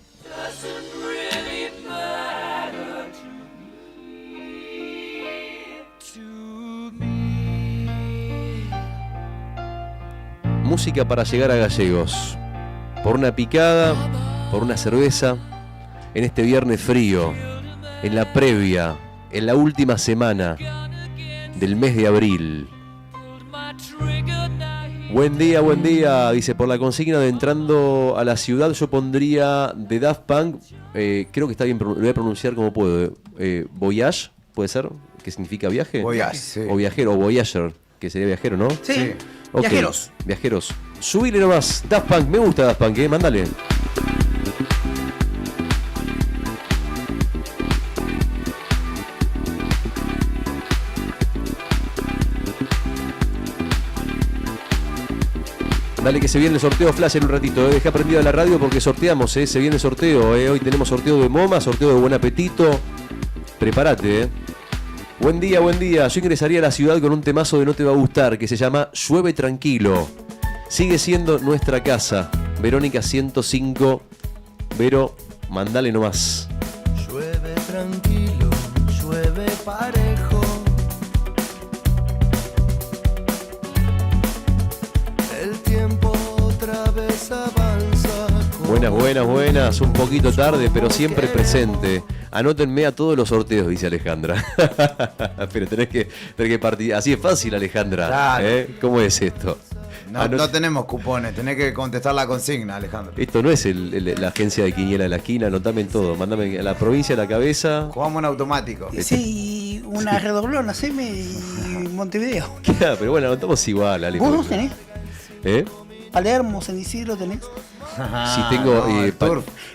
Música para llegar a Gallegos. Por una picada, por una cerveza, en este viernes frío, en la previa, en la última semana del mes de abril. Buen día, dice, por la consigna de entrando a la ciudad yo pondría de Daft Punk, creo que está bien, lo voy a pronunciar como puedo, Voyage, ¿puede ser? ¿Qué significa viaje? Voyage, sí. O viajero, o Voyager, que sería viajero, ¿no? Sí. Ok, Viajeros. Viajeros. Subile nomás, Daft Punk, me gusta Daft Punk, mándale. Dale que se viene el sorteo flash en un ratito, Deja prendida la radio porque sorteamos, se viene el sorteo, Hoy tenemos sorteo de MoMA, sorteo de Buen Apetito. Prepárate, Buen día, yo ingresaría a la ciudad con un temazo de No Te Va a Gustar que se llama Llueve Tranquilo. Sigue siendo nuestra casa. Verónica 105. Vero, mandale nomás. Llueve tranquilo, llueve parejo. El tiempo otra vez avanza. Buenas. Un poquito tarde, pero siempre presente. Anótenme a todos los sorteos, dice Alejandra. Pero tenés que partir. Así es fácil, Alejandra. Claro. ¿Cómo es esto? No tenemos cupones, tenés que contestar la consigna, Alejandro. Esto no es la agencia de Quiniela de la esquina, anotame en todo. Mándame a la provincia de la cabeza. Jugamos en automático. Sí, una redoblona, haceme y Montevideo. Claro, pero bueno, anotamos igual, Ale. ¿Vos no tenés? Palermo, San Isidro tenés. Si tengo.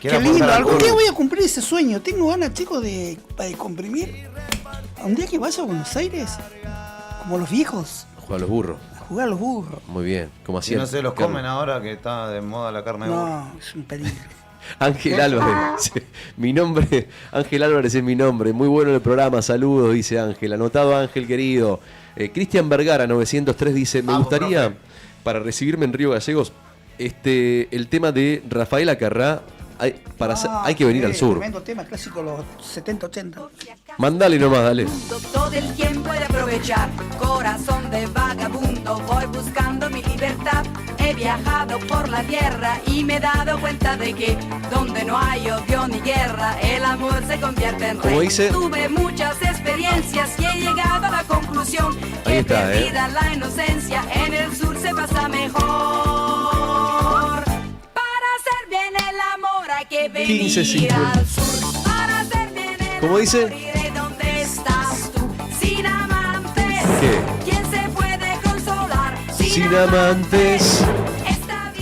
Qué lindo, algún día voy a cumplir ese sueño. Tengo ganas, chicos, de comprimir. Un día que vaya a Buenos Aires, como los viejos. Jugar a los burros. Jugar a los burros. Muy bien, como Si hacían. no se los comen ahora que está de moda la carne de burro. No, es un peligro. Ángel Álvarez, mi nombre, Ángel Álvarez es mi nombre. Muy bueno el programa, saludos, dice Ángel. Anotado, Ángel querido. Cristian Vergara 903 dice, me gustaría, profe, para recibirme en Río Gallegos, el tema de Rafael Acarrá, hay que venir al sur. Tremendo tema clásico, los 70-80. Mandale nomás, dale. Todo el tiempo de aprovechar, corazón de vagabundo, voy buscando mi libertad. He viajado por la tierra y me he dado cuenta de que donde no hay odio ni guerra, el amor se convierte en ¿Cómo rey. dice? Tuve muchas experiencias y he llegado a la conclusión Ahí que está, perdida la inocencia, en el sur se pasa mejor. Para hacer bien el amor hay que venir 15:50. al sur. Para hacer bien el ¿Cómo dice? amor iré donde estás tú, sin amantes. ¿Qué? ¿Quién se puede consolar Sin amantes.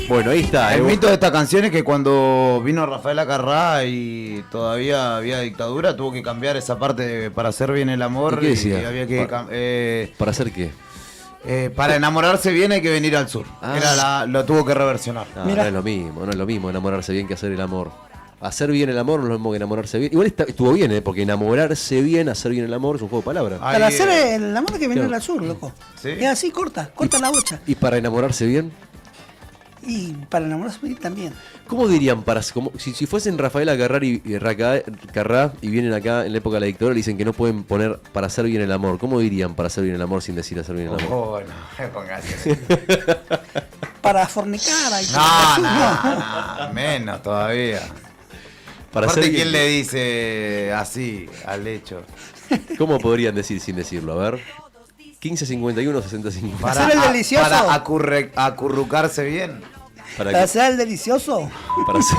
Bueno, ahí está. El mito de esta canción es que cuando vino Rafael Acarrá y todavía había dictadura, tuvo que cambiar esa parte para hacer bien el amor. ¿Qué decía? Y había que ¿Para hacer qué? Para enamorarse bien hay que venir al sur. Lo tuvo que reversionar. No es lo mismo enamorarse bien que hacer el amor. Hacer bien el amor no es lo mismo que enamorarse bien. Igual estuvo bien, porque enamorarse bien, hacer bien el amor es un juego de palabras. Para hacer el amor hay que venir Claro. al sur, loco. ¿Sí? Es así, corta la bocha. ¿Y para enamorarse bien? Y para enamorarse también. ¿Cómo dirían si fuesen Rafaela Carrá y vienen acá en la época de la dictadura y dicen que no pueden poner para hacer bien el amor? ¿Cómo dirían para hacer bien el amor sin decir hacer bien el amor? Oh, no me pongas así. Para fornicar. No, menos todavía. Para Aparte, hacer ¿quién bien- le dice así al hecho? ¿Cómo podrían decir sin decirlo? A ver. 1551 6050. Para, ¿Hacer el delicioso? para acurrucarse bien. ¿Para hacer el delicioso? Para hacer...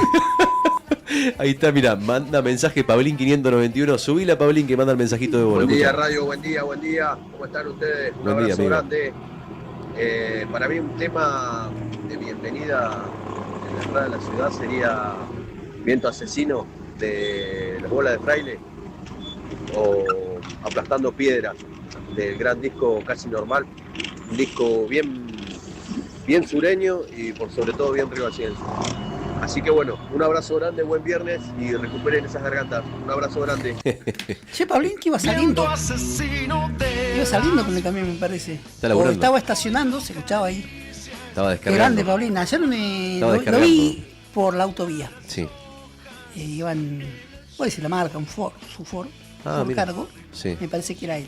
Ahí está, mira, manda mensaje Pablín 591. Subila, Pablín, que manda el mensajito de bono. Buen día, Escucha. radio, buen día. ¿Cómo están ustedes? Un Buen día, abrazo amigo. grande. Para mí un tema de bienvenida en la entrada de la ciudad sería Viento Asesino de Las Bolas de Fraile o Aplastando Piedra del gran disco Casi Normal. Un disco bien sureño y por sobre todo bien ribaciense. Así que bueno, un abrazo grande, buen viernes y recuperen esas gargantas. Un abrazo grande. Che, Pablín, que iba saliendo. Iba saliendo con el camión, me parece. Está laburando. O estaba estacionando, se escuchaba ahí. Estaba Qué descargando. grande, Pablín. Ayer lo descargando. vi por la autovía. Sí. Iban, voy a decir la marca, un Ford, su Ford. Ford Mira. Cargo. Sí. Me parece que era él.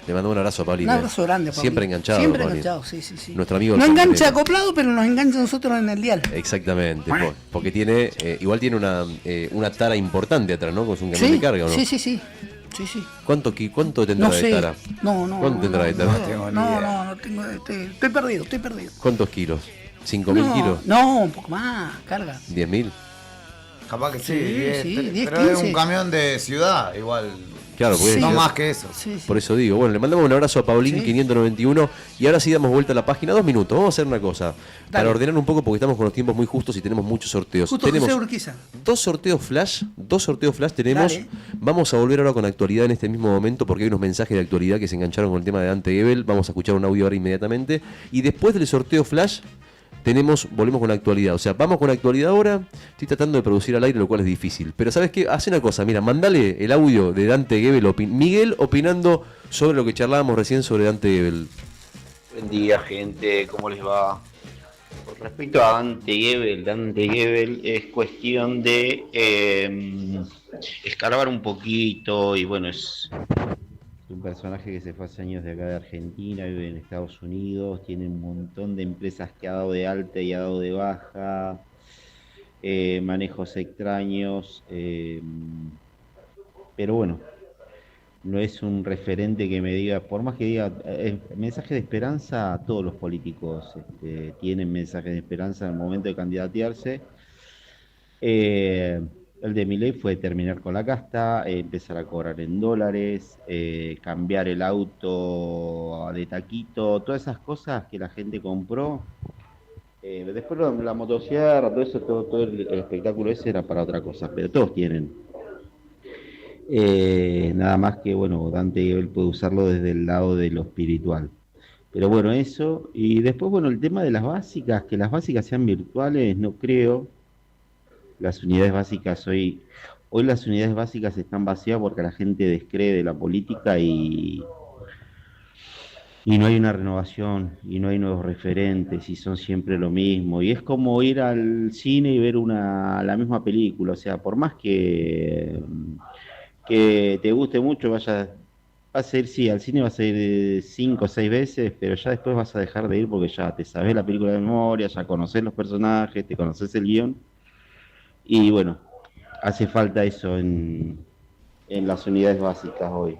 Le mando un abrazo a Pablín. Un abrazo grande, Pablín. Siempre enganchado. Siempre Pablín. enganchado, sí. Nuestro amigo. No el engancha camionero. acoplado, pero nos engancha a nosotros en el dial. Exactamente. Porque tiene, igual tiene una tara importante atrás, ¿no? Con un camión de carga, ¿o no? Sí. ¿Cuánto tendrá No de sé. tara? No. ¿Cuánto tendrá de tara? No tengo. Estoy perdido. ¿Cuántos kilos? ¿5.000 kilos? No, un poco más, carga. ¿10.000? Capaz que sí, Sí, 10, 10, pero es 15. un camión de ciudad, igual. Claro, porque no más que eso. Por eso digo, bueno, le mandamos un abrazo a Paulín 591 y ahora sí damos vuelta a la página, 2 minutos, vamos a hacer una cosa, para ordenar un poco porque estamos con los tiempos muy justos y tenemos muchos sorteos. Justo Tenemos José Urquiza. dos sorteos flash tenemos, Dale. vamos a volver ahora con actualidad en este mismo momento porque hay unos mensajes de actualidad que se engancharon con el tema de Dante Gebel, vamos a escuchar un audio ahora inmediatamente y después del sorteo flash volvemos con la actualidad, o sea, vamos con la actualidad ahora, estoy tratando de producir al aire, lo cual es difícil, pero ¿sabes qué? Hace una cosa, mira, mandale el audio de Dante Gebel, Miguel opinando sobre lo que charlábamos recién sobre Dante Gebel. Buen día, gente, ¿cómo les va? Con respecto a Dante Gebel es cuestión de escarbar un poquito y bueno, es un personaje que se fue hace años de acá de Argentina, vive en Estados Unidos, tiene un montón de empresas que ha dado de alta y ha dado de baja, manejos extraños, pero bueno, no es un referente que me diga, por más que diga, mensaje de esperanza, a todos los políticos tienen mensajes de esperanza en el momento de candidatearse. El de Milei fue terminar con la casta, empezar a cobrar en dólares, cambiar el auto de taquito, todas esas cosas que la gente compró. Después la motosierra, todo eso, todo el espectáculo ese era para otra cosa, pero todos tienen. Nada más que, bueno, Dante Gebel puede usarlo desde el lado de lo espiritual. Pero bueno, eso. Y después, bueno, el tema de las básicas, que las básicas sean virtuales, no creo. Las unidades básicas hoy las unidades básicas están vacías porque la gente descree de la política y no hay una renovación y no hay nuevos referentes y son siempre lo mismo. Y es como ir al cine y ver la misma película. O sea, por más que te guste mucho, vas a ir, sí, al cine vas a ir 5 o 6 veces, pero ya después vas a dejar de ir porque ya te sabes la película de memoria, ya conoces los personajes, te conoces el guión. Y bueno, hace falta eso en las unidades básicas hoy.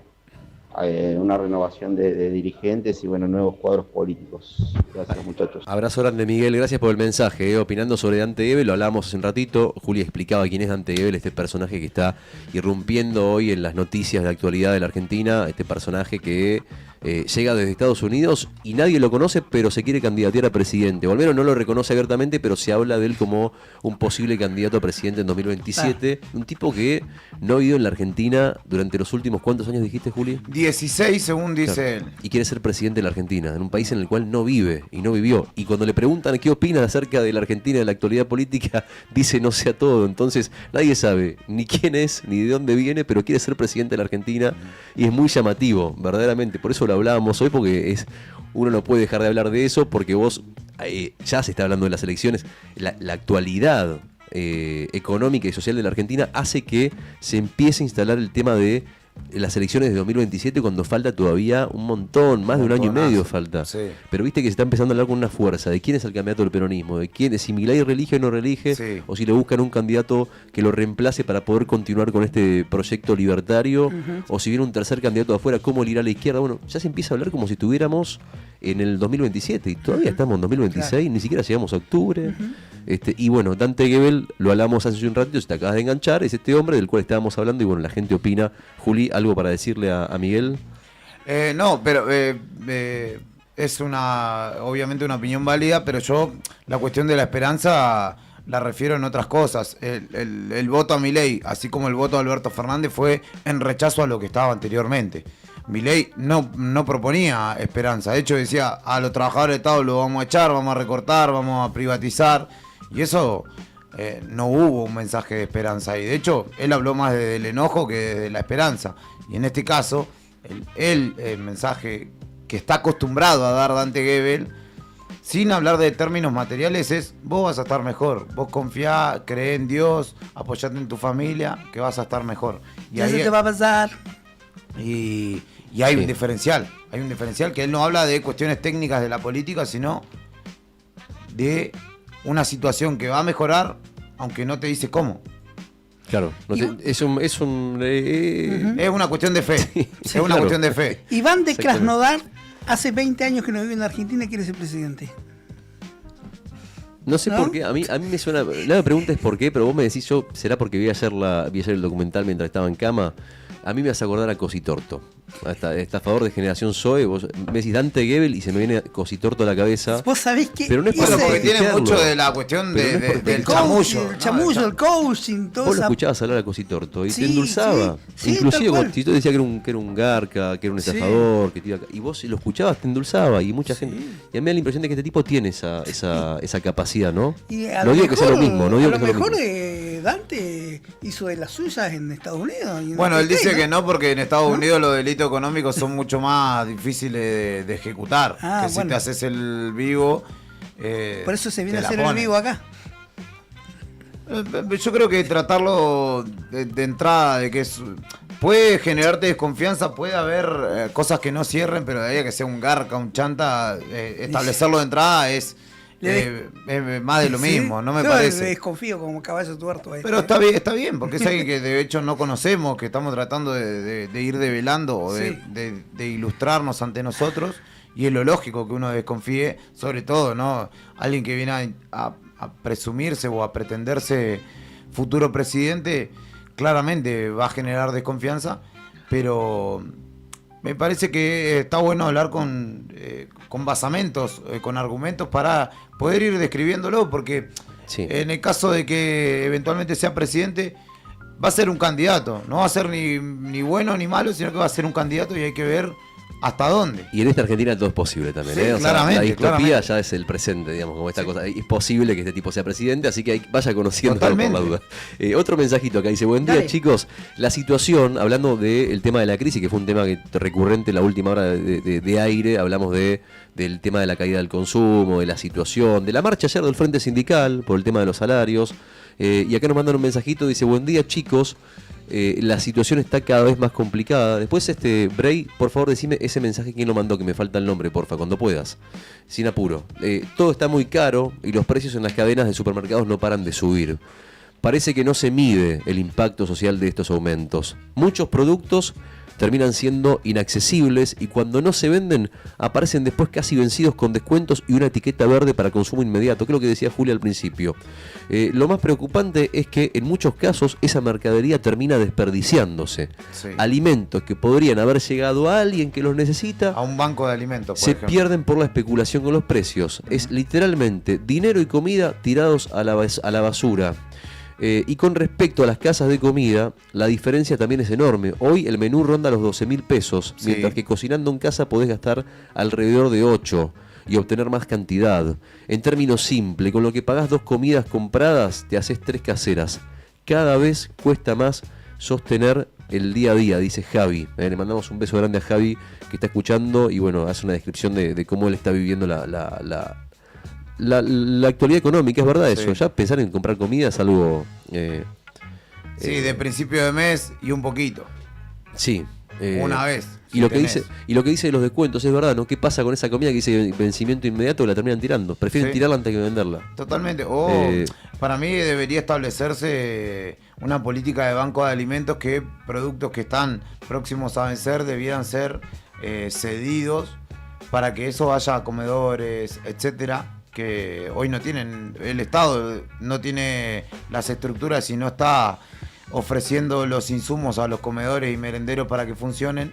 Una renovación de dirigentes y bueno, nuevos cuadros políticos. Gracias, muchachos. Abrazo grande, Miguel, gracias por el mensaje, opinando sobre Dante Gebel, lo hablábamos hace un ratito, Juli explicaba quién es Dante Gebel, este personaje que está irrumpiendo hoy en las noticias de actualidad de la Argentina, este personaje que llega desde Estados Unidos y nadie lo conoce, pero se quiere candidatear a presidente, o al menos no lo reconoce abiertamente, pero se habla de él como un posible candidato a presidente en 2027, un tipo que no ha vivido en la Argentina durante los últimos, ¿cuántos años dijiste, Juli? 16 según dice él. Y quiere ser presidente de la Argentina, en un país en el cual no vive y no vivió. Y cuando le preguntan qué opina acerca de la Argentina y de la actualidad política, dice no sé a todo. Entonces nadie sabe ni quién es, ni de dónde viene, pero quiere ser presidente de la Argentina y es muy llamativo, verdaderamente. Por eso lo hablábamos hoy porque uno no puede dejar de hablar de eso porque vos ya se está hablando de las elecciones, la actualidad económica y social de la Argentina hace que se empiece a instalar el tema de las elecciones de 2027 cuando falta todavía un montón, más de un año y medio falta. Sí. Pero viste que se está empezando a hablar con una fuerza de quién es el candidato del peronismo, de quién, si Milei reelige o no reelige, sí, o si le buscan un candidato que lo reemplace para poder continuar con este proyecto libertario, o si viene un tercer candidato de afuera, cómo le irá a la izquierda. Bueno, ya se empieza a hablar como si estuviéramos en el 2027 y todavía estamos en 2026, claro, ni siquiera llegamos a octubre. Y bueno, Dante Gebel, lo hablamos hace un ratito, si te acabas de enganchar, es este hombre del cual estábamos hablando y bueno, la gente opina. Juli, ¿algo para decirle a Miguel? No, pero es obviamente una opinión válida, pero yo la cuestión de la esperanza la refiero en otras cosas. El voto a Milei, así como el voto a Alberto Fernández, fue en rechazo a lo que estaba anteriormente. Milei no proponía esperanza, de hecho decía, a los trabajadores del Estado lo vamos a echar, vamos a recortar, vamos a privatizar, y eso no hubo un mensaje de esperanza ahí. De hecho, él habló más del enojo que de la esperanza, y en este caso, el mensaje que está acostumbrado a dar Dante Gebel, sin hablar de términos materiales, es vos vas a estar mejor, vos confiá, creé en Dios, apoyate en tu familia, que vas a estar mejor. Y eso te va a pasar. Y hay un diferencial que él no habla de cuestiones técnicas de la política, sino de una situación que va a mejorar, aunque no te dice cómo. Claro, es una cuestión de fe. Sí, es una cuestión de fe. Iván de Krasnodar hace 20 años que no vive en Argentina y quiere ser presidente. No sé por qué, a mí me suena. La pregunta es por qué, pero vos me decís será porque vi ayer el documental mientras estaba en cama. A mí me hace acordar a Cositorto, estafador de Generación Zoe. Vos me decís Dante Gebel y se me viene Cositorto a la cabeza. Vos sabés que. Pero no es porque tiene mucho de la cuestión del chamullo. El chamullo, el coaching, todo eso. Vos lo escuchabas hablar a Cositorto y te endulzaba. Sí, inclusive Cositorto decía que era un garca, que era un estafador, que y vos lo escuchabas, te endulzaba. Y mucha gente. Y a mí me da la impresión de que este tipo tiene esa capacidad, ¿no? No digo que sea lo mismo, no digo que sea lo mismo. Dante hizo de las suyas en Estados Unidos. Bueno, él dice que no, porque en Estados Unidos los delitos económicos son mucho más difíciles de ejecutar. Si te haces el vivo. Por eso se viene a hacer el vivo acá. Yo creo que tratarlo de entrada, de que puede generarte desconfianza, puede haber cosas que no cierren, pero de ahí a que sea un garca, un chanta, establecerlo de entrada es más de lo mismo, no me parece. Desconfío como caballo tuerto. Pero está bien, porque es alguien que de hecho no conocemos, que estamos tratando de ir develando o de ilustrarnos ante nosotros, y es lo lógico que uno desconfíe, sobre todo, ¿no? Alguien que viene a presumirse o a pretenderse futuro presidente, claramente va a generar desconfianza, pero me parece que está bueno hablar con basamentos, con argumentos para poder ir describiéndolo, porque en el caso de que eventualmente sea presidente, va a ser un candidato, no va a ser ni bueno ni malo, sino que va a ser un candidato y hay que ver hasta dónde. Y en esta Argentina todo es posible también, sí, o claramente, sea, la distopía ya es el presente, digamos, como esta cosa. Es posible que este tipo sea presidente, así que vaya conociendo por la duda. Otro mensajito acá dice, buen día chicos, la situación, hablando del tema de la crisis, que fue un tema recurrente en la última hora de aire, hablamos del tema de la caída del consumo, de la situación, de la marcha ayer del Frente Sindical por el tema de los salarios, y acá nos mandan un mensajito, dice, buen día chicos, la situación está cada vez más complicada. Después, Bray, por favor, decime ese mensaje, quién lo mandó, que me falta el nombre, porfa, cuando puedas. Sin apuro. Todo está muy caro y los precios en las cadenas de supermercados no paran de subir. Parece que no se mide el impacto social de estos aumentos. Muchos productos terminan siendo inaccesibles y cuando no se venden aparecen después casi vencidos con descuentos y una etiqueta verde para consumo inmediato, que es lo que decía Julia al principio. Lo más preocupante es que en muchos casos esa mercadería termina desperdiciándose. Sí. Alimentos que podrían haber llegado a alguien que los necesita, a un banco de alimentos, se pierden por la especulación con los precios. Es literalmente dinero y comida tirados a la basura. Y con respecto a las casas de comida, la diferencia también es enorme. Hoy el menú ronda los 12.000 pesos, mientras que cocinando en casa podés gastar alrededor de 8 y obtener más cantidad. En términos simples, con lo que pagás 2 comidas compradas, te haces 3 caseras. Cada vez cuesta más sostener el día a día, dice Javi. Le mandamos un beso grande a Javi, que está escuchando y bueno, hace una descripción de cómo él está viviendo la actualidad económica. Es verdad eso, ya pensar en comprar comida es algo... de principio de mes y un poquito. Sí. Una vez. Y lo que dice de los descuentos es verdad, ¿no? ¿Qué pasa con esa comida que dice vencimiento inmediato? La terminan tirando. Prefieren tirarla antes que venderla. Totalmente. Para mí debería establecerse una política de banco de alimentos que productos que están próximos a vencer debieran ser cedidos para que eso vaya a comedores, etcétera, que hoy no tienen. El Estado no tiene las estructuras y no está ofreciendo los insumos a los comedores y merenderos para que funcionen.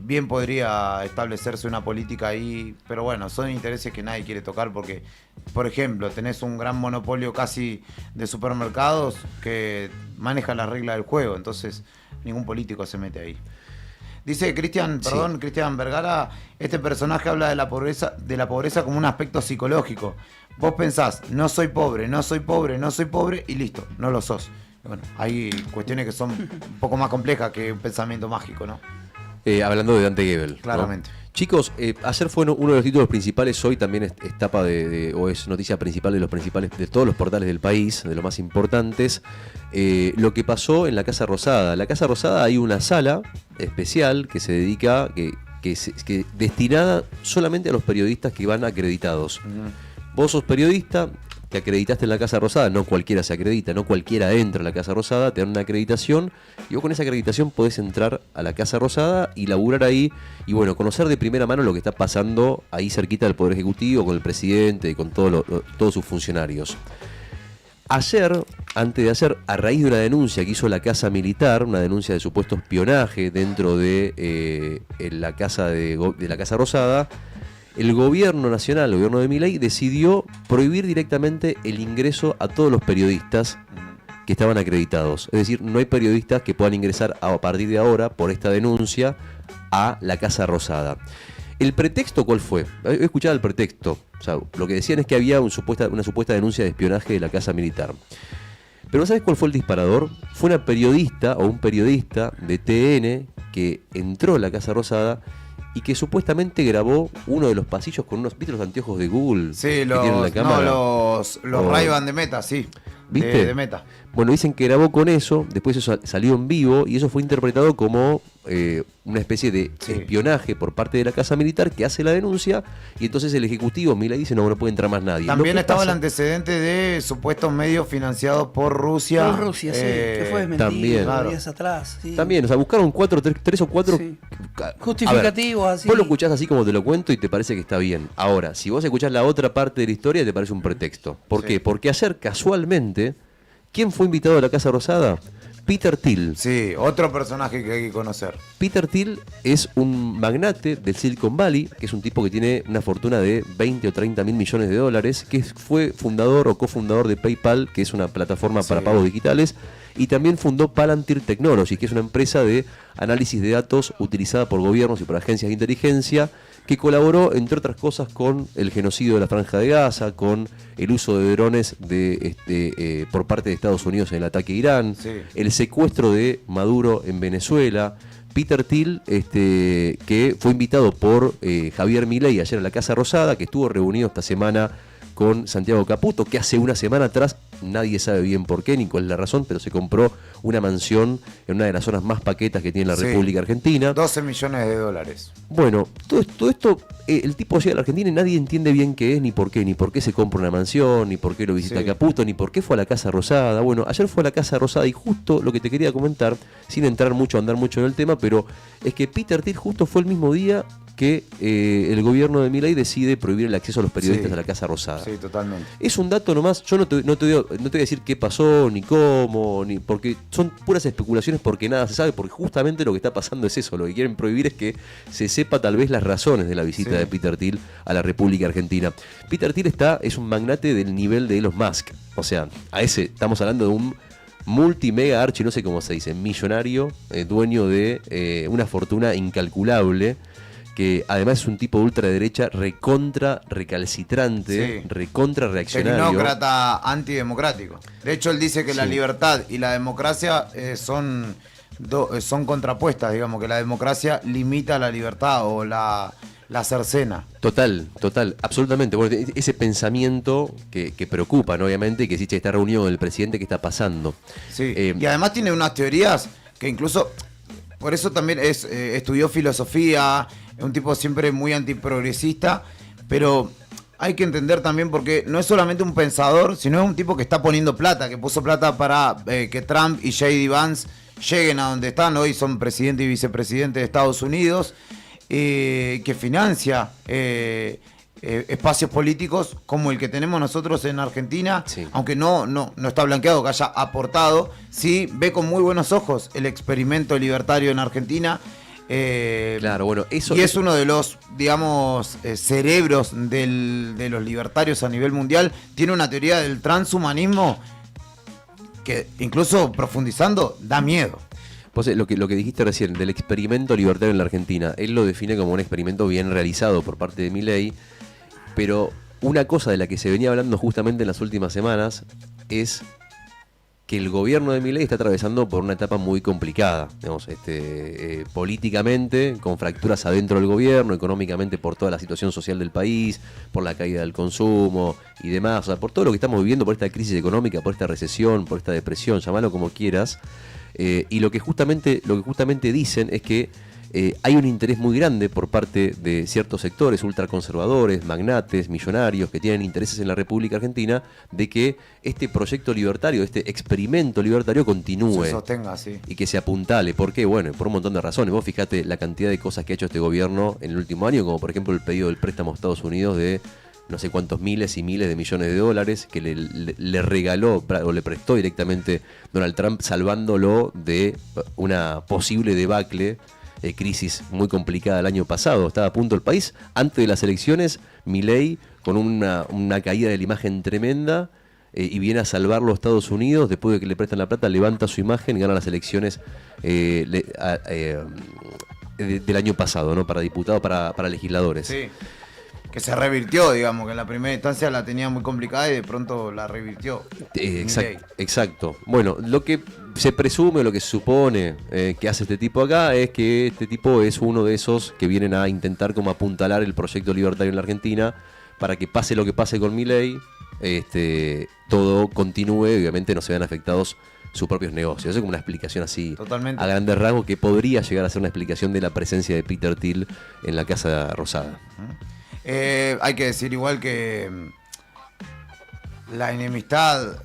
Bien podría establecerse una política ahí, pero bueno, son intereses que nadie quiere tocar porque, por ejemplo, tenés un gran monopolio casi de supermercados que maneja las reglas del juego, entonces ningún político se mete ahí. Dice Cristian Vergara, este personaje habla de la pobreza como un aspecto psicológico. Vos pensás, no soy pobre y listo, no lo sos. Bueno, hay cuestiones que son un poco más complejas que un pensamiento mágico, ¿no? Hablando de Dante Gebel. Claramente. ¿No? Chicos, ayer fue uno de los títulos principales, hoy también es tapa o es noticia principal de todos los portales del país, de los más importantes, lo que pasó en la Casa Rosada. En la Casa Rosada hay una sala especial que se dedica, que destinada solamente a los periodistas que van acreditados. Vos sos periodista, te acreditaste en la Casa Rosada, no cualquiera se acredita, no cualquiera entra a la Casa Rosada, te dan una acreditación y vos con esa acreditación podés entrar a la Casa Rosada y laburar ahí y bueno, conocer de primera mano lo que está pasando ahí cerquita del Poder Ejecutivo, con el presidente y con todos sus funcionarios. Ayer, antes de ayer, a raíz de una denuncia que hizo la Casa Militar, una denuncia de supuesto espionaje dentro de la Casa de la Casa Rosada, el gobierno nacional, el gobierno de Milei, decidió prohibir directamente el ingreso a todos los periodistas que estaban acreditados. Es decir, no hay periodistas que puedan ingresar a partir de ahora, por esta denuncia, a la Casa Rosada. ¿El pretexto cuál fue? He escuchado el pretexto. O sea, lo que decían es que había una supuesta denuncia de espionaje de la Casa Militar. Pero ¿sabes cuál fue el disparador? Fue una periodista o un periodista de TN que entró a la Casa Rosada y que supuestamente grabó uno de los pasillos con unos, ¿viste los anteojos de Google? Sí, que tienen la cámara? Los Ray-Ban de Meta, sí. ¿Viste? De Meta. Bueno, dicen que grabó con eso, después eso salió en vivo y eso fue interpretado como una especie de espionaje por parte de la Casa Militar que hace la denuncia y entonces el Ejecutivo Milei dice no puede entrar más nadie. También estaba el antecedente de supuestos medios financiados por Rusia. Por Rusia, sí, que fue desmentido también, días atrás. Sí. También, o sea, buscaron 3 o 4 justificativos así. Vos lo escuchás así como te lo cuento y te parece que está bien. Ahora, si vos escuchás la otra parte de la historia te parece un pretexto. ¿Por qué? Porque ayer casualmente, ¿quién fue invitado a la Casa Rosada? Peter Thiel. Sí, otro personaje que hay que conocer. Peter Thiel es un magnate del Silicon Valley, que es un tipo que tiene una fortuna de 20 o 30 mil millones de dólares, que fue fundador o cofundador de PayPal, que es una plataforma para pagos digitales, y también fundó Palantir Technology, que es una empresa de análisis de datos utilizada por gobiernos y por agencias de inteligencia, que colaboró, entre otras cosas, con el genocidio de la Franja de Gaza, con el uso de drones por parte de Estados Unidos en el ataque a Irán, el secuestro de Maduro en Venezuela. Peter Thiel, que fue invitado por Javier Milei ayer a la Casa Rosada, que estuvo reunido esta semana con Santiago Caputo, que hace una semana atrás, nadie sabe bien por qué ni cuál es la razón, pero se compró una mansión en una de las zonas más paquetas que tiene la República Argentina. 12 millones de dólares. Bueno, todo esto, el tipo llega a la Argentina y nadie entiende bien qué es, ni por qué se compra una mansión, ni por qué lo visita Caputo, ni por qué fue a la Casa Rosada. Bueno, ayer fue a la Casa Rosada y justo lo que te quería comentar, sin andar mucho en el tema, pero es que Peter Thiel justo fue el mismo día que el gobierno de Milei decide prohibir el acceso a los periodistas a la Casa Rosada. Sí, totalmente. Es un dato nomás, yo no te voy a decir qué pasó, ni cómo, ni porque son puras especulaciones porque nada se sabe, porque justamente lo que está pasando es eso, lo que quieren prohibir es que se sepa tal vez las razones de la visita de Peter Thiel a la República Argentina. Peter Thiel es un magnate del nivel de Elon Musk, o sea, estamos hablando de un multimega archi, no sé cómo se dice, millonario, dueño de una fortuna incalculable, que además es un tipo de ultraderecha recontra recalcitrante, recontra reaccionario. Tecnócrata antidemocrático. De hecho, él dice que la libertad y la democracia son son contrapuestas, digamos, que la democracia limita la libertad o la cercena. Total, absolutamente. Bueno, ese pensamiento que preocupa, ¿no? Obviamente, que existe esta reunión del presidente, ¿qué está pasando? Sí, y además tiene unas teorías que incluso, por eso también estudió filosofía, es un tipo siempre muy antiprogresista, pero hay que entender también porque no es solamente un pensador, sino es un tipo que está poniendo plata, que puso plata para que Trump y J.D. Vance lleguen a donde están, hoy son presidente y vicepresidente de Estados Unidos, que financia espacios políticos como el que tenemos nosotros en Argentina, sí. Aunque no está blanqueado que haya aportado, sí ve con muy buenos ojos el experimento libertario en Argentina. Claro, bueno, eso es uno de los, digamos, cerebros de los libertarios a nivel mundial. Tiene una teoría del transhumanismo que, incluso profundizando, da miedo. Pues lo que dijiste recién, del experimento libertario en la Argentina, él lo define como un experimento bien realizado por parte de Milei, pero una cosa de la que se venía hablando justamente en las últimas semanas es que el gobierno de Milei está atravesando por una etapa muy complicada, digamos, políticamente, con fracturas adentro del gobierno, económicamente por toda la situación social del país, por la caída del consumo y demás, o sea, por todo lo que estamos viviendo, por esta crisis económica, por esta recesión, por esta depresión, llamalo como quieras. Y lo que justamente dicen es que hay un interés muy grande por parte de ciertos sectores ultraconservadores, magnates, millonarios que tienen intereses en la República Argentina de que este proyecto libertario, este experimento libertario continúe, se sostenga, sí. Y que se apuntale. ¿Por qué? Bueno, por un montón de razones. Vos fijate la cantidad de cosas que ha hecho este gobierno en el último año, como por ejemplo el pedido del préstamo a Estados Unidos de no sé cuántos miles y miles de millones de dólares que le regaló o le prestó directamente Donald Trump, salvándolo de una posible debacle, crisis muy complicada el año pasado. Estaba a punto el país antes de las elecciones, Milei con una caída de la imagen tremenda, y viene a salvarlo a Estados Unidos. Después de que le prestan la plata, levanta su imagen y gana las elecciones del año pasado, ¿no? Para diputados, para legisladores. Sí. Que se revirtió, digamos, que en la primera instancia la tenía muy complicada y de pronto la revirtió. Exacto. Bueno, lo que se presume, lo que se supone que hace este tipo acá es que este tipo es uno de esos que vienen a intentar como apuntalar el proyecto libertario en la Argentina para que pase lo que pase con Milei, todo continúe y obviamente no se vean afectados sus propios negocios. Eso es como una explicación así, totalmente, a grandes rasgos, que podría llegar a ser una explicación de la presencia de Peter Thiel en la Casa Rosada. Hay que decir igual que la enemistad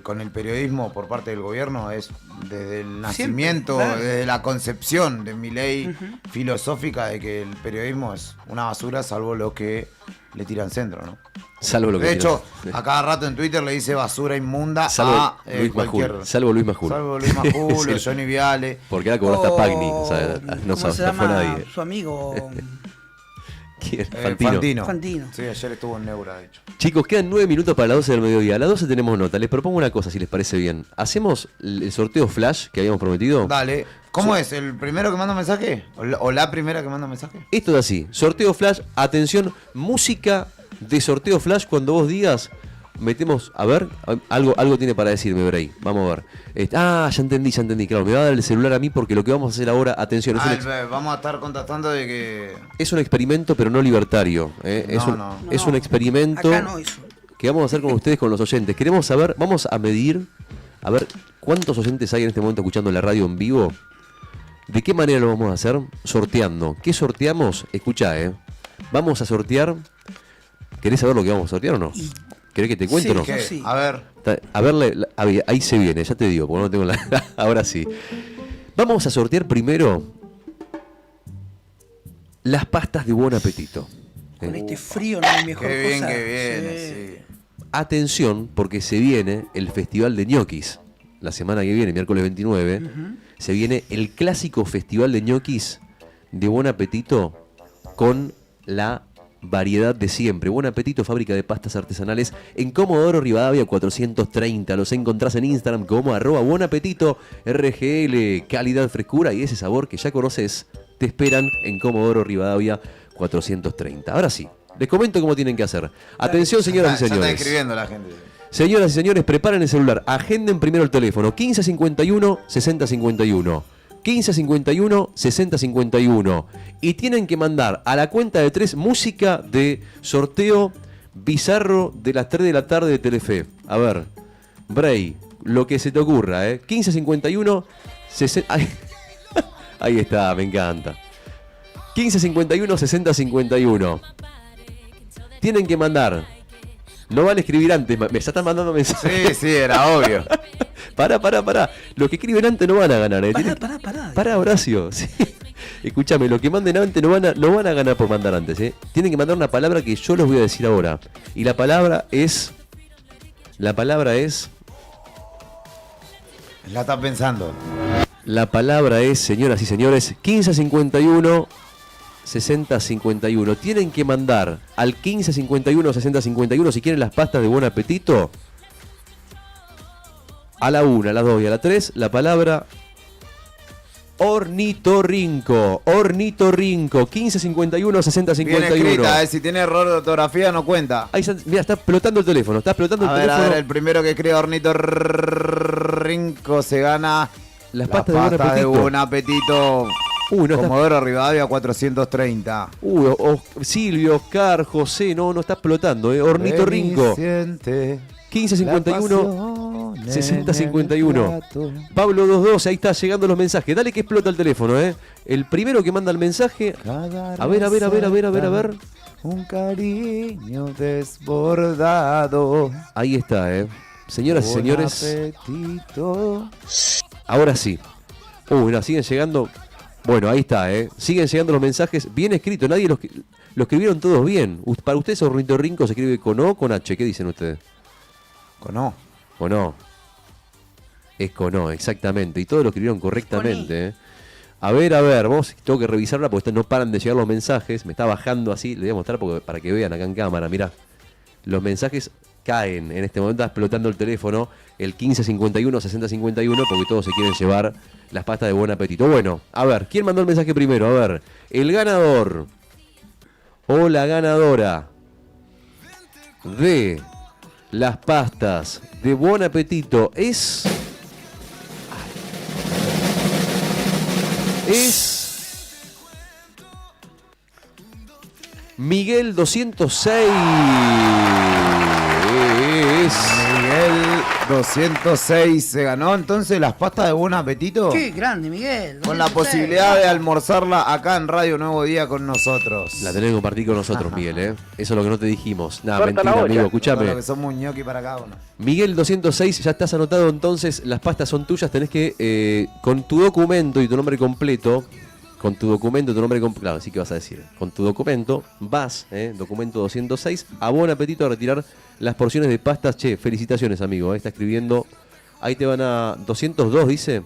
con el periodismo por parte del gobierno es desde el nacimiento, siempre, claro, desde la concepción de Milei, filosófica de que el periodismo es una basura salvo lo que le tiran centro, ¿no? Salvo lo que de hecho, a cada rato en Twitter le dice basura inmunda a cualquier... Salvo Luis Majul. Salvo Luis Majul, sí. Johnny Viale. Porque ahora cobró hasta Pagni, o sea, no se llama nadie. Su amigo... Fantino. Sí, ayer estuvo en Neura, de hecho. Chicos, quedan 9 minutos para las 12 del mediodía. A las 12 tenemos nota. Les propongo una cosa, si les parece bien. ¿Hacemos el sorteo flash que habíamos prometido? Dale. ¿Cómo es? ¿El primero que manda mensaje? ¿O la primera que manda mensaje? Esto es así. Sorteo flash. Atención, música de sorteo flash. Cuando vos digas, metemos... A ver, algo tiene para decirme, Bray. Vamos a ver. Ya entendí. Claro, me va a dar el celular a mí porque lo que vamos a hacer ahora... Atención. Vamos a estar contactando de que... Es un experimento, pero no libertario. Es un experimento que vamos a hacer con ustedes, con los oyentes. Queremos saber, vamos a medir, a ver cuántos oyentes hay en este momento escuchando la radio en vivo. ¿De qué manera lo vamos a hacer? Sorteando. ¿Qué sorteamos? Escuchá, vamos a sortear... ¿Querés saber lo que vamos a sortear o no? ¿Querés que te cuente o no? Sí. A ver. Ahí se viene, ya te digo, porque no tengo la... Ahora sí. Vamos a sortear primero las pastas de Buen Apetito. Con este frío no hay mejor qué bien cosa. Que viene, sí. Atención, porque se viene el Festival de Ñoquis. La semana que viene, miércoles 29, se viene el clásico Festival de Ñoquis de Buen Apetito con la variedad de siempre. Buen Apetito, fábrica de pastas artesanales en Comodoro Rivadavia 430. Los encontrás en Instagram como @buenapetito RGL. Calidad, frescura y ese sabor que ya conoces te esperan en Comodoro Rivadavia 430. Ahora sí, les comento cómo tienen que hacer. Atención, señoras y señores. Ya está escribiendo la gente. Señoras y señores, preparen el celular. Agenden primero el teléfono 1551 6051. 1551 6051. Y tienen que mandar a la cuenta de 3 música de sorteo bizarro de las 3 de la tarde de Telefe. A ver, Bray, lo que se te ocurra, 1551 60... Ahí está, me encanta. 1551 6051. Tienen que mandar. No van a escribir antes, me ya están mandando mensajes. Sí, era obvio. Pará. Los que escriben antes no van a ganar. Pará. Pará, Horacio. Sí. Escúchame, los que manden antes no van a ganar por mandar antes. Tienen que mandar una palabra que yo les voy a decir ahora. Y la palabra es... La estás pensando. La palabra es, señoras y señores, 1551 6051. Tienen que mandar al 1551 6051 si quieren las pastas de Buen Apetito. A la 1, a la 2 y a la 3, la palabra ornitorrinco. 1551 6051. Bien escrita, si tiene error de ortografía no cuenta. Ahí está, mira, está explotando el teléfono. A ver, el primero que escribe ornitorrinco se gana las pastas de Buen Apetito. Comodoro Rivadavia 430. Silvio, Oscar, José, no está explotando, Ornitorrinco. 1551 6051. Pablo 22, ahí está llegando los mensajes. Dale que explota el teléfono, El primero que manda el mensaje. A ver. Un cariño desbordado. Ahí está, Señoras y señores. Apetito. Ahora sí. No, siguen llegando. Bueno, ahí está, siguen llegando los mensajes bien escritos. Nadie lo escribieron todos bien. Para ustedes Ornitorrinco se escribe con O o con H. ¿Qué dicen ustedes? Con O. Con O. Es con O, exactamente. Y todos lo escribieron correctamente. A ver, vamos, tengo que revisarla porque no paran de llegar los mensajes. Me está bajando así, le voy a mostrar para que vean acá en cámara, mirá. Los mensajes caen, en este momento está explotando el teléfono, el 1551 6051, porque todos se quieren llevar las pastas de Buen Apetito. Bueno, a ver, ¿quién mandó el mensaje primero? A ver, el ganador o la ganadora de las pastas de Buen Apetito es Miguel 206. Miguel 206 se ganó entonces las pastas de Buen Apetito. Qué grande, Miguel. Con la posibilidad de almorzarla acá en Radio Nuevo Día con nosotros. La tenés que compartir con nosotros, Miguel, Eso es lo que no te dijimos. Nada, mentira, amigo, escuchame. Lo que somos ñoqui para cada uno. Miguel 206, ya estás anotado entonces, las pastas son tuyas, tenés que, con tu documento y tu nombre completo, claro, así que vas a decir, con tu documento, vas, documento 206, a Buen Apetito a retirar las porciones de pastas. Che, felicitaciones, amigo, está escribiendo, ahí te van a 202, dice.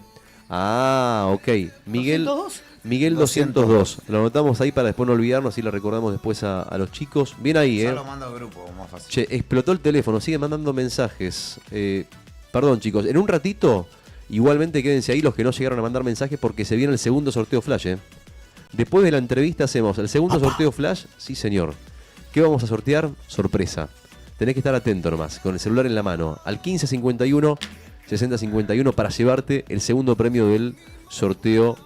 Ah, ok, Miguel. ¿202? Miguel 202, lo anotamos ahí para después no olvidarnos y lo recordamos después a los chicos. Bien ahí, Yo lo mando al grupo, más fácil. Che, explotó el teléfono, sigue mandando mensajes. Perdón, chicos, en un ratito, igualmente quédense ahí los que no llegaron a mandar mensajes porque se viene el segundo sorteo flash, Después de la entrevista hacemos el segundo sorteo flash, sí señor. ¿Qué vamos a sortear? Sorpresa. Tenés que estar atento nomás, con el celular en la mano, al 1551 6051 para llevarte el segundo premio del sorteo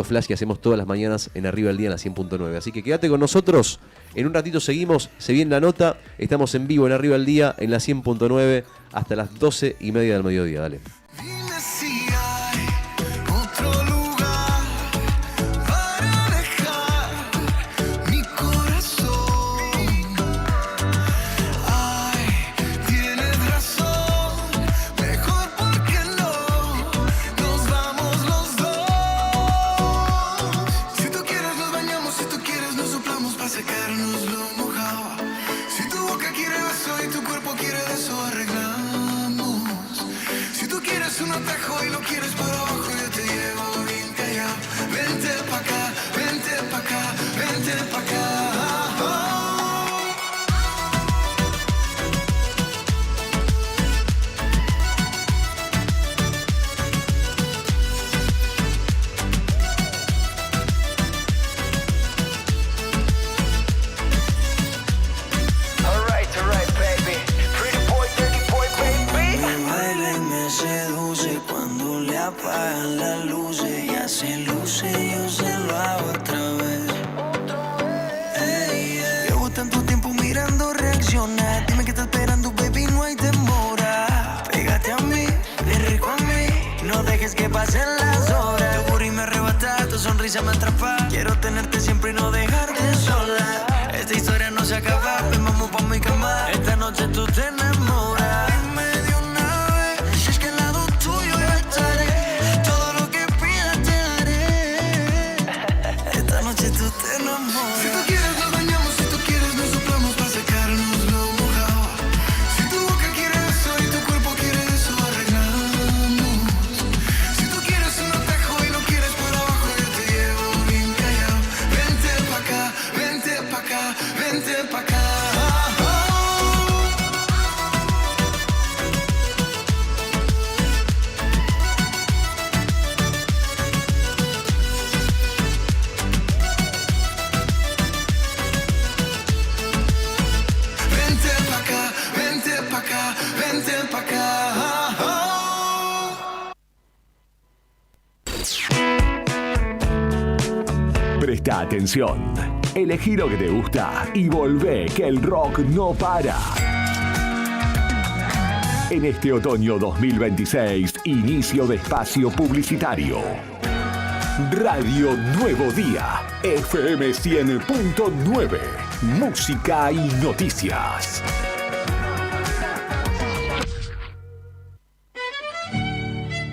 flash que hacemos todas las mañanas en Arriba del Día en la 100.9. Así que quédate con nosotros, en un ratito seguimos, se viene la nota, estamos en vivo en Arriba del Día en la 100.9 hasta las 12:30 del mediodía, dale. Si tu boca quiere beso y tu cuerpo quiere eso, arreglamos. Si tú quieres apagan las luces, ya se luce, yo se lo hago otra vez. Llevo tanto tiempo mirando reaccionar. Dime que estás esperando, baby, no hay demora. Pégate a mí, bien rico a mí. No dejes que pasen las horas. Tu burro me arrebata, tu sonrisa me atrapa. Quiero tenerte siempre y no dejarte sola. Esta historia no se acaba, ven, vamos pa' mi cama. Esta noche tú te enamoras. Dime de una vez, si es que al lado tuyo yo estaré. Todo lo que pidas te haré. Esta noche tú te enamoras. Si tú quieres nos bañamos, si tú quieres nos soplamos pa' sacarnos lo mojado. Si tu boca quiere eso y tu cuerpo quiere eso, arreglamos. Si tú quieres un atajo y no quieres por abajo, yo te llevo bien callado. Vente pa' acá, vente pa' acá, vente pa' acá. Vente pa' acá, vente pa' acá, vente pa' acá. Presta atención. Elegí lo que te gusta y volvé que el rock no para. En este otoño 2026, inicio de espacio publicitario. Radio Nuevo Día, FM 100.9, música y noticias.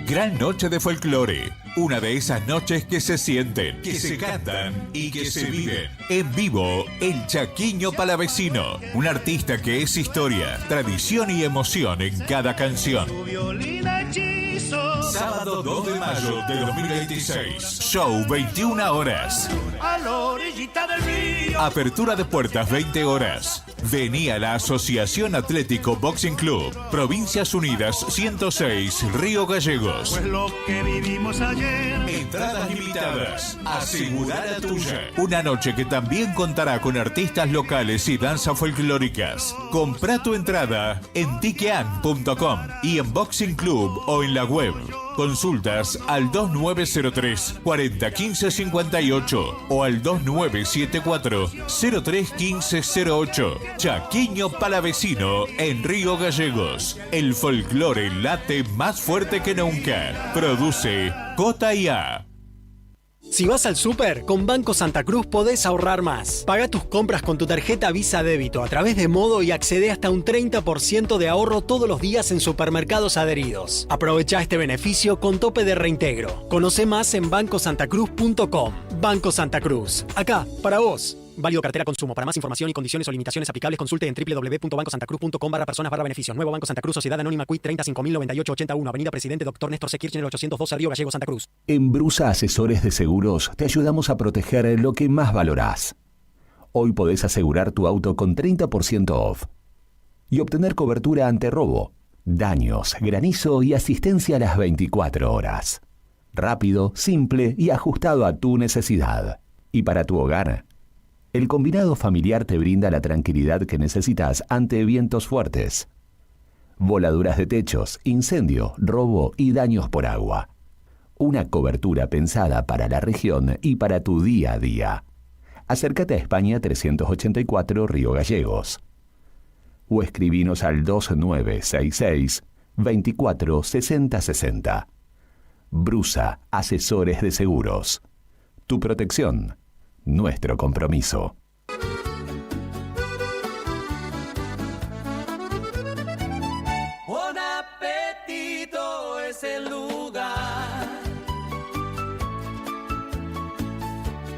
Gran noche de folclore. Una de esas noches que se sienten, que se cantan y que se viven. En vivo, el Chaquiño Palavecino. Un artista que es historia, tradición y emoción en cada canción. Sábado 2 de mayo de 2026. Show 21 horas. A la orillita del río. Apertura de puertas 20 horas. Vení a la Asociación Atlético Boxing Club, Provincias Unidas 106, Río Gallegos. Pues lo que vivimos ayer. Entradas limitadas. Asegura la tuya. Una noche que también contará con artistas locales y danzas folclóricas. Compra tu entrada en tiquean.com y en Boxing Club o en la web. Consultas al 2903 401558 o al 2974 031508. Chaquiño Palavecino en Río Gallegos. El folclore late más fuerte que nunca. Produce J&A. Si vas al súper, con Banco Santa Cruz podés ahorrar más. Paga tus compras con tu tarjeta Visa Débito a través de Modo y accede hasta un 30% de ahorro todos los días en supermercados adheridos. Aprovecha este beneficio con tope de reintegro. Conoce más en bancosantacruz.com. Banco Santa Cruz. Acá, para vos. Válido cartera consumo. Para más información y condiciones o limitaciones aplicables, consulte en www.bancosantacruz.com/personas/beneficios. Nuevo Banco Santa Cruz, Sociedad Anónima Quit 3509881, Avenida Presidente Dr. Néstor C. Kirchner 812, Río Gallegos, Santa Cruz. En Brusa Asesores de Seguros te ayudamos a proteger lo que más valorás. Hoy podés asegurar tu auto con 30% off y obtener cobertura ante robo, daños, granizo y asistencia a las 24 horas. Rápido, simple y ajustado a tu necesidad. Y para tu hogar, el combinado familiar te brinda la tranquilidad que necesitas ante vientos fuertes, voladuras de techos, incendio, robo y daños por agua. Una cobertura pensada para la región y para tu día a día. Acércate a España 384 Río Gallegos. O escribinos al 2966 24 60 60. Brusa Asesores de Seguros. Tu protección. Nuestro compromiso. Buen apetito es el lugar.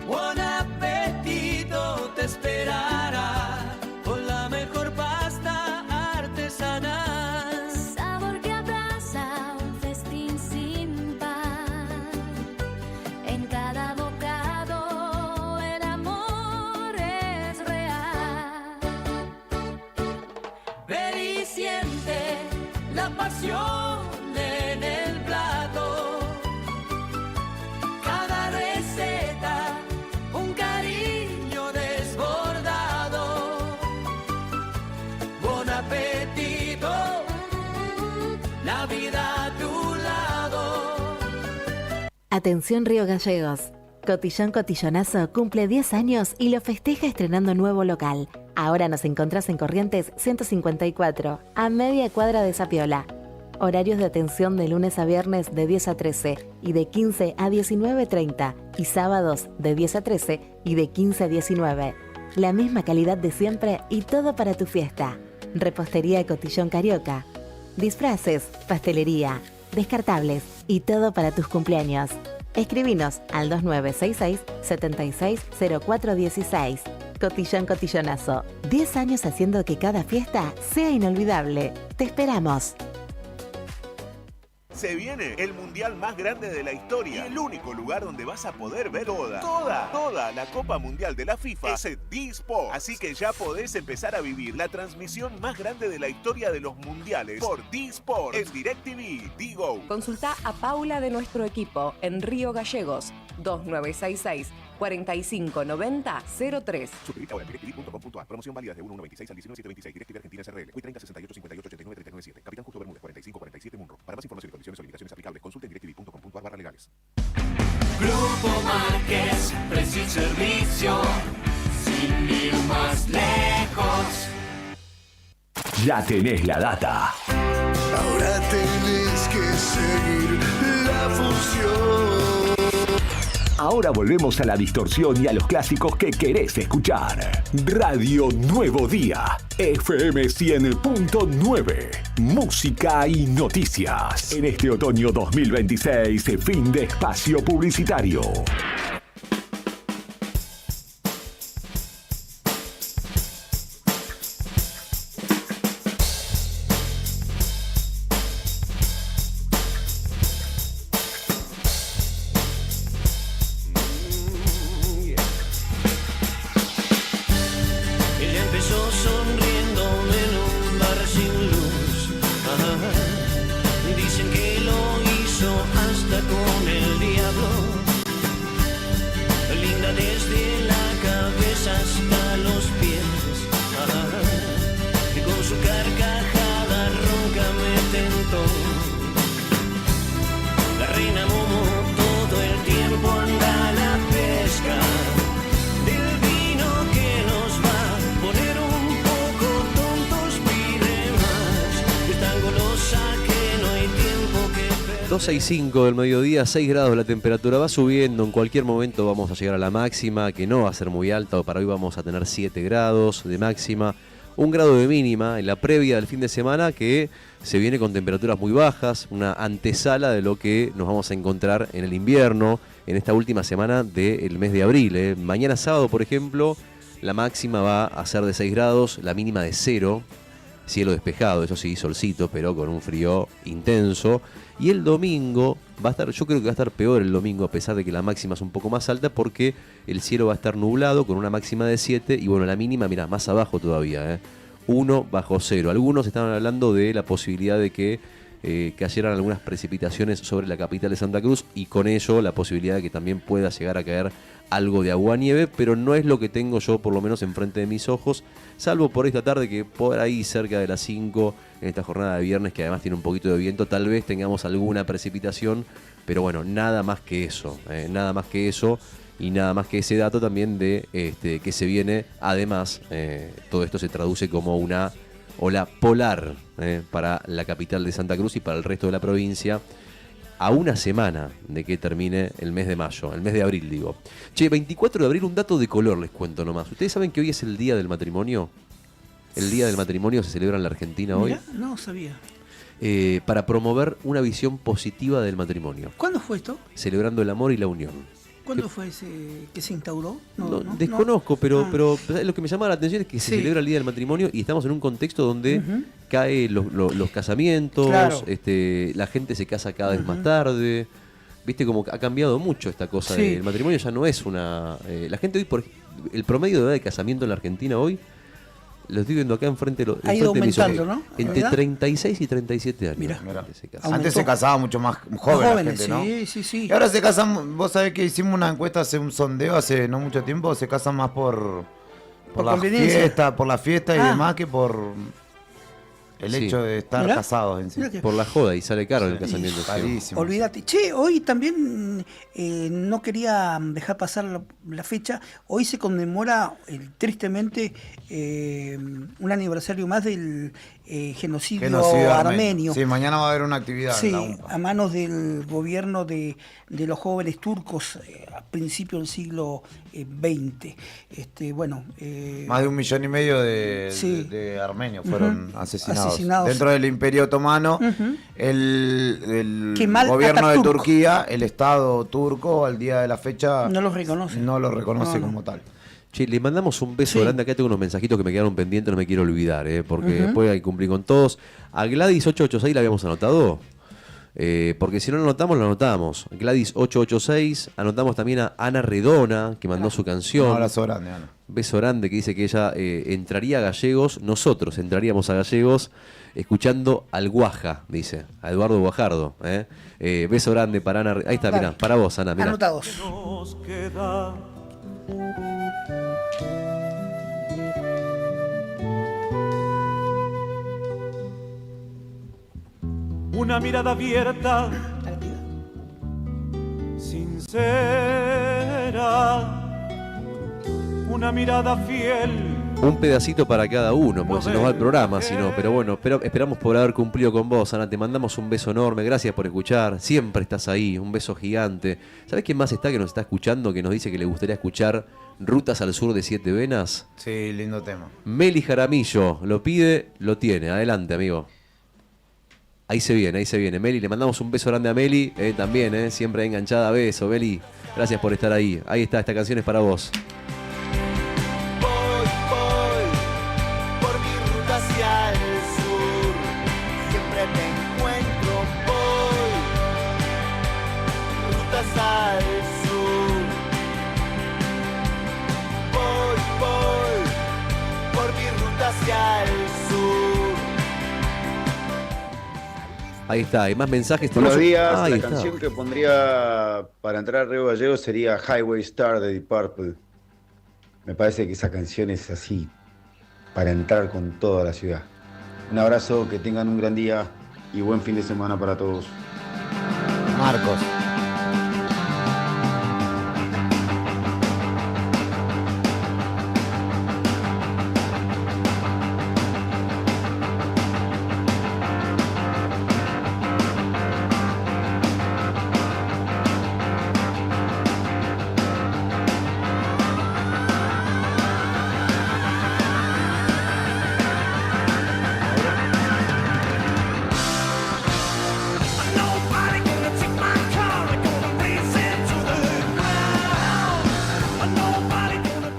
Buen apetito te esperará con la mejor pasta artesanal. Sabor que abraza un festín sin par. En cada bocado el amor es real. Ven y siente la pasión en el plato. Cada receta, un cariño desbordado. Buen apetito, la vida a tu lado. Atención Río Gallegos. Cotillón Cotillonazo cumple 10 años y lo festeja estrenando nuevo local. Ahora nos encontrás en Corrientes 154, a media cuadra de Zapiola. Horarios de atención de lunes a viernes de 10 a 13 y de 15 a 19:30 y sábados de 10 a 13 y de 15 a 19. La misma calidad de siempre y todo para tu fiesta. Repostería Cotillón Carioca. Disfraces, pastelería, descartables y todo para tus cumpleaños. Escribinos al 2966-760416. Cotillón Cotillonazo. 10 años haciendo que cada fiesta sea inolvidable. Te esperamos. Se viene el mundial más grande de la historia y el único lugar donde vas a poder ver toda la Copa Mundial de la FIFA es en D-Sport. Así que ya podés empezar a vivir la transmisión más grande de la historia de los mundiales por D-Sport en DirecTV, Digo. Consulta a Paula de nuestro equipo en Río Gallegos 2966 4590-03. Suscribite ahora en directv.com.ar. Promoción válida de 1/1/26 al 19/7/26. DirecTV Argentina SRL. Hoy 30 68 58 89 39 7. Capitán Justo Bermúdez 45 47 Munro. Para más información y condiciones o limitaciones aplicables, consulte en directv.com.ar/legales. Grupo Márquez, precio y servicio, sin ir más lejos. Ya tenés la data. Ahora tenés que seguir la función. Ahora volvemos a la distorsión y a los clásicos que querés escuchar. Radio Nuevo Día, FM 100.9. Música y noticias. En este otoño 2026, fin de espacio publicitario. y 5 del mediodía, 6 grados la temperatura, va subiendo, en cualquier momento vamos a llegar a la máxima, que no va a ser muy alta, para hoy vamos a tener 7 grados de máxima, 1 grado de mínima en la previa del fin de semana, que se viene con temperaturas muy bajas, una antesala de lo que nos vamos a encontrar en el invierno, en esta última semana del mes de abril. Mañana sábado, por ejemplo, la máxima va a ser de 6 grados, la mínima de 0, cielo despejado, eso sí, solcito, pero con un frío intenso. Y el domingo va a estar, yo creo que va a estar peor el domingo, a pesar de que la máxima es un poco más alta, porque el cielo va a estar nublado con una máxima de 7 y bueno, la mínima, mirá, más abajo todavía, 1 bajo 0. Algunos estaban hablando de la posibilidad de que cayeran algunas precipitaciones sobre la capital de Santa Cruz y con ello la posibilidad de que también pueda llegar a caer algo de agua-nieve, pero no es lo que tengo yo por lo menos enfrente de mis ojos, salvo por esta tarde que por ahí cerca de las 5, en esta jornada de viernes que además tiene un poquito de viento, tal vez tengamos alguna precipitación, pero bueno, nada más que eso, nada más que eso y nada más que ese dato también de que se viene, además, todo esto se traduce como una ola polar para la capital de Santa Cruz y para el resto de la provincia, a una semana de que termine el mes de mayo, el mes de abril digo. Che, 24 de abril, un dato de color les cuento nomás. ¿Ustedes saben que hoy es el Día del Matrimonio? El Día del Matrimonio se celebra en la Argentina hoy. Mirá, no sabía. Para promover una visión positiva del matrimonio. ¿Cuándo fue esto? Celebrando el amor y la unión. ¿Cuándo fue ese que se instauró? No, desconozco, pero lo que me llama la atención es que se celebra el Día del Matrimonio y estamos en un contexto donde caen los casamientos, claro. La gente se casa cada vez más tarde. Viste como ha cambiado mucho esta cosa. Sí. El matrimonio ya no es una... la gente hoy, el promedio de edad de casamiento en la Argentina hoy, lo estoy viendo acá enfrente, ha ido aumentando, ¿no? Entre 36 y 37 años. Mira. Antes se casaba mucho más joven la gente, ¿no? Sí. Y ahora se casan, vos sabés que hicimos una encuesta, hace un sondeo hace no mucho tiempo, se casan más por la fiesta, y demás que por El Sí. hecho de estar Mirá. casados en sí. Mirá que- Por la joda y sale caro el casamiento. sí. Carísimo. Olvídate. Che, hoy también no quería dejar pasar la fecha. Hoy se conmemora, tristemente, un aniversario más del genocidio armenio. Sí, mañana va a haber una actividad Sí, en la UMPA. a manos del gobierno de los jóvenes turcos a principios del siglo XX. Bueno, Más de 1,5 millones Sí. de armenios fueron Ujú. asesinados. Asesinados. Dentro del Imperio Otomano, Ujú. el Kemal gobierno de Atatürk. Turquía, el Estado turco, al día de la fecha, no los reconoce. no lo reconoce No, no. como tal. Che, le mandamos un beso Sí. grande. Acá tengo unos mensajitos que me quedaron pendientes, no me quiero olvidar, porque Ujú. después hay que cumplir con todos. A Gladys 886 la habíamos anotado, porque si no lo anotamos, lo anotamos. Gladys 886, anotamos también a Ana Redona, que mandó su canción. Un abrazo grande, Ana. Beso grande, que dice que ella entraría a Gallegos, nosotros entraríamos a Gallegos escuchando al Guaja, dice, a Eduardo Guajardo. Beso grande para Ana. Ahí está, Dale. mirá, para vos, Ana, mirá. Anotados. Nos queda una mirada abierta, sincera, una mirada fiel. Un pedacito para cada uno, porque se nos va el programa, si no. Pero bueno, esperamos por haber cumplido con vos, Ana. Te mandamos un beso enorme. Gracias por escuchar. Siempre estás ahí. Un beso gigante. ¿Sabés quién más está que nos está escuchando? Que nos dice que le gustaría escuchar Rutas al Sur de Siete Venas. Sí, lindo tema. Meli Jaramillo. Lo pide, lo tiene. Adelante, amigo. Ahí se viene, ahí se viene. Meli, le mandamos un beso grande a Meli. También, siempre enganchada. Beso, Meli. Gracias por estar ahí. Ahí está, esta canción es para vos. Por mi ruta hacia el sur, siempre te encuentro. Voy, rutas al sur. Voy, por mi ruta hacia el sur. Ahí está, hay más mensajes. Buenos Tenemos- días, Ahí la está. canción que pondría para entrar a Río Gallegos sería Highway Star de Deep Purple. Me parece que esa canción es así, para entrar con toda la ciudad. Un abrazo, que tengan un gran día y buen fin de semana para todos. Marcos. Nobody gonna take my car, I'm gonna race it to the ground. Nobody gonna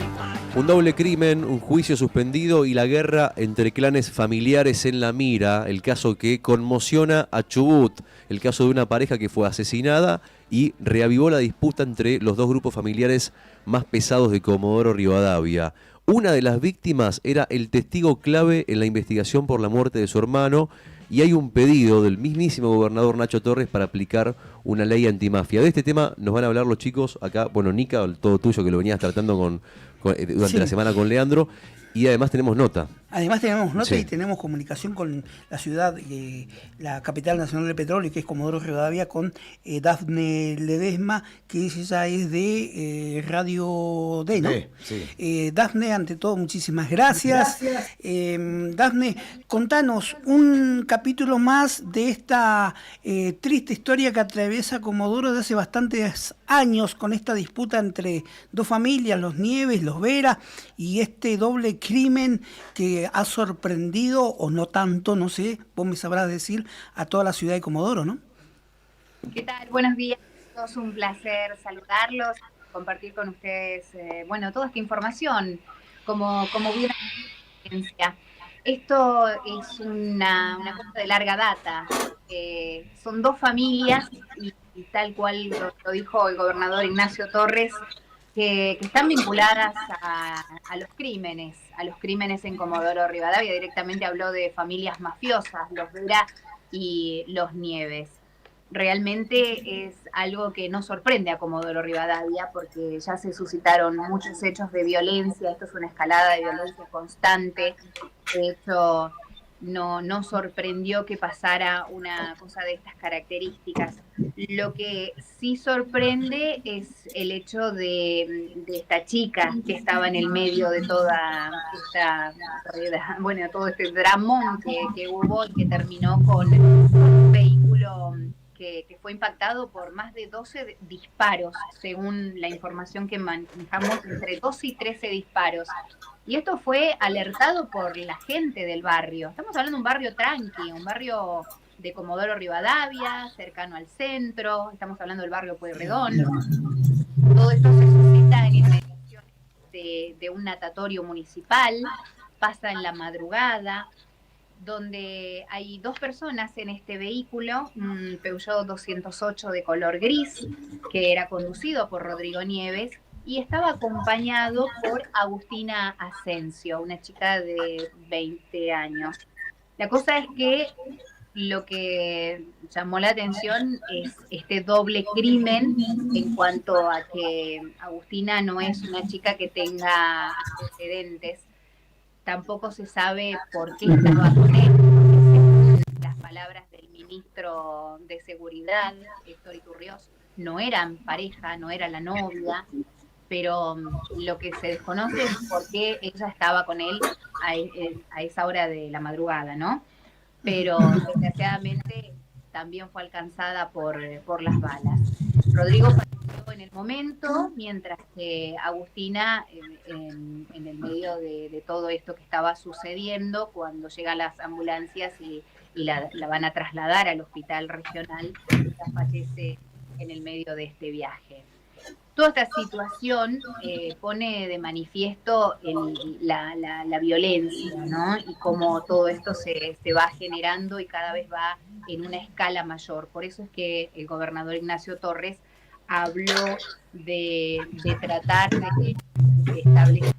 be Un doble crimen, un juicio suspendido y la guerra entre clanes familiares en la mira. El caso que conmociona a Chubut. El caso de una pareja que fue asesinada y reavivó la disputa entre los dos grupos familiares más pesados de Comodoro Rivadavia. Una de las víctimas era el testigo clave en la investigación por la muerte de su hermano y hay un pedido del mismísimo gobernador Nacho Torres para aplicar una ley antimafia. De este tema nos van a hablar los chicos acá, bueno, Nica, todo tuyo que lo venías tratando durante Sí. la semana con Leandro, y además tenemos nota. Además tenemos nota Sí. y tenemos comunicación con la ciudad, la capital nacional del petróleo, que es Comodoro Rivadavia, con Dafne Ledesma, que ella es de Radio D, ¿no? Sí. Dafne, ante todo, muchísimas gracias. Dafne, contanos un capítulo más de esta triste historia que atraviesa Comodoro de hace bastantes años, con esta disputa entre dos familias, los Nieves, los Vera, y este doble crimen que ha sorprendido, o no tanto, no sé, vos me sabrás decir, a toda la ciudad de Comodoro, ¿no? ¿Qué tal? Buenos días. Es un placer saludarlos, compartir con ustedes, toda esta información, como bien experiencia. Esto es una cosa de larga data. Son dos familias y tal cual lo dijo el gobernador Ignacio Torres, que están vinculadas a los crímenes en Comodoro Rivadavia. Directamente habló de familias mafiosas, los Vera y los Nieves. Realmente es algo que no sorprende a Comodoro Rivadavia, porque ya se suscitaron muchos hechos de violencia. Esto es una escalada de violencia constante. De hecho, no sorprendió que pasara una cosa de estas características. Lo que sí sorprende es el hecho de esta chica que estaba en el medio de toda esta, bueno, todo este dramón que hubo y que terminó con un vehículo que fue impactado por más de 12 disparos, según la información que manejamos, entre 12 y 13 disparos. Y esto fue alertado por la gente del barrio. Estamos hablando de un barrio tranqui, un barrio de Comodoro Rivadavia, cercano al centro. Estamos hablando del barrio Pueyrredón. Todo esto se suscita en inmediaciones de un natatorio municipal. Pasa en la madrugada, donde hay 2 personas en este vehículo, un Peugeot 208 de color gris, que era conducido por Rodrigo Nieves, y estaba acompañado por Agustina Asensio, una chica de 20 años. La cosa es que lo que llamó la atención es este doble crimen en cuanto a que Agustina no es una chica que tenga antecedentes. Tampoco se sabe por qué estaba con él. Según las palabras del ministro de Seguridad, Héctor Iturriós, no eran pareja, no era la novia, pero lo que se desconoce es por qué ella estaba con él a esa hora de la madrugada, ¿no? Pero desgraciadamente también fue alcanzada por las balas. Rodrigo falleció en el momento, mientras que Agustina, en el medio de todo esto que estaba sucediendo, cuando llegan las ambulancias y la van a trasladar al hospital regional, ella fallece en el medio de este viaje. Toda esta situación pone de manifiesto la violencia, ¿no? Y cómo todo esto se va generando y cada vez va en una escala mayor. Por eso es que el gobernador Ignacio Torres habló de tratar de establecer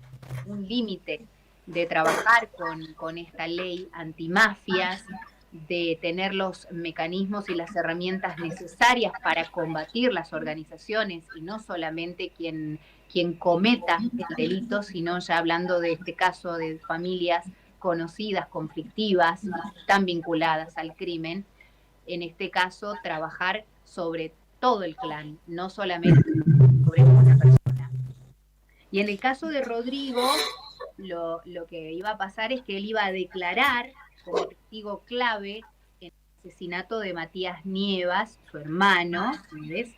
un límite, de trabajar con esta ley antimafias, de tener los mecanismos y las herramientas necesarias para combatir las organizaciones y no solamente quien cometa el delito, sino ya hablando de este caso de familias conocidas, conflictivas, tan vinculadas al crimen. En este caso, trabajar sobre todo el clan, no solamente sobre una persona. Y en el caso de Rodrigo, lo que iba a pasar es que él iba a declarar como testigo clave en el asesinato de Matías Nievas, su hermano, ¿ves?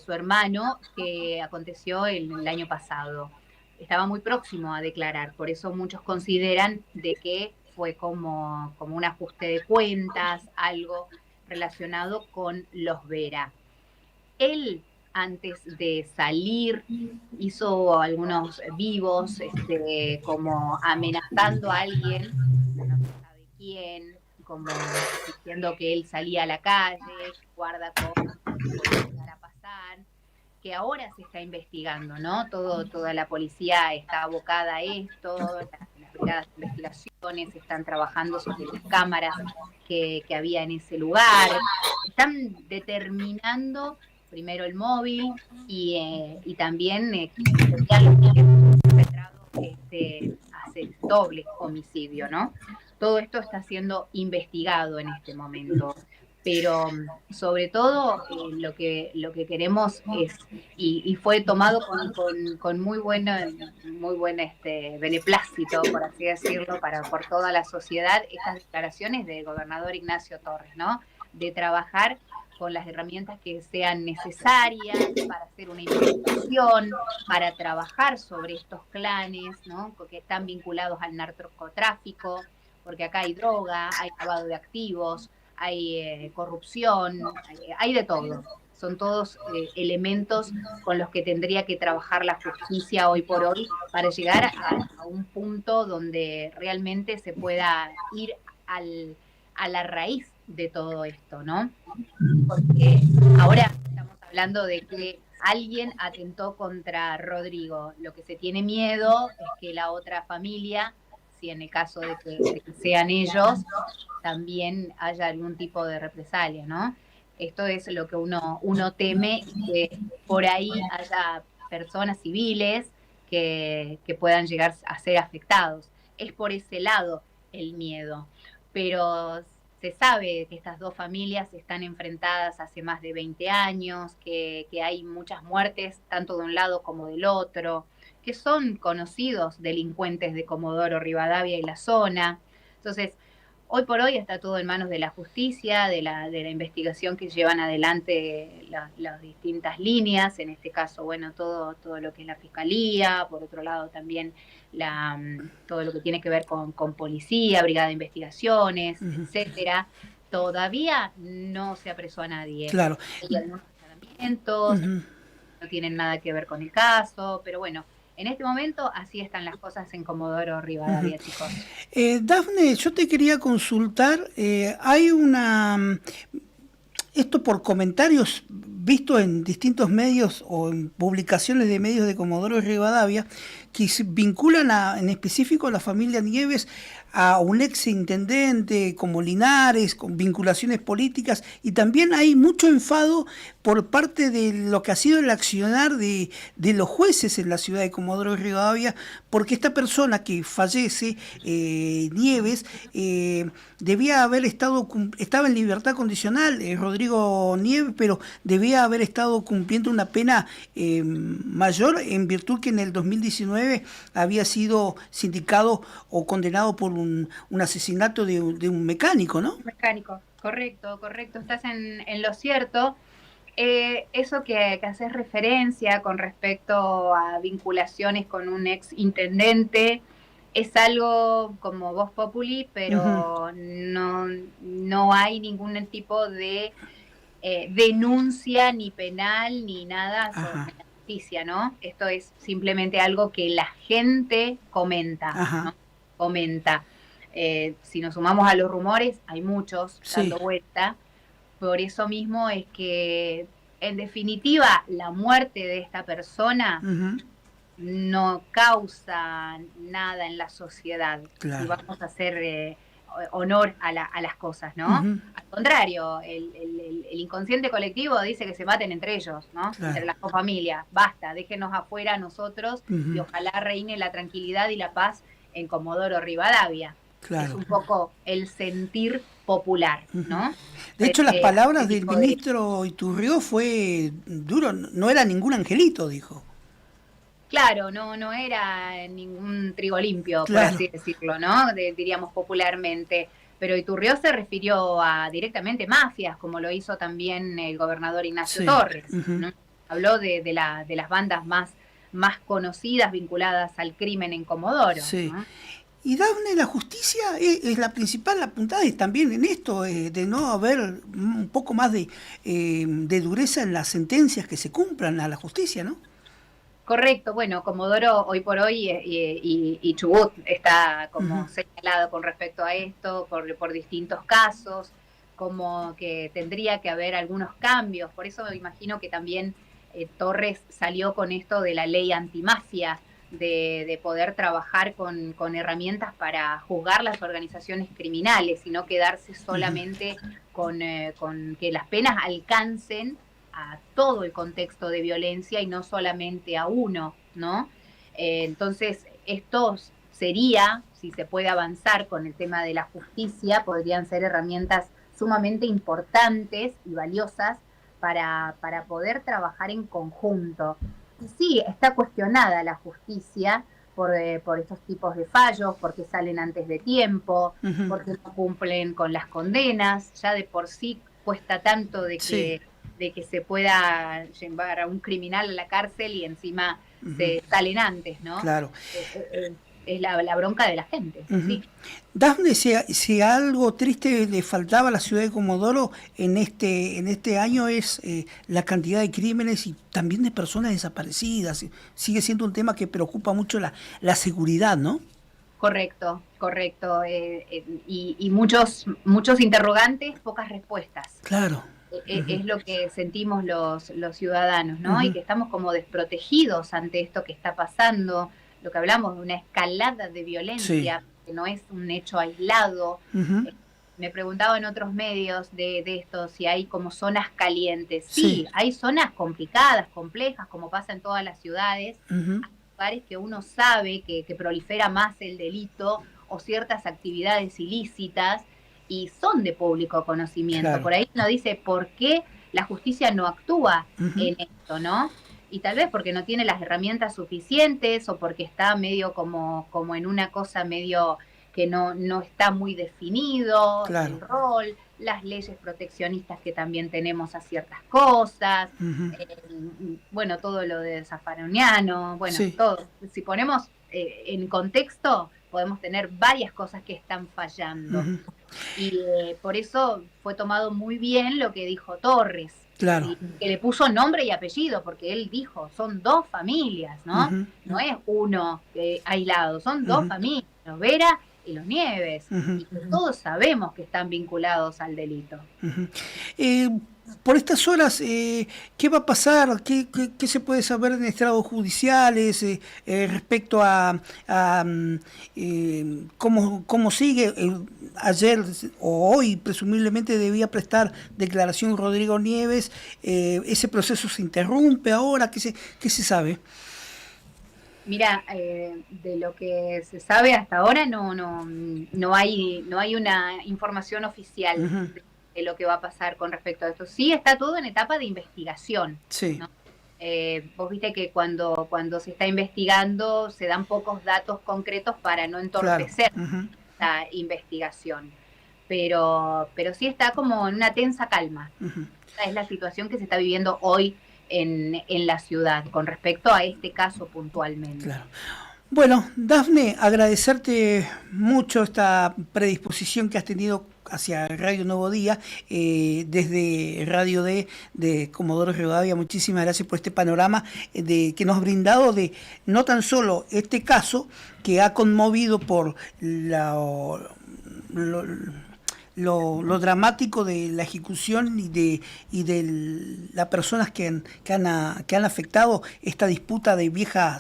Su hermano, que aconteció el año pasado. Estaba muy próximo a declarar, por eso muchos consideran de que fue como un ajuste de cuentas, algo relacionado con los Vera. Él, antes de salir, hizo algunos vivos, como amenazando a alguien, no se sabe quién, como diciendo que él salía a la calle, guarda cosas que pueden llegar a pasar, que ahora se está investigando, ¿no? Toda la policía está abocada a esto, las brigadas de investigaciones están trabajando sobre las cámaras que había en ese lugar, están determinando primero el móvil y también hace doble homicidio, ¿no? Todo esto está siendo investigado en este momento, pero sobre todo lo que queremos es, y fue tomado con muy buen beneplácito, por así decirlo, por toda la sociedad, estas declaraciones del gobernador Ignacio Torres, ¿no? De trabajar con las herramientas que sean necesarias para hacer una investigación, para trabajar sobre estos clanes, ¿no? Que están vinculados al narcotráfico, porque acá hay droga, hay lavado de activos, hay corrupción, hay de todo. Son todos elementos con los que tendría que trabajar la justicia hoy por hoy para llegar a un punto donde realmente se pueda ir a la raíz de todo esto, ¿no? Porque ahora estamos hablando de que alguien atentó contra Rodrigo. Lo que se tiene miedo es que la otra familia, si en el caso de que sean ellos, también haya algún tipo de represalia, ¿no? Esto es lo que uno teme, que por ahí haya personas civiles que puedan llegar a ser afectados. Es por ese lado el miedo. pero se sabe que estas dos familias están enfrentadas hace más de 20 años, que hay muchas muertes, tanto de un lado como del otro, que son conocidos delincuentes de Comodoro Rivadavia y la zona. Entonces, hoy por hoy está todo en manos de la justicia, de la investigación que llevan adelante las distintas líneas, en este caso, bueno, todo lo que es la fiscalía, por otro lado también todo lo que tiene que ver con policía, brigada de investigaciones, etcétera. Todavía no se apresó a nadie. Claro. Hay algunos allanamientos, no tienen nada que ver con el caso, pero bueno, en este momento así están las cosas en Comodoro Rivadavia, chicos. Dafne, yo te quería consultar, hay esto por comentarios vistos en distintos medios o en publicaciones de medios de Comodoro Rivadavia, que se vinculan en específico a la familia Nieves a un ex intendente como Linares, con vinculaciones políticas, y también hay mucho enfado por parte de lo que ha sido el accionar de los jueces en la ciudad de Comodoro Rivadavia, porque esta persona que fallece, Nieves, estaba en libertad condicional, Rodrigo Nieves, pero debía haber estado cumpliendo una pena mayor, en virtud que en el 2019 había sido sindicado o condenado por un asesinato de un mecánico, ¿no? Mecánico, correcto, estás en lo cierto. Eso que haces referencia con respecto a vinculaciones con un ex intendente es algo como vox populi, pero no hay ningún tipo de denuncia ni penal ni nada sobre la justicia, ¿no? Esto es simplemente algo que la gente comenta, ¿no? Comenta. Si nos sumamos a los rumores, hay muchos dando vuelta. Por eso mismo es que, en definitiva, la muerte de esta persona no causa nada en la sociedad. Claro. Si vamos a hacer honor a las cosas, ¿no? Al contrario, el inconsciente colectivo dice que se maten entre ellos, ¿no? Claro. Entre las dos familias. Basta, déjenos afuera nosotros y ojalá reine la tranquilidad y la paz en Comodoro Rivadavia. Claro. Es un poco el sentir popular, ¿no? De hecho, las palabras del ministro Iturrió fue duro, no era ningún angelito, dijo. Claro, no era ningún trigo limpio, Claro. por así decirlo, ¿no? Diríamos popularmente. Pero Iturrió se refirió a directamente mafias, como lo hizo también el gobernador Ignacio Torres, ¿no? Habló de las bandas más conocidas vinculadas al crimen en Comodoro, Sí. ¿no? Y Dafne, la justicia es la principal apuntada es también en esto, de no haber un poco más de dureza en las sentencias que se cumplan a la justicia, ¿no? Correcto, bueno, Comodoro hoy por hoy y Chubut está como señalado con respecto a esto por distintos casos, como que tendría que haber algunos cambios, por eso me imagino que también Torres salió con esto de la ley antimafia, de poder trabajar con herramientas para juzgar las organizaciones criminales y no quedarse solamente con que las penas alcancen a todo el contexto de violencia y no solamente a uno, ¿no? Entonces, esto sería, si se puede avanzar con el tema de la justicia, podrían ser herramientas sumamente importantes y valiosas para poder trabajar en conjunto. Y sí, está cuestionada la justicia por estos tipos de fallos, porque salen antes de tiempo, porque no cumplen con las condenas, ya de por sí cuesta tanto de que se pueda llevar a un criminal a la cárcel y encima se salen antes, ¿no? Claro. Es la bronca de la gente, sí. Dafne, si algo triste le faltaba a la ciudad de Comodoro en este año es la cantidad de crímenes y también de personas desaparecidas. Sigue siendo un tema que preocupa mucho la seguridad, ¿no? Correcto. Y muchos interrogantes, pocas respuestas. Claro. Es lo que sentimos los ciudadanos, ¿no? Y que estamos como desprotegidos ante esto que está pasando, lo que hablamos de una escalada de violencia, que no es un hecho aislado. Me preguntaba en otros medios de esto, si hay como zonas calientes. Sí, hay zonas complicadas, complejas, como pasa en todas las ciudades. Hay lugares que uno sabe que prolifera más el delito o ciertas actividades ilícitas, y son de público conocimiento. Claro. Por ahí uno dice, ¿por qué la justicia no actúa Ujú. en esto, no? Y tal vez porque no tiene las herramientas suficientes o porque está medio como en una cosa medio que no está muy definido Claro. el rol, las leyes proteccionistas que también tenemos a ciertas cosas, bueno, todo lo de Zaffaroniano, bueno, Sí. todo. Si ponemos en contexto, podemos tener varias cosas que están fallando. Ujú. Y por eso fue tomado muy bien lo que dijo Torres, Claro. y que le puso nombre y apellido, porque él dijo, son dos familias, ¿no? Ujú. No es uno aislado, son dos Ujú. familias, los Vera y los Nieves, Ujú. y que todos sabemos que están vinculados al delito. Ujú. Por estas horas, ¿qué va a pasar? ¿Qué se puede saber en estrados judiciales respecto a cómo sigue? Ayer o hoy, presumiblemente, debía prestar declaración Rodrigo Nieves. ¿Ese proceso se interrumpe ahora? ¿Qué se sabe? Mira, de lo que se sabe hasta ahora no hay una información oficial Ujú. de lo que va a pasar con respecto a esto. Sí, está todo en etapa de investigación. Sí. ¿No? Vos viste que cuando se está investigando se dan pocos datos concretos para no entorpecer Ujú. la investigación. Pero sí está como en una tensa calma. Ujú. Esa es la situación que se está viviendo hoy en la ciudad con respecto a este caso puntualmente. Claro. Bueno, Dafne, agradecerte mucho esta predisposición que has tenido hacia Radio Nuevo Día, desde Radio D de Comodoro Rivadavia. Muchísimas gracias por este panorama que nos has brindado de no tan solo este caso que ha conmovido por lo dramático de la ejecución y de las personas que han afectado esta disputa de vieja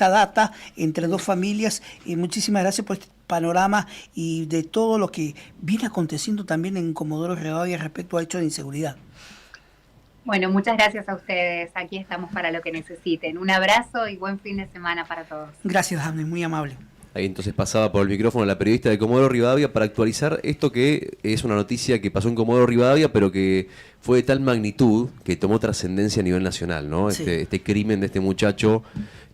data entre dos familias. Muchísimas gracias por este panorama y de todo lo que viene aconteciendo también en Comodoro Rivadavia respecto a hechos de inseguridad. Bueno, muchas gracias a ustedes. Aquí estamos para lo que necesiten. Un abrazo y buen fin de semana para todos. Gracias, Dafne, muy amable. Ahí entonces pasaba por el micrófono la periodista de Comodoro Rivadavia para actualizar esto que es una noticia que pasó en Comodoro Rivadavia, pero que fue de tal magnitud que tomó trascendencia a nivel nacional, ¿no? Sí. Este crimen de este muchacho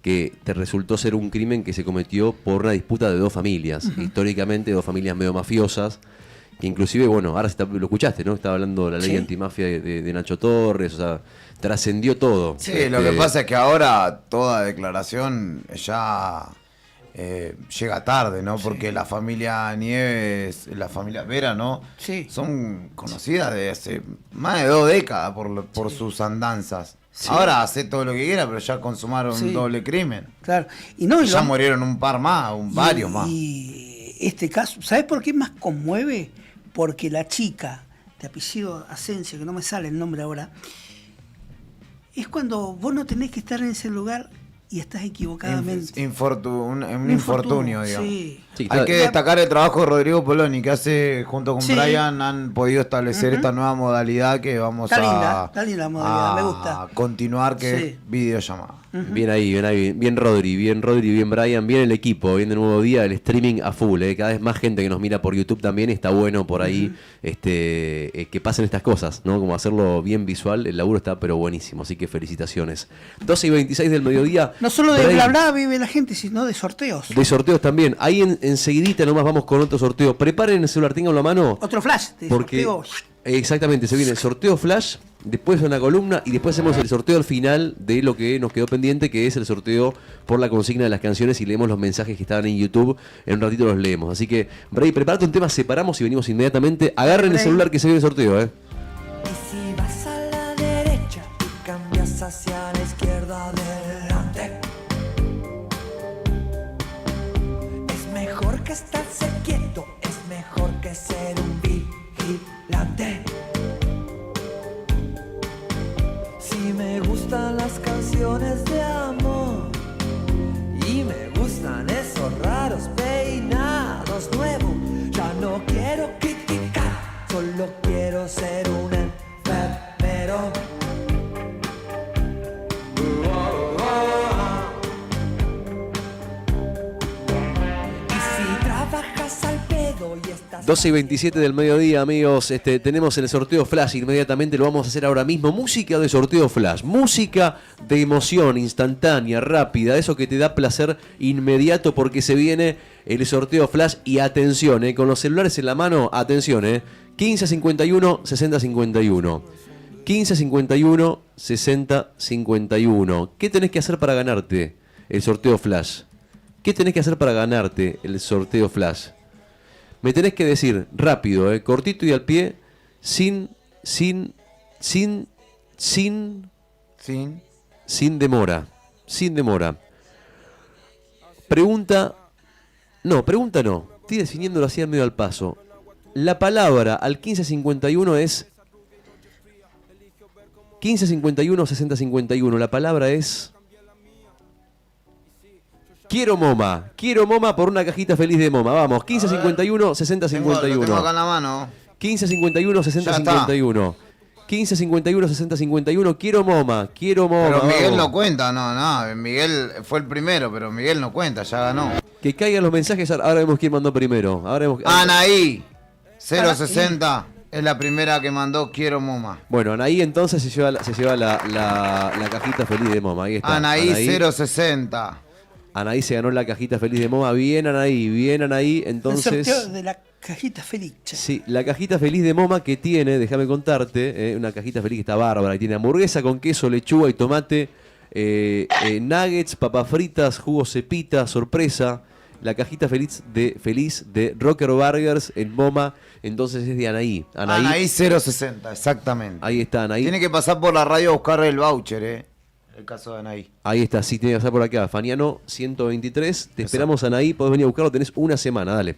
que te resultó ser un crimen que se cometió por una disputa de dos familias, Ujú. históricamente dos familias medio mafiosas, que inclusive, bueno, ahora lo escuchaste, ¿no? Estaba hablando de la ley Sí. antimafia de Nacho Torres, o sea, trascendió todo. Sí, lo que pasa es que ahora toda declaración ya llega tarde, ¿no? Porque la familia Nieves, la familia Vera, ¿no? Sí. Son conocidas de hace más de 2 décadas por sus andanzas. Sí. Ahora hace todo lo que quiera, pero ya consumaron Sí. un doble crimen. Claro. Y no, y Ya lo- murieron un par más, varios más. Y este caso, ¿sabes por qué más conmueve? Porque la chica de apellido Asensio, que no me sale el nombre ahora, es cuando vos no tenés que estar en ese lugar y estás equivocadamente. Un infortunio, digamos. Sí. Sí, Hay claro. que destacar el trabajo de Rodrigo Poloni, que hace, junto con Sí. Brian, han podido establecer Ujú. esta nueva modalidad que vamos Está a linda la modalidad, me gusta. a continuar, que Sí. es videollamada. Bien ahí, bien Rodri, bien Brian, bien el equipo, bien de Nuevo Día, el streaming a full, cada vez más gente que nos mira por YouTube también, está bueno por ahí que pasen estas cosas, ¿no? Como hacerlo bien visual, el laburo está pero buenísimo, así que felicitaciones. 12:26 del mediodía. No solo de por ahí, bla bla vive la gente, sino de sorteos. de sorteos también. Ahí enseguidita nomás vamos con otro sorteo. Preparen el celular, tengan a mano. Otro flash de Porque sorteo. exactamente, se viene el sorteo flash, después una columna y después hacemos el sorteo al final de lo que nos quedó pendiente, que es el sorteo por la consigna de las canciones, y leemos los mensajes que estaban en YouTube. En un ratito los leemos. Así que, Bray, prepárate un tema, separamos y venimos inmediatamente. Agarren el Bray. celular que se viene el sorteo, Y si vas a la derecha y cambias hacia la izquierda adelante, es mejor que estarse quieto, es mejor que ser un vigilante. Si me gustan las canciones de amor y me gustan esos raros peinados nuevos, ya no quiero criticar, solo quiero ser un enfermero. Y si trabajas al pedo 12:27 del mediodía, amigos. Tenemos el sorteo Flash inmediatamente, lo vamos a hacer ahora mismo. Música de sorteo Flash, música de emoción instantánea, rápida, eso que te da placer inmediato porque se viene el sorteo Flash. Y atención, con los celulares en la mano, atención, 1551 6051. 1551 6051. ¿Qué tenés que hacer para ganarte el sorteo Flash? ¿Qué tenés que hacer para ganarte el sorteo Flash? Me tenés que decir rápido, cortito y al pie, sin demora. Sin demora. Pregunta no. Estoy definiéndolo así al medio al paso. La palabra al 1551 es 1551 6051. La palabra es Quiero Moma. Quiero Moma por una cajita feliz de Moma. Vamos, 1551 6051. Tengo acá en la mano. 1551 6051. 1551 6051. Quiero Moma. Quiero Moma. Pero Miguel vamos. no cuenta, no. Miguel fue el primero, pero Miguel no cuenta, ya ganó. Que caigan los mensajes. Ahora vemos quién mandó primero. Anaí 060 es la primera que mandó Quiero Moma. Bueno, Anaí entonces se lleva la cajita feliz de Moma. Ahí está. Anaí 060. Anaí se ganó la cajita feliz de Moma. Bien Anaí. Entonces, el sorteo de la cajita feliz. Sí, la cajita feliz de Moma que tiene, déjame contarte, una cajita feliz que está bárbara. Y tiene hamburguesa con queso, lechuga y tomate, nuggets, papas fritas, jugo cepita, sorpresa. La cajita feliz de Rocker Burgers en Moma. Entonces es de Anaí. Anaí 060, exactamente. Ahí está Anaí. Tiene que pasar por la radio a buscar el voucher, el caso de Anaí. Ahí está, sí, tiene que pasar por acá. Faniano 123. Te esperamos, Anaí. Podés venir a buscarlo. Tenés una semana, dale.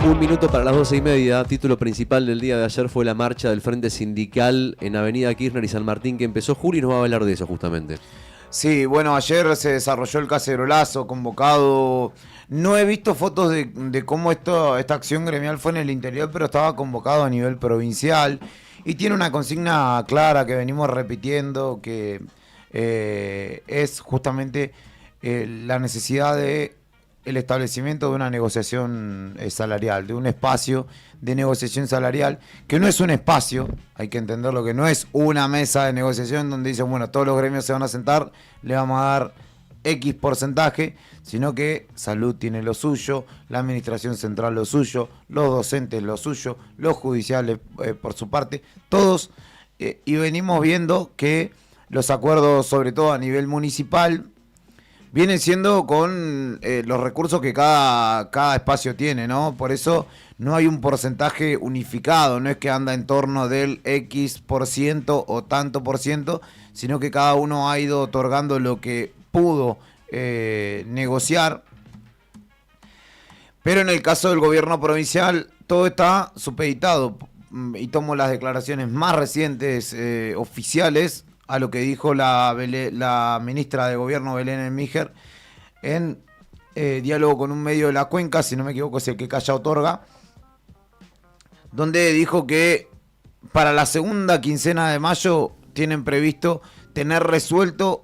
Un minuto para las 12:30. Título principal del día de ayer fue la marcha del Frente Sindical en Avenida Kirchner y San Martín que empezó. Juli nos va a hablar de eso justamente. Sí, bueno, ayer se desarrolló el cacerolazo convocado. No he visto fotos de cómo esta acción gremial fue en el interior, pero estaba convocado a nivel provincial y tiene una consigna clara que venimos repitiendo, que es justamente la necesidad de el establecimiento de una negociación salarial, de un espacio de negociación salarial, que no es un espacio, hay que entenderlo, que no es una mesa de negociación donde dicen, bueno, todos los gremios se van a sentar, le vamos a dar X porcentaje, sino que Salud tiene lo suyo, la Administración Central lo suyo, los docentes lo suyo, los judiciales por su parte, todos, y venimos viendo que los acuerdos, sobre todo a nivel municipal, vienen siendo con los recursos que cada espacio tiene, ¿no? Por eso no hay un porcentaje unificado, no es que anda en torno del X% o tanto por ciento, sino que cada uno ha ido otorgando lo que pudo negociar. Pero en el caso del gobierno provincial, todo está supeditado, y tomo las declaraciones más recientes oficiales, a lo que dijo la ministra de Gobierno Belén Elmiger en diálogo con un medio de la cuenca, si no me equivoco es el que calla otorga, donde dijo que para la segunda quincena de mayo tienen previsto tener resuelto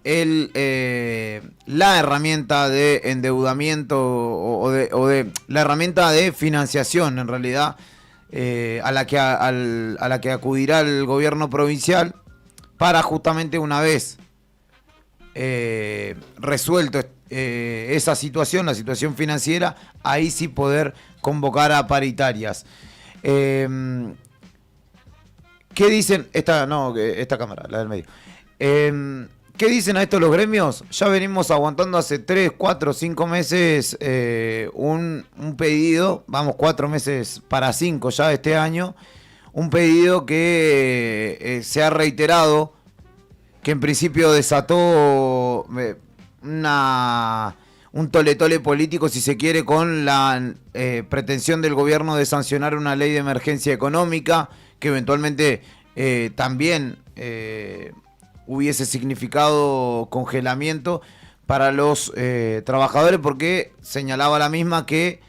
la herramienta de endeudamiento o de la herramienta de financiación en realidad, a la que acudirá el gobierno provincial para justamente una vez resuelto esa situación, la situación financiera, ahí sí poder convocar a paritarias. ¿Qué dicen? Esta cámara, la del medio. ¿Qué dicen a esto los gremios? Ya venimos aguantando hace 3, 4, 5 meses un pedido, vamos 4 meses para 5 ya este año, un pedido que se ha reiterado, que en principio desató un tole-tole político, si se quiere, con la pretensión del gobierno de sancionar una ley de emergencia económica que eventualmente también hubiese significado congelamiento para los trabajadores, porque señalaba la misma que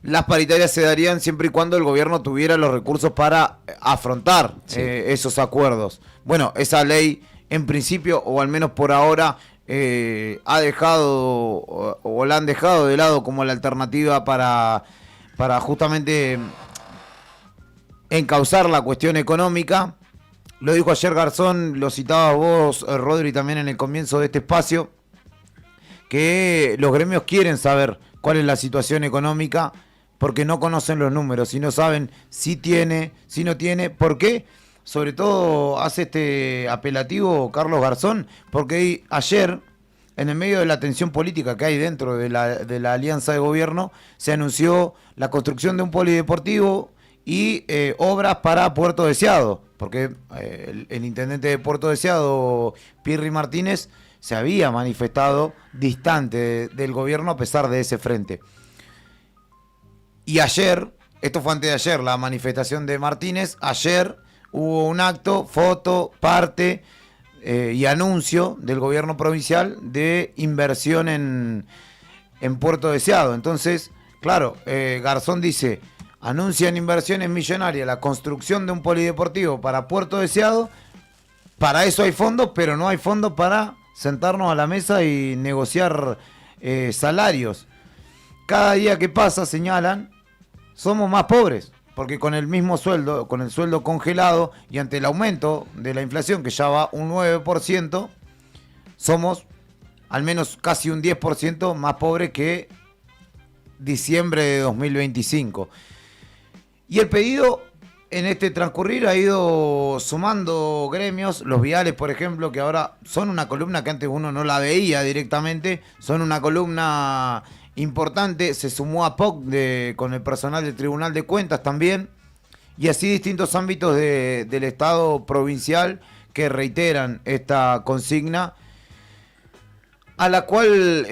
las paritarias se darían siempre y cuando el gobierno tuviera los recursos para afrontar esos acuerdos. Bueno, esa ley en principio, o al menos por ahora, ha dejado o la han dejado de lado como la alternativa para justamente encauzar la cuestión económica. Lo dijo ayer Garzón, lo citabas vos, Rodri, también en el comienzo de este espacio, que los gremios quieren saber cuál es la situación económica porque no conocen los números y no saben si tiene, si no tiene. ¿Por qué? Sobre todo hace este apelativo Carlos Garzón, porque ayer, en el medio de la tensión política que hay dentro de la alianza de gobierno, se anunció la construcción de un polideportivo y obras para Puerto Deseado, porque el intendente de Puerto Deseado, Pirri Martínez, se había manifestado distante del gobierno a pesar de ese frente. Y ayer, esto fue antes de ayer, la manifestación de Martínez, ayer hubo un acto, foto, parte y anuncio del gobierno provincial de inversión en Puerto Deseado. Entonces, claro, Garzón dice, anuncian inversiones millonarias, la construcción de un polideportivo para Puerto Deseado, para eso hay fondos, pero no hay fondos para sentarnos a la mesa y negociar salarios. Cada día que pasa, señalan, somos más pobres, porque con el mismo sueldo, con el sueldo congelado y ante el aumento de la inflación que ya va un 9%, somos al menos casi un 10% más pobres que diciembre de 2025. Y el pedido en este transcurrir ha ido sumando gremios, los viales, por ejemplo, que ahora son una columna que antes uno no la veía directamente, son una columna importante. Se sumó a POC con el personal del Tribunal de Cuentas también, y así distintos ámbitos del Estado provincial que reiteran esta consigna, a la cual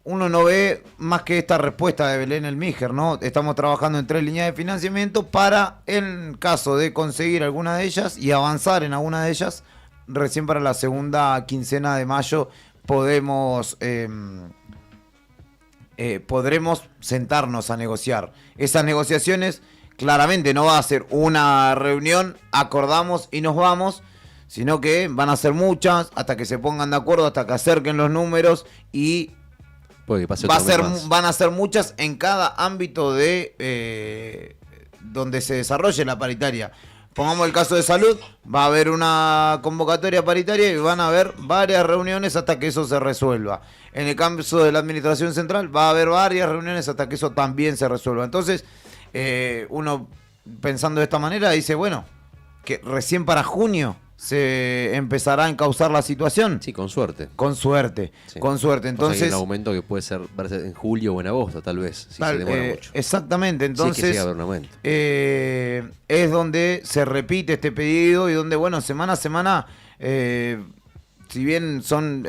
uno no ve más que esta respuesta de Belén Elmiger, ¿no? Estamos trabajando en 3 líneas de financiamiento para, en caso de conseguir alguna de ellas y avanzar en alguna de ellas, recién para la segunda quincena de mayo podremos podremos sentarnos a negociar. Esas negociaciones claramente no va a ser una reunión, acordamos y nos vamos, sino que van a ser muchas hasta que se pongan de acuerdo, hasta que acerquen los números, y van a ser muchas en cada ámbito de donde se desarrolle la paritaria. Pongamos el caso de salud, va a haber una convocatoria paritaria y van a haber varias reuniones hasta que eso se resuelva. En el caso de la administración central va a haber varias reuniones hasta que eso también se resuelva. Entonces, uno pensando de esta manera dice, bueno, que recién para junio se empezará a encauzar la situación. Sí, con suerte. Con suerte, sí. Con suerte. Entonces, hay un aumento que puede ser en julio o en agosto, tal vez, si se demora mucho. Exactamente, entonces sí, que sí, a haber un aumento. Es donde se repite este pedido y donde, bueno, semana a semana, si bien son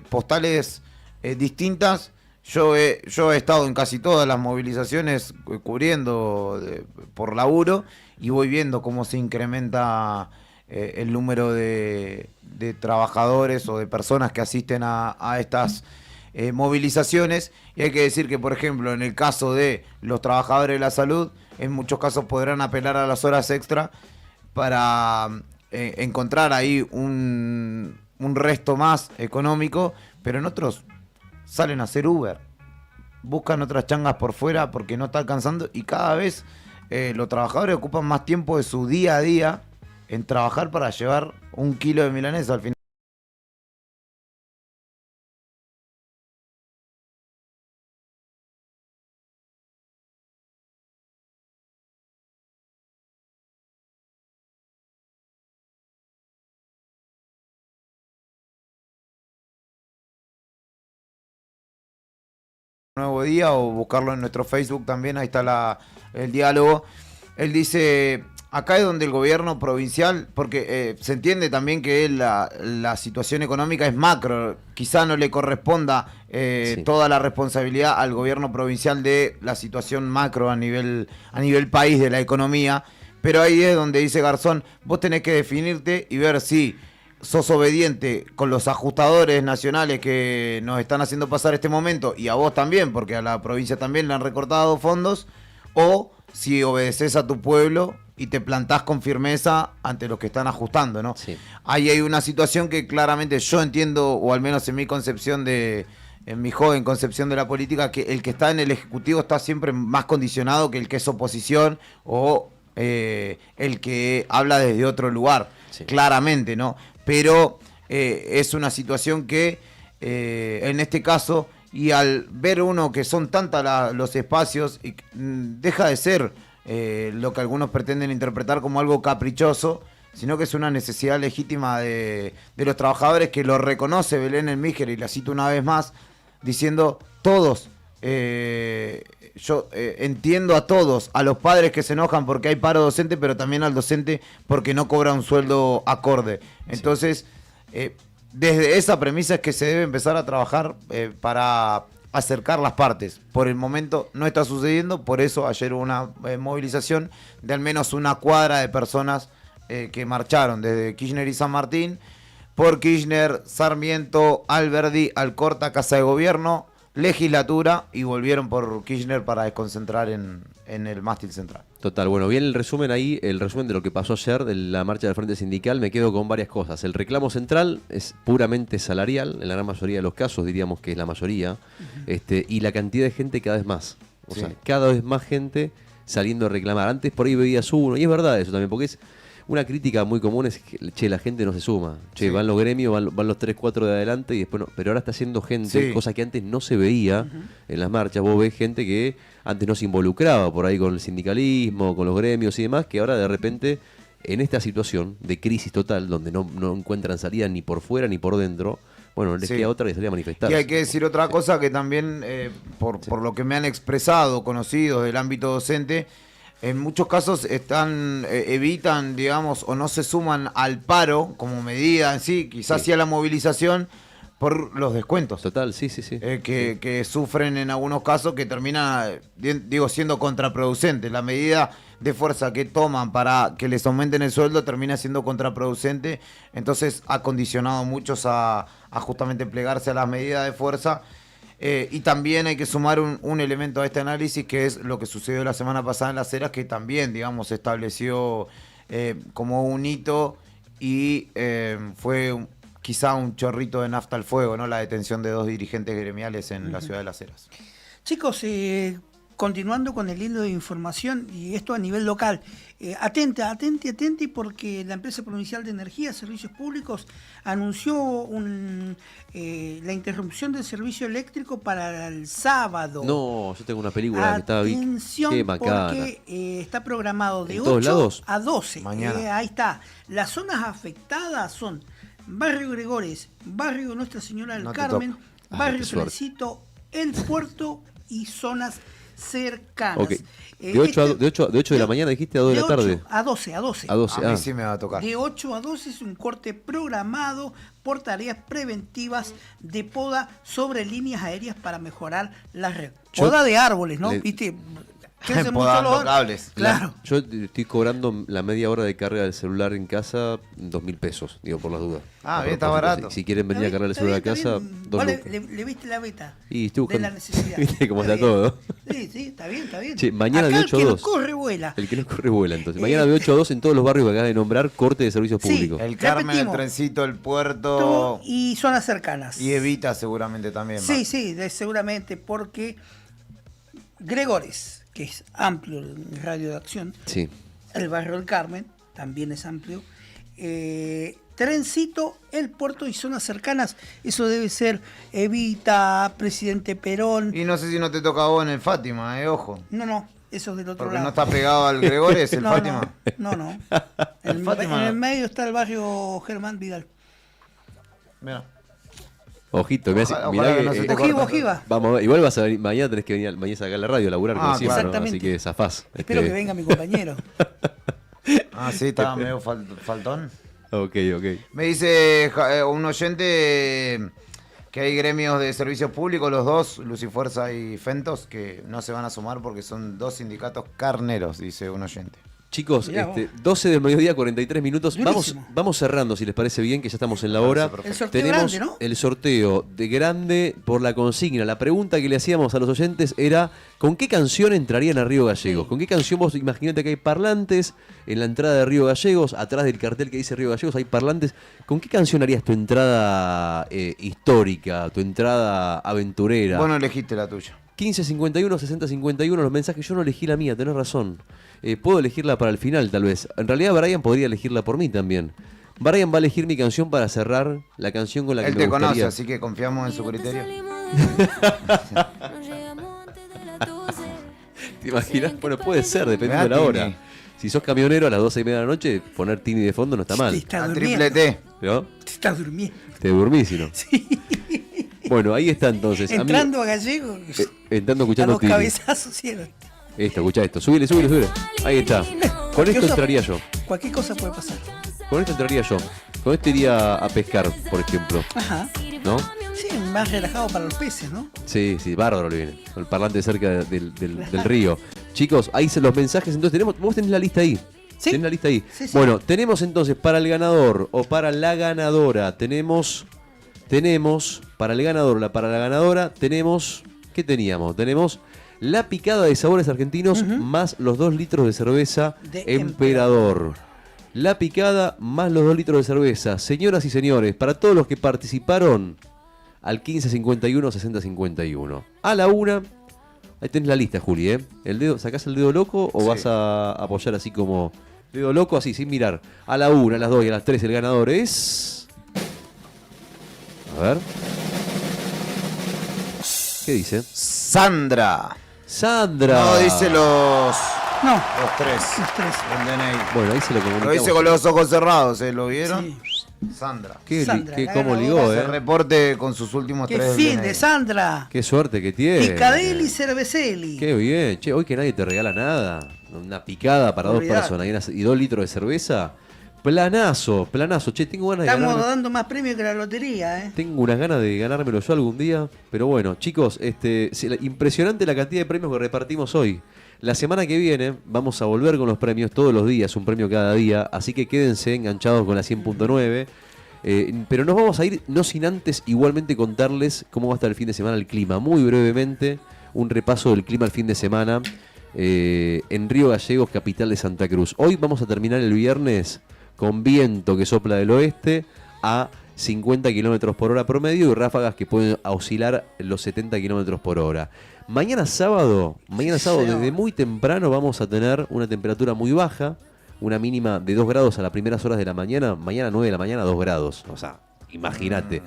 postales distintas, yo he estado en casi todas las movilizaciones cubriendo por laburo, y voy viendo cómo se incrementa el número de trabajadores o de personas que asisten a estas movilizaciones. Y hay que decir que, por ejemplo, en el caso de los trabajadores de la salud, en muchos casos podrán apelar a las horas extra para encontrar ahí un resto más económico, pero en otros salen a hacer Uber, buscan otras changas por fuera porque no está alcanzando, y cada vez los trabajadores ocupan más tiempo de su día a día en trabajar para llevar 1 kilo de milanesa al final. Nuevo día, o buscarlo en nuestro Facebook también, ahí está el diálogo. Él dice, acá es donde el gobierno provincial, porque se entiende también que la situación económica es macro, quizá no le corresponda toda la responsabilidad al gobierno provincial de la situación macro a nivel país de la economía, pero ahí es donde dice Garzón, vos tenés que definirte y ver si sos obediente con los ajustadores nacionales que nos están haciendo pasar este momento, y a vos también, porque a la provincia también le han recortado fondos, o si obedeces a tu pueblo y te plantás con firmeza ante los que están ajustando, ¿no? Sí. Ahí hay una situación que claramente yo entiendo, o al menos en mi concepción en mi joven concepción de la política, que el que está en el Ejecutivo está siempre más condicionado que el que es oposición o el que habla desde otro lugar, claramente, ¿no? Pero es una situación que en este caso, y al ver uno que son tantos los espacios, deja de ser lo que algunos pretenden interpretar como algo caprichoso, sino que es una necesidad legítima de los trabajadores, que lo reconoce Belén Elmíger, y la cito una vez más, diciendo todos, yo entiendo a todos, a los padres que se enojan porque hay paro docente, pero también al docente porque no cobra un sueldo acorde. Entonces, desde esa premisa es que se debe empezar a trabajar para acercar las partes. Por el momento no está sucediendo, por eso ayer hubo una movilización de al menos una cuadra de personas que marcharon desde Kirchner y San Martín, por Kirchner, Sarmiento, Alberdi, Alcorta, Casa de Gobierno, Legislatura, y volvieron por Kirchner para desconcentrar en el mástil central. Total, bueno, bien el resumen ahí, el resumen de lo que pasó ayer de la marcha del Frente Sindical. Me quedo con varias cosas. El reclamo central es puramente salarial, en la gran mayoría de los casos, diríamos que es la mayoría, y la cantidad de gente cada vez más. O sea, cada vez más gente saliendo a reclamar. Antes por ahí veías uno, y es verdad eso también, porque es una crítica muy común, es que, che, la gente no se suma. Che, van los gremios, van los 3, 4 de adelante y después no. Pero ahora está haciendo gente, cosa que antes no se veía en las marchas. Vos ves gente que antes no se involucraba por ahí con el sindicalismo, con los gremios y demás, que ahora de repente, en esta situación de crisis total, donde no encuentran salida ni por fuera ni por dentro, bueno, les queda otra que salir a manifestarse. Y hay que decir otra cosa que también, por lo que me han expresado conocidos del ámbito docente, en muchos casos evitan, digamos, o no se suman al paro como medida en sí, quizás sí a la movilización, por los descuentos. Total, sí. Que sufren en algunos casos, que termina, siendo contraproducente. La medida de fuerza que toman para que les aumenten el sueldo termina siendo contraproducente. Entonces ha condicionado a muchos a justamente plegarse a las medidas de fuerza. Y también hay que sumar un elemento a este análisis, que es lo que sucedió la semana pasada en Las Heras, que también, digamos, se estableció como un hito y fue quizá un chorrito de nafta al fuego, ¿no? La detención de 2 dirigentes gremiales en la ciudad de Las Heras. Chicos, continuando con el hilo de información, y esto a nivel local, atente, porque la empresa provincial de energía, servicios públicos, anunció la interrupción del servicio eléctrico para el sábado. No, yo tengo una película que estaba viendo. Atención, porque está programado de 8 a 12. Mañana. Ahí está. Las zonas afectadas son Barrio Gregores, Barrio Nuestra Señora del Carmen, Barrio Trencito, El Puerto y zonas cercanas. Okay. De 8 de la mañana dijiste a 2 de la tarde. A 12. A mí sí me va a tocar. De 8 a 12 es un corte programado por tareas preventivas de poda sobre líneas aéreas para mejorar la red. Poda de árboles, ¿no? ¿Viste? Podando cables. Claro. Yo estoy cobrando la media hora de carga del celular en casa, 2.000 pesos, digo, por las dudas. Bien, está barato. Si quieren venir a cargar el celular a casa, 2 lucas. ¿Le viste la beta? Y estoy buscando. De la necesidad. ¿Viste cómo está todo? Sí, está bien. Che, mañana Acá de 8 a 2. El que no corre, vuela. El que no corre, vuela, entonces. Mañana de 8 a 2 en todos los barrios que acabas de nombrar, corte de servicios públicos. El Carmen, repetimos. el Trencito, el Puerto. Y zonas cercanas. Y Evita seguramente también. Sí, seguramente, porque Gregores, que es amplio en radio de acción, el Barrio del Carmen también es amplio, Trencito, El Puerto y zonas cercanas, eso debe ser Evita, Presidente Perón. Y no sé si no te toca a vos en el Fátima, ojo. No, eso es del otro Porque lado. no está pegado al Gregores, el Fátima. No. En el medio está el barrio Germán Vidal. Mira. Ojito, mirá que no se te ojiva. Vamos a ver, igual vas a venir, mañana tenés que venir mañana a sacar la radio a laburar como siempre, ¿no? Así que zafás. Espero que venga mi compañero. Ah, sí, estaba medio faltón. Ok. Me dice un oyente que hay gremios de servicios públicos, los dos, Lucifuerza y Fentos, que no se van a sumar porque son dos sindicatos carneros, dice un oyente. Chicos, 12 del mediodía, 43 minutos. Vamos cerrando, si les parece bien, que ya estamos en la hora. El sorteo Tenemos grande, ¿no? el sorteo de grande por la consigna. La pregunta que le hacíamos a los oyentes era: ¿con qué canción entrarían a Río Gallegos? ¿Con qué canción vos imaginate que hay parlantes en la entrada de Río Gallegos? Atrás del cartel que dice Río Gallegos hay parlantes. ¿Con qué canción harías tu entrada histórica, tu entrada aventurera? Vos no elegiste la tuya. 1551, 6051, los mensajes. Yo no elegí la mía, tenés razón. Puedo elegirla para el final, tal vez. En realidad, Brian podría elegirla por mí también. Brian va a elegir mi canción para cerrar la canción con la que Él me te gustaría. conoce, así que confiamos en su criterio. ¿Te imaginas? Bueno, puede ser, depende Mirá, de la hora. Tini. Si sos camionero a las 12:30 de la noche, poner Tini de fondo no está mal. Te está A durmiendo. triple T. ¿No? Te estás durmiendo. Te durmís, si no. Bueno, ahí está entonces. Entrando a Gallego. Entrando A escuchando los Tini. cabezazos, ¿sí? Esto, escucha esto. Súbile. Ahí está. Con esto entraría yo. Cualquier cosa puede pasar. Con esto entraría yo. Con esto iría a pescar, por ejemplo. Ajá. ¿No? Sí, más relajado para los peces, ¿no? Sí, bárbaro le viene. El parlante cerca del río. Chicos, ahí se los mensajes. Entonces vos tenés la lista ahí. ¿Sí? Tenés la lista ahí. Sí. Bueno, tenemos entonces para el ganador o para la ganadora. Tenemos para el ganador o para la ganadora. Tenemos. ¿Qué teníamos? Tenemos la picada de sabores argentinos más los 2 litros de cerveza De Emperador. La picada más los 2 litros de cerveza. Señoras y señores, para todos los que participaron al 1551 6051. A la una, ahí tenés la lista, Juli, ¿eh? ¿Sacás el dedo loco o vas a apoyar así como dedo loco, así, sin mirar? A la una, a las 2 y a las 3 el ganador es... A ver. ¿Qué dice? Sandra. Sandra. No, dice los... No. Los tres. El DNI. Bueno, ahí se lo comunicamos. Lo dice con los ojos cerrados, ¿lo vieron? Sandra. Sandra, ¿Cómo la ligó, ganadora. Se reporte con sus últimos ¡Qué 3 fin DNI. de Sandra! Qué suerte que tiene. Picadelli Cerveselli. Qué bien. Che, hoy que nadie te regala nada. Una picada para Olvidate. 2 personas y 2 litros de cerveza. Planazo. Che, tengo ganas de Estamos ganarme. dando más premios que la lotería, ¿eh? Tengo unas ganas de ganármelo yo algún día. Pero bueno, chicos, impresionante la cantidad de premios que repartimos hoy. La semana que viene vamos a volver con los premios todos los días, un premio cada día. Así que quédense enganchados con la 100.9. Pero nos vamos a ir, no sin antes igualmente contarles cómo va a estar el fin de semana el clima. Muy brevemente, un repaso del clima el fin de semana en Río Gallegos, capital de Santa Cruz. Hoy vamos a terminar el viernes con viento que sopla del oeste a 50 km por hora promedio y ráfagas que pueden oscilar los 70 km por hora. Mañana sábado, desde muy temprano vamos a tener una temperatura muy baja, una mínima de 2 grados a las primeras horas de la mañana. Mañana 9 de la mañana 2 grados, o sea, imagínate.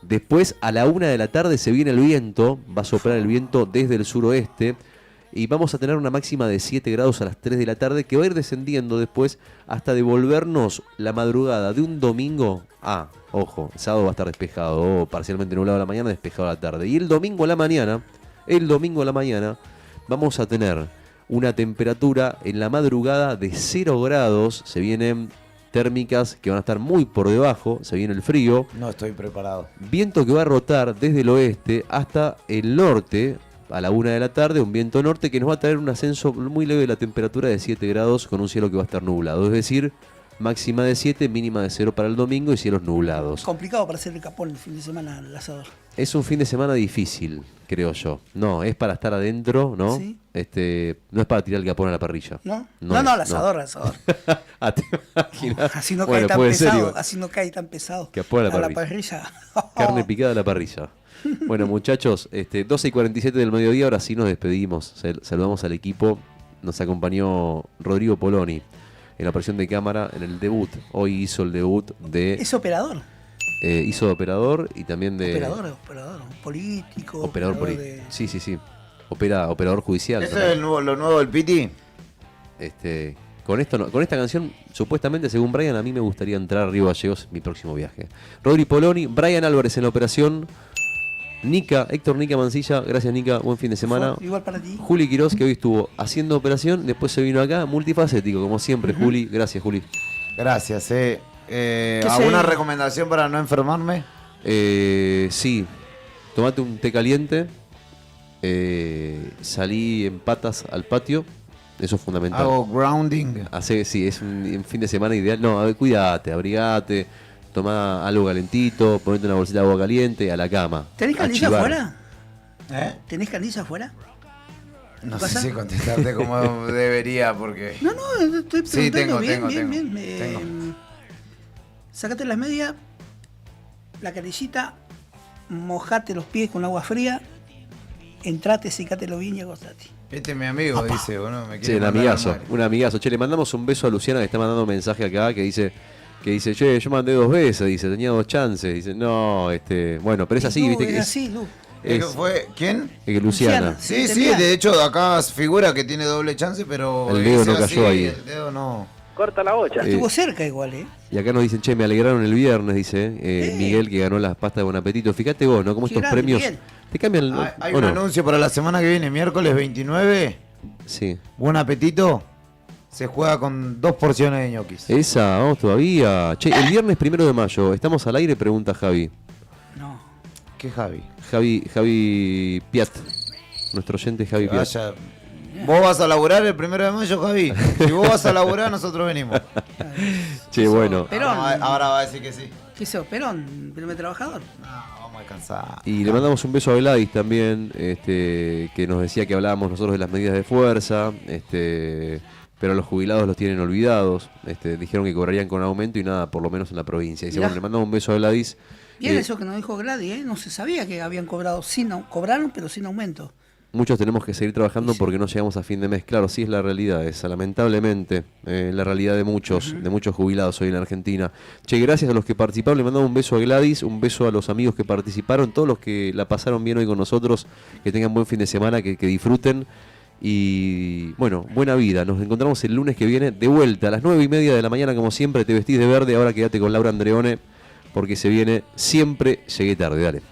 Después a la 1 de la tarde se viene el viento, va a soplar el viento desde el suroeste y vamos a tener una máxima de 7 grados a las 3 de la tarde que va a ir descendiendo después hasta devolvernos la madrugada de un domingo. Ojo, el sábado va a estar despejado, parcialmente nublado a la mañana, despejado a la tarde. Y el domingo a la mañana vamos a tener una temperatura en la madrugada de 0 grados, se vienen térmicas que van a estar muy por debajo, se viene el frío. No estoy preparado. Viento que va a rotar desde el oeste hasta el norte, a la 1 de la tarde, un viento norte que nos va a traer un ascenso muy leve de la temperatura de 7 grados con un cielo que va a estar nublado. Es decir, máxima de 7, mínima de 0 para el domingo y cielos nublados. Complicado para hacer el capón el fin de semana al asador. Es un fin de semana difícil, creo yo. No, es para estar adentro, ¿no? Sí. No es para tirar el capón a la parrilla. No, No, al asador, al asador. ¿Te imaginas? Así no Bueno, cae tan puede ser, pesado, igual. así no cae tan pesado. Capón a la la parrilla. parrilla. Carne picada a la parrilla. Bueno, muchachos, 12:47 del mediodía, ahora sí nos despedimos. Saludamos al equipo. Nos acompañó Rodrigo Poloni en la operación de cámara en el debut. Hoy hizo el debut de... Es operador. Hizo de operador y también de... Operador, político. Operador político. de- Sí. Operador judicial. ¿Eso también. es lo nuevo del Piti? Con esta canción, supuestamente, según Brian, a mí me gustaría entrar a Río Gallegos mi próximo viaje. Rodri Poloni, Brian Álvarez en la operación. Héctor Nica Mancilla, gracias Nica, buen fin de semana. Igual para ti. Juli Quirós, que hoy estuvo haciendo operación, después se vino acá, multifacético, como siempre, Juli. Gracias, Juli. Gracias, ¿alguna recomendación para no enfermarme? Sí, tomate un té caliente, salí en patas al patio, eso es fundamental. Hago grounding. Sí, es un fin de semana ideal. No, a ver, cuídate, abrigate, tomá algo calentito, ponete una bolsita de agua caliente, a la cama. ¿Tenés canilla chivar. afuera? ¿Tenés canilla afuera? No sé si contestarte como debería, porque... No, estoy preguntando. Sí, tengo. Bien. Sácate las medias, la canillita, mojate los pies con agua fría, entrate, secátelo bien y acostate. Este es mi amigo, dice, bueno, me quiere Sí, un amigazo. Che, le mandamos un beso a Luciana que está mandando un mensaje acá que dice, che, yo mandé 2 veces, dice, tenía 2 chances, dice, no, bueno, pero es así, No, viste es que así, Lu. ¿Fue quién? Luciana. Sí, de hecho acá figura que tiene doble chance, pero el dedo no así, cayó ahí. El dedo no. Corta la bocha. Estuvo cerca igual, Y acá nos dicen, che, me alegraron el viernes, dice Miguel, que ganó las pastas de Buen Apetito. Fíjate vos, ¿no? Como estos grande, premios Miguel. te cambian. Hay un anuncio para la semana que viene, miércoles 29. Sí. Buen Apetito. Se juega con 2 porciones de ñoquis. Esa, vamos todavía. Che, el viernes 1 de mayo, ¿estamos al aire? Pregunta Javi. No. ¿Qué Javi? Javi Piat. Nuestro oyente Javi Piat. Vaya. ¿Vos vas a laburar el 1 de mayo, Javi? Si vos vas a laburar, nosotros venimos. Che, bueno. Perón. Ahora va a decir que sí. ¿Qué sos, Perón? ¿Primer trabajador? No, vamos a alcanzar. Y le mandamos un beso a Gladys también, que nos decía que hablábamos nosotros de las medidas de fuerza, pero los jubilados los tienen olvidados. Dijeron que cobrarían con aumento y nada, por lo menos en la provincia. Dice, bueno, le mandamos un beso a Gladys. Bien eso que nos dijo Gladys, no se sabía que habían cobrado, cobraron pero sin aumento. Muchos tenemos que seguir trabajando porque no llegamos a fin de mes. Claro, sí es la realidad, esa lamentablemente la realidad de muchos jubilados hoy en la Argentina. Che, gracias a los que participaron, le mandamos un beso a Gladys, un beso a los amigos que participaron, todos los que la pasaron bien hoy con nosotros, que tengan buen fin de semana, que disfruten. Y bueno, buena vida. Nos encontramos el lunes que viene de vuelta a las 9:30 de la mañana, como siempre. Te vestís de verde, ahora quédate con Laura Andreone porque se viene Siempre Llegué Tarde. Dale.